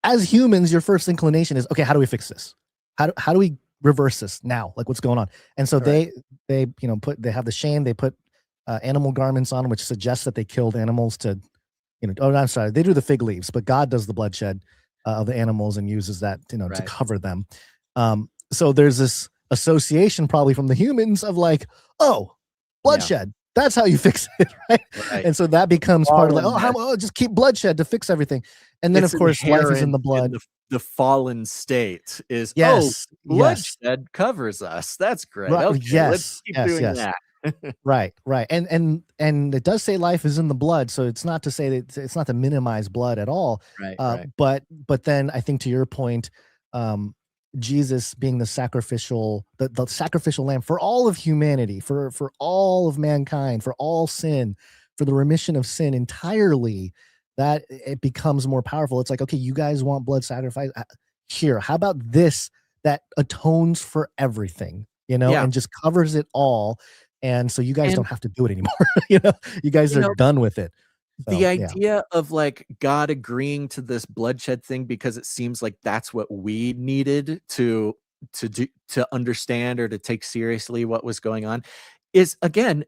As humans, your first inclination is, okay, how do we fix this? How do we reverse this now? Like, what's going on? And so they have the shame, they put animal garments on, which suggests that they killed animals to, I'm sorry, they do the fig leaves, but God does the bloodshed of the animals and uses that, to cover them. So there's this association probably from the humans of like, oh, bloodshed. That's how you fix it, right? And so that becomes part of like, just keep bloodshed to fix everything. And then,
it's
of course, life is in the
inherent
blood.
the fallen state is,
Yes,
bloodshed covers us. That's great.
Right,
Okay, let's keep doing that.
Right. And it does say life is in the blood, so it's not to say that it's not to minimize blood at all.
Right.
But then I think to your point, Jesus being the sacrificial lamb for all of humanity, for all of mankind, for all sin, for the remission of sin entirely, that it becomes more powerful. It's like, okay, you guys want blood sacrifice? Here, how about this that atones for everything, and just covers it all. And so you guys don't have to do it anymore. You guys are done with it. So,
the idea of like God agreeing to this bloodshed thing because it seems like that's what we needed to understand or to take seriously what was going on is, again,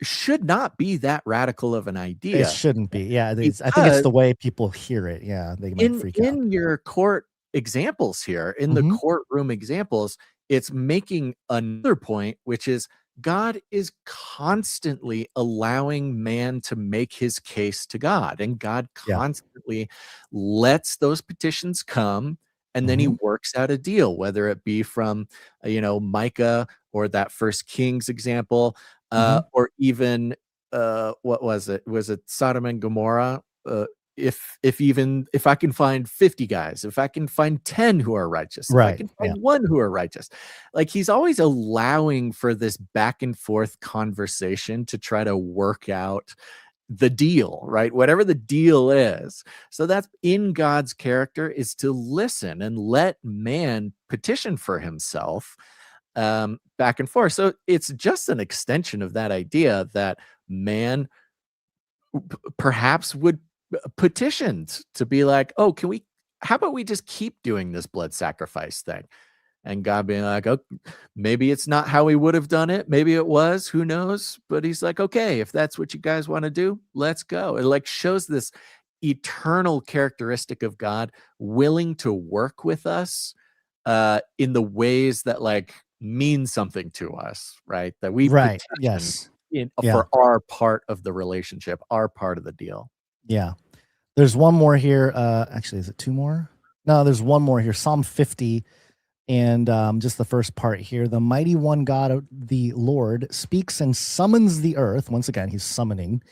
should not be that radical of an idea.
It shouldn't be. Yeah, I think it's the way people hear it. Yeah, they might freak out.
In your court examples here, in the courtroom examples, it's making another point, which is God is constantly allowing man to make his case to God, and God constantly lets those petitions come, and then he works out a deal, whether it be from, Micah or that First Kings example, or even, what was it? Was it Sodom and Gomorrah? If I can find 50 guys, if I can find 10 who are righteous, if I can find one who are righteous, like he's always allowing for this back and forth conversation to try to work out the deal, right? Whatever the deal is. So that's in God's character, is to listen and let man petition for himself, back and forth. So it's just an extension of that idea that man perhaps would petitioned to be like, oh, how about we just keep doing this blood sacrifice thing? And God being like, oh, maybe it's not how he would have done it. Maybe it was, who knows? But he's like, okay, if that's what you guys want to do, let's go. It like shows this eternal characteristic of God willing to work with us in the ways that like mean something to us, right? That we for our part of the relationship, our part of the deal.
Yeah. There's one more here. Actually, is it two more? No, there's one more here. Psalm 50. And just the first part here. The mighty one God, the Lord, speaks and summons the earth. Once again, he's summoning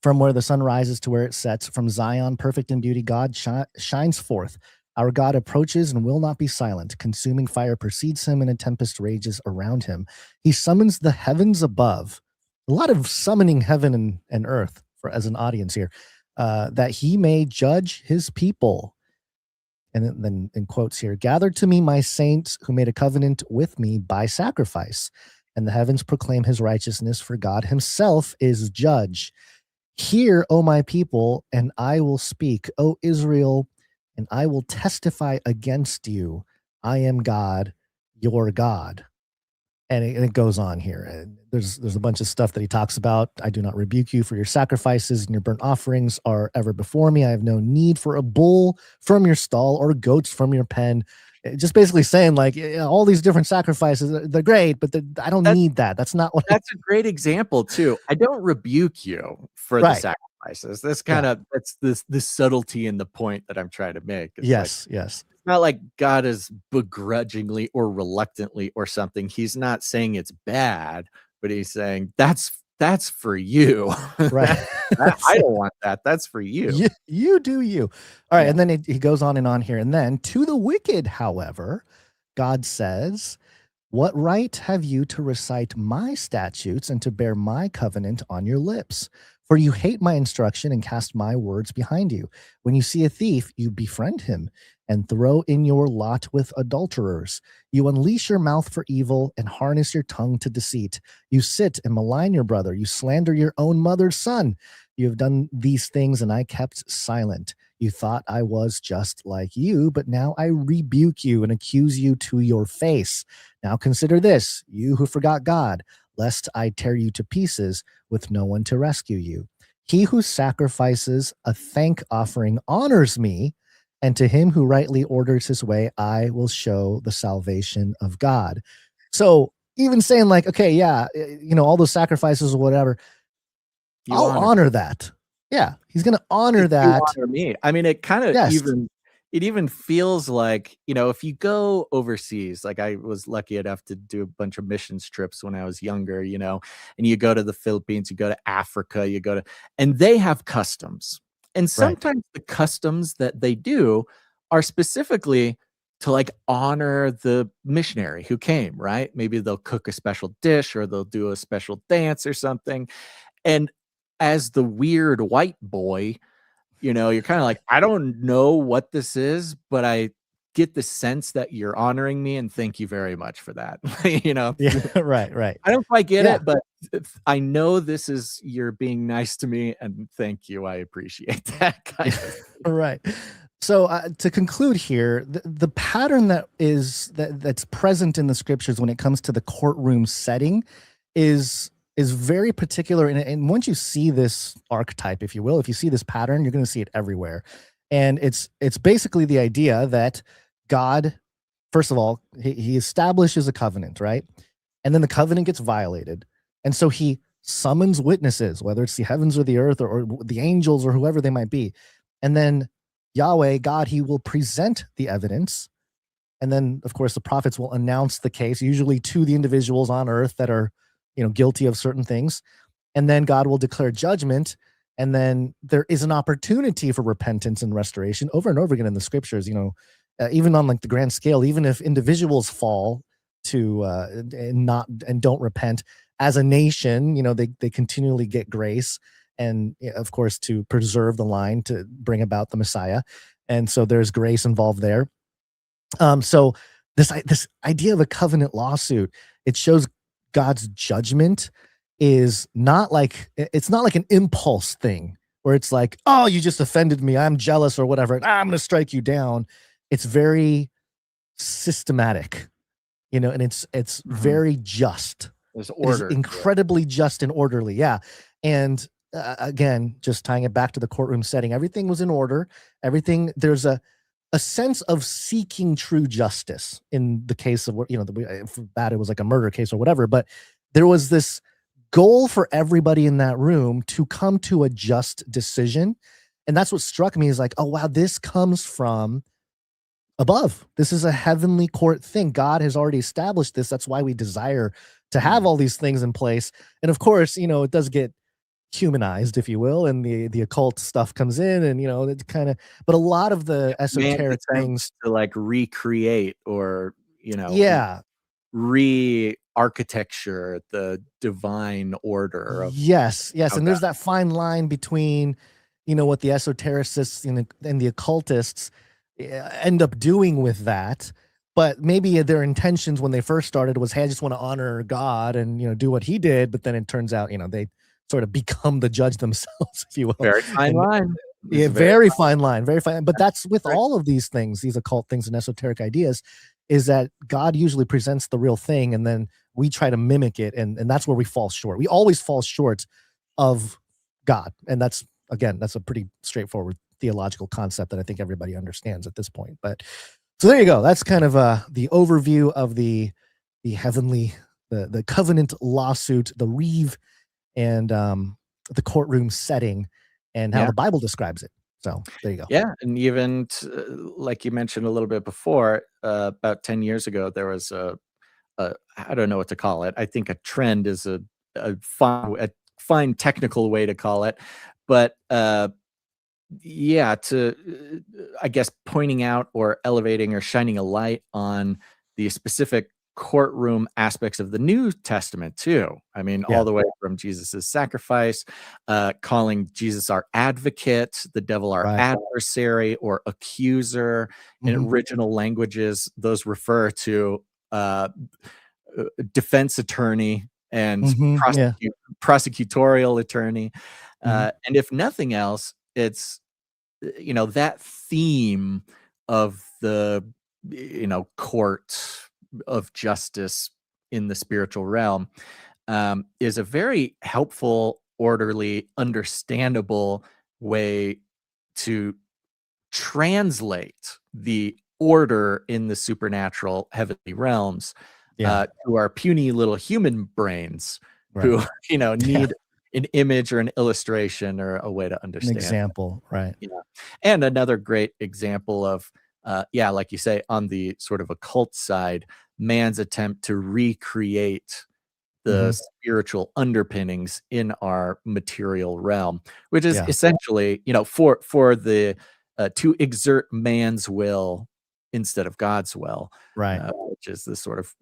from where the sun rises to where it sets. From Zion, perfect in beauty, God shines forth. Our God approaches and will not be silent. Consuming fire precedes him and a tempest rages around him. He summons the heavens above. A lot of summoning heaven and earth as an audience here. That he may judge his people. And then in quotes here, gather to me my saints who made a covenant with me by sacrifice, and the heavens proclaim his righteousness, for God himself is judge. Hear, O my people, and I will speak, O Israel, and I will testify against you. I am God, your God. And it goes on here. And there's a bunch of stuff that he talks about. I do not rebuke you, for your sacrifices and your burnt offerings are ever before me. I have no need for a bull from your stall or goats from your pen. Just basically saying like all these different sacrifices, they're great, but I don't need that. That's not what.
That's a great example too. I don't rebuke you for the sacrifices. That's kind of that's this subtlety in the point that I'm trying to make. It's
yes.
It's not like God is begrudgingly or reluctantly or something. He's not saying it's bad, but he's saying that's for you.
Right.
I don't want that. That's for you.
You do you. All right. And then he goes on and on here. And then to the wicked, however, God says, what right have you to recite my statutes and to bear my covenant on your lips? For you hate my instruction and cast my words behind you. When you see a thief, you befriend him and throw in your lot with adulterers. You unleash your mouth for evil and harness your tongue to deceit. You sit and malign your brother. You slander your own mother's son. You have done these things, and I kept silent. You thought I was just like you, but now I rebuke you and accuse you to your face. Now consider this, you who forgot God, lest I tear you to pieces with no one to rescue you. He who sacrifices a thank offering honors me, and to him who rightly orders his way, I will show the salvation of God. So even saying like, okay, yeah, all those sacrifices or whatever, I'll honor that. Yeah, he's going to honor that.
You honor me. I mean, it kind of even feels like, if you go overseas, like I was lucky enough to do a bunch of missions trips when I was younger, and you go to the Philippines, you go to Africa, and they have customs. And sometimes the customs that they do are specifically to like honor the missionary who came, right? Maybe they'll cook a special dish or they'll do a special dance or something. And as the weird white boy, you're kind of like, I don't know what this is, but I get the sense that you're honoring me, and thank you very much for that.
Yeah, right.
I don't quite get it, but I know this is you're being nice to me, and thank you. I appreciate that kind of thing.
Right. So to conclude here, the pattern that's present in the scriptures when it comes to the courtroom setting is very particular. And once you see this archetype, if you will, if you see this pattern, you're going to see it everywhere. And it's basically the idea that God, first of all, he establishes a covenant, right? And then the covenant gets violated. And so he summons witnesses, whether it's the heavens or the earth or the angels or whoever they might be. And then Yahweh, God, he will present the evidence. And then, of course, the prophets will announce the case, usually to the individuals on earth that are, guilty of certain things. And then God will declare judgment. And then there is an opportunity for repentance and restoration over and over again in the scriptures, even on like the grand scale, even if individuals fall to and don't repent as a nation, they continually get grace. And of course, to preserve the line to bring about the Messiah. And so there's grace involved there. So this idea of a covenant lawsuit, it shows God's judgment is not like, it's not like an impulse thing where it's like, oh, you just offended me, I'm jealous or whatever, and I'm going to strike you down. It's very systematic, and it's very just.
There's order.
Incredibly just and orderly. Yeah. And again, just tying it back to the courtroom setting, everything was in order. There's a sense of seeking true justice in the case of what, for that it was like a murder case or whatever, but there was this goal for everybody in that room to come to a just decision. And that's what struck me is like, oh, wow, this comes from above. This is a heavenly court thing. God has already established this. That's why we desire to have all these things in place. And of course, it does get humanized, if you will, and the occult stuff comes in, and it's kind of, but a lot of the esoteric things
to like recreate or re-architecture the divine order of
yes and there's that fine line between what the esotericists and the occultists end up doing with that, but maybe their intentions when they first started was, hey, I just want to honor God and do what he did, but then it turns out they sort of become the judge themselves, if you will.
Very fine line.
Yeah, very fine line, very fine. But that's with all of these things, these occult things and esoteric ideas, is that God usually presents the real thing, and then we try to mimic it, and that's where we fall short. We always fall short of God, and that's a pretty straightforward theological concept that I think everybody understands at this point. But so there you go. That's kind of the overview of the heavenly, the covenant lawsuit, the Reeve, and the courtroom setting, and how the Bible describes it. So there you go.
Yeah, and even like you mentioned a little bit before, about 10 years ago, there was a I don't know what to call it. I think a trend is a fine technical way to call it, but I guess pointing out or elevating or shining a light on the specific courtroom aspects of the New Testament too. I mean, all the way from Jesus's sacrifice, calling Jesus our advocate, the devil our adversary or accuser. In original languages, those refer to defense attorney and prosecutorial attorney. And if nothing else, it's that theme of the court of justice in the spiritual realm is a very helpful, orderly, understandable way to translate the order in the supernatural heavenly realms to our puny little human brains who, need an image or an illustration or a way to understand.
An example, right.
Yeah. And another great example of, like you say, on the sort of occult side, man's attempt to recreate the spiritual underpinnings in our material realm, which is essentially, for the to exert man's will instead of God's will,
right?
Which is the sort of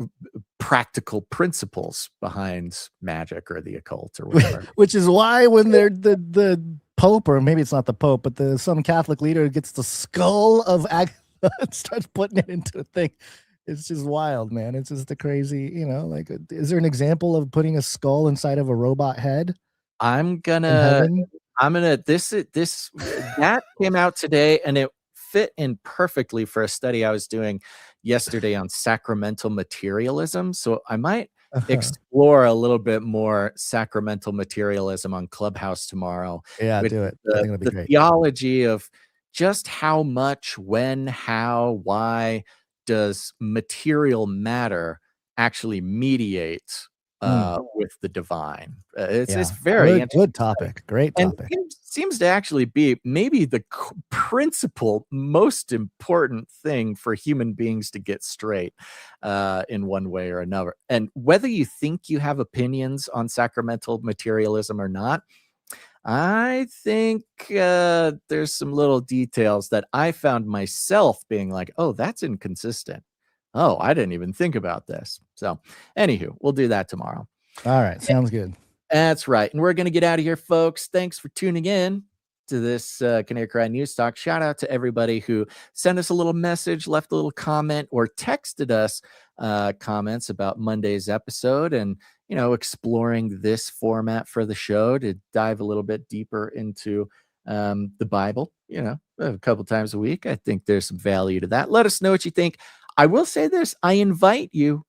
practical principles behind magic or the occult or whatever.
Which is why when they're the Pope, or maybe it's not the Pope, but some Catholic leader gets the skull of Agatha and starts putting it into a thing. It's just wild, man. It's just a crazy, is there an example of putting a skull inside of a robot head?
That came out today, and it fit in perfectly for a study I was doing yesterday on sacramental materialism. So I might explore a little bit more sacramental materialism on Clubhouse tomorrow.
Yeah, do it. I think it'll be great.
Theology of just how much, when, how, why does material matter actually mediate with the divine? It's very
good topic. Great topic.
And it seems to actually be maybe the principal, most important thing for human beings to get straight in one way or another. And whether you think you have opinions on sacramental materialism or not, I think there's some little details that I found myself being like, oh, that's inconsistent. Oh, I didn't even think about this. So anywho, we'll do that tomorrow.
All right. Sounds good.
That's right. And we're going to get out of here, folks. Thanks for tuning in to this Canary Cry News Talk. Shout out to everybody who sent us a little message, left a little comment, or texted us comments about Monday's episode, and exploring this format for the show to dive a little bit deeper into the Bible, a couple times a week. I think there's some value to that. Let us know what you think. I will say this. I invite you,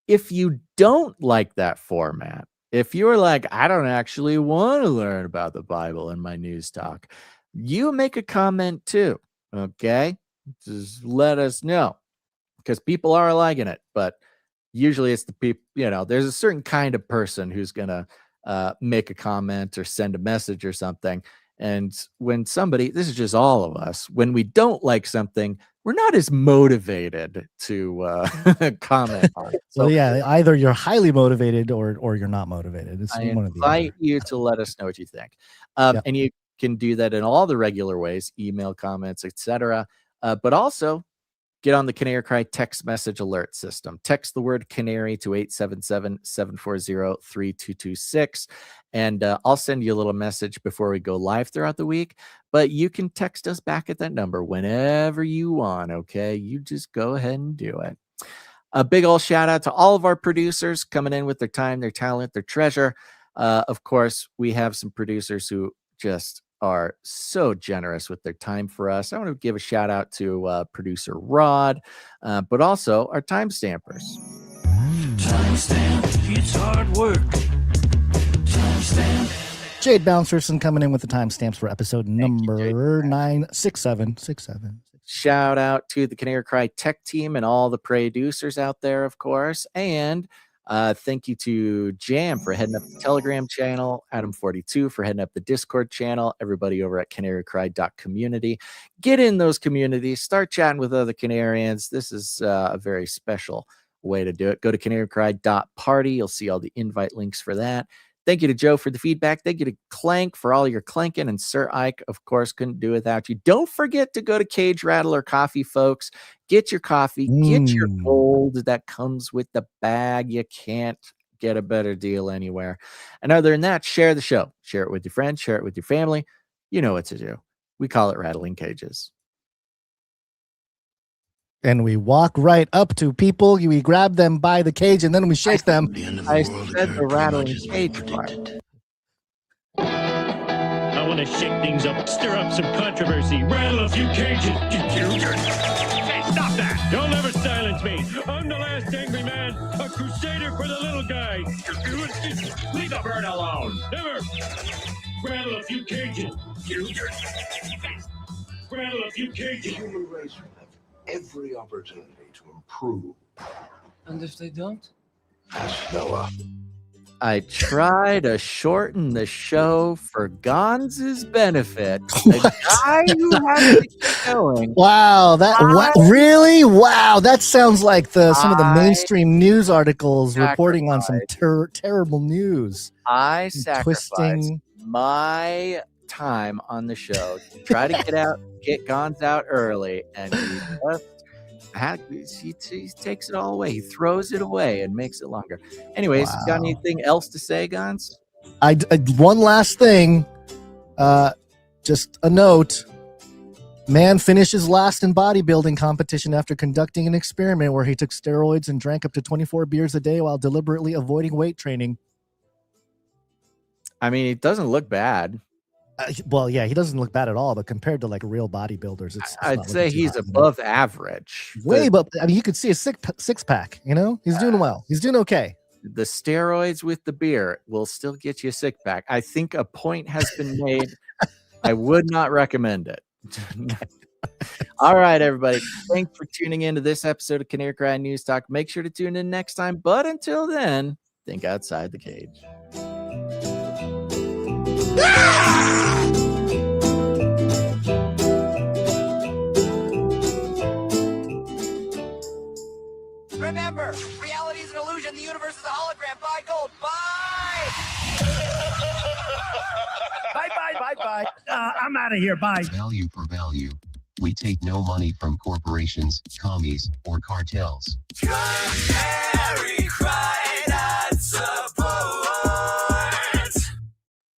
if you don't like that format, if you're like, I don't actually want to learn about the Bible in my news talk, you make a comment too. Okay. Just let us know, because people are liking it, but usually it's the people, there's a certain kind of person who's going to make a comment or send a message or something. And when this is just all of us, when we don't like something, we're not as motivated to comment on it.
So either you're highly motivated or you're not motivated. It's
I
one of the
invite you to let us know what you think. And you can do that in all the regular ways, email, comments, etc. But also, get on the Canary Cry text message alert system. Text the word Canary to 877-740-3226. And I'll send you a little message before we go live throughout the week. But you can text us back at that number whenever you want, okay? You just go ahead and do it. A big old shout out to all of our producers coming in with their time, their talent, their treasure. Of course, we have some producers who just are so generous with their time for us. I want to give a shout out to producer Rod, but also our timestampers.
Timestamp, it's hard work. Timestamp.
Jade Bouncerson coming in with the timestamps for episode number 96767.
Shout out to the Canary Cry tech team and all the producers out there, of course. And thank you to Jam for heading up the Telegram channel, Adam42 for heading up the Discord channel, everybody over at canarycry.community. Get in those communities, start chatting with other Canarians. This is a very special way to do it. Go to canarycry.party. You'll see all the invite links for that. Thank you to Joe for the feedback. Thank you to Clank for all your clanking, and Sir Ike, of course, couldn't do without you. Don't forget to go to Cage Rattler Coffee, folks. Get your coffee, get your gold that comes with the bag. You can't get a better deal anywhere. And other than that, share the show. Share it with your friends, share it with your family. You know what to do. We call it Rattling Cages.
And we walk right up to people. We grab them by the cage, and then we shake them.
I said the rattling cage part.
I want to shake things up, stir up some controversy, rattle a few cages. Hey, stop that! You'll never silence me. I'm the last angry man, a crusader for the little guy. Leave the bird alone. Never. Rattle a few cages. Rattle a few cages.
Human race will have every opportunity to improve
And if they don't?
Noah.
I try to shorten the show for Gonz's benefit. The guy who has to keep going.
Wow, really? Wow, that sounds like some of the mainstream news articles reporting on some terrible news.
I sacrificed my time on the show to try to get Gonz out early, and he takes it all away. He throws it away and makes it longer. Anyways, got anything else to say, Gonz?
I one last thing, just a note. Man finishes last in bodybuilding competition after conducting an experiment where he took steroids and drank up to 24 beers a day while deliberately avoiding weight training.
I mean, it doesn't look bad.
Well, yeah, he doesn't look bad at all, but compared to like real bodybuilders,
I'd say he's above average.
Way above. I mean, you could see a six pack. You know, he's doing well. He's doing okay.
The steroids with the beer will still get you a six pack. I think a point has been made. I would not recommend it. All right, everybody. Thanks for tuning in to this episode of Canary Cry News Talk. Make sure to tune in next time. But until then, think outside the cage.
Remember, reality is an illusion. The universe is a hologram. Bye, gold. Bye.
Bye. I'm out of here. Bye.
Value for value. We take no money from corporations, commies, or cartels.
Canary cry, not surprise.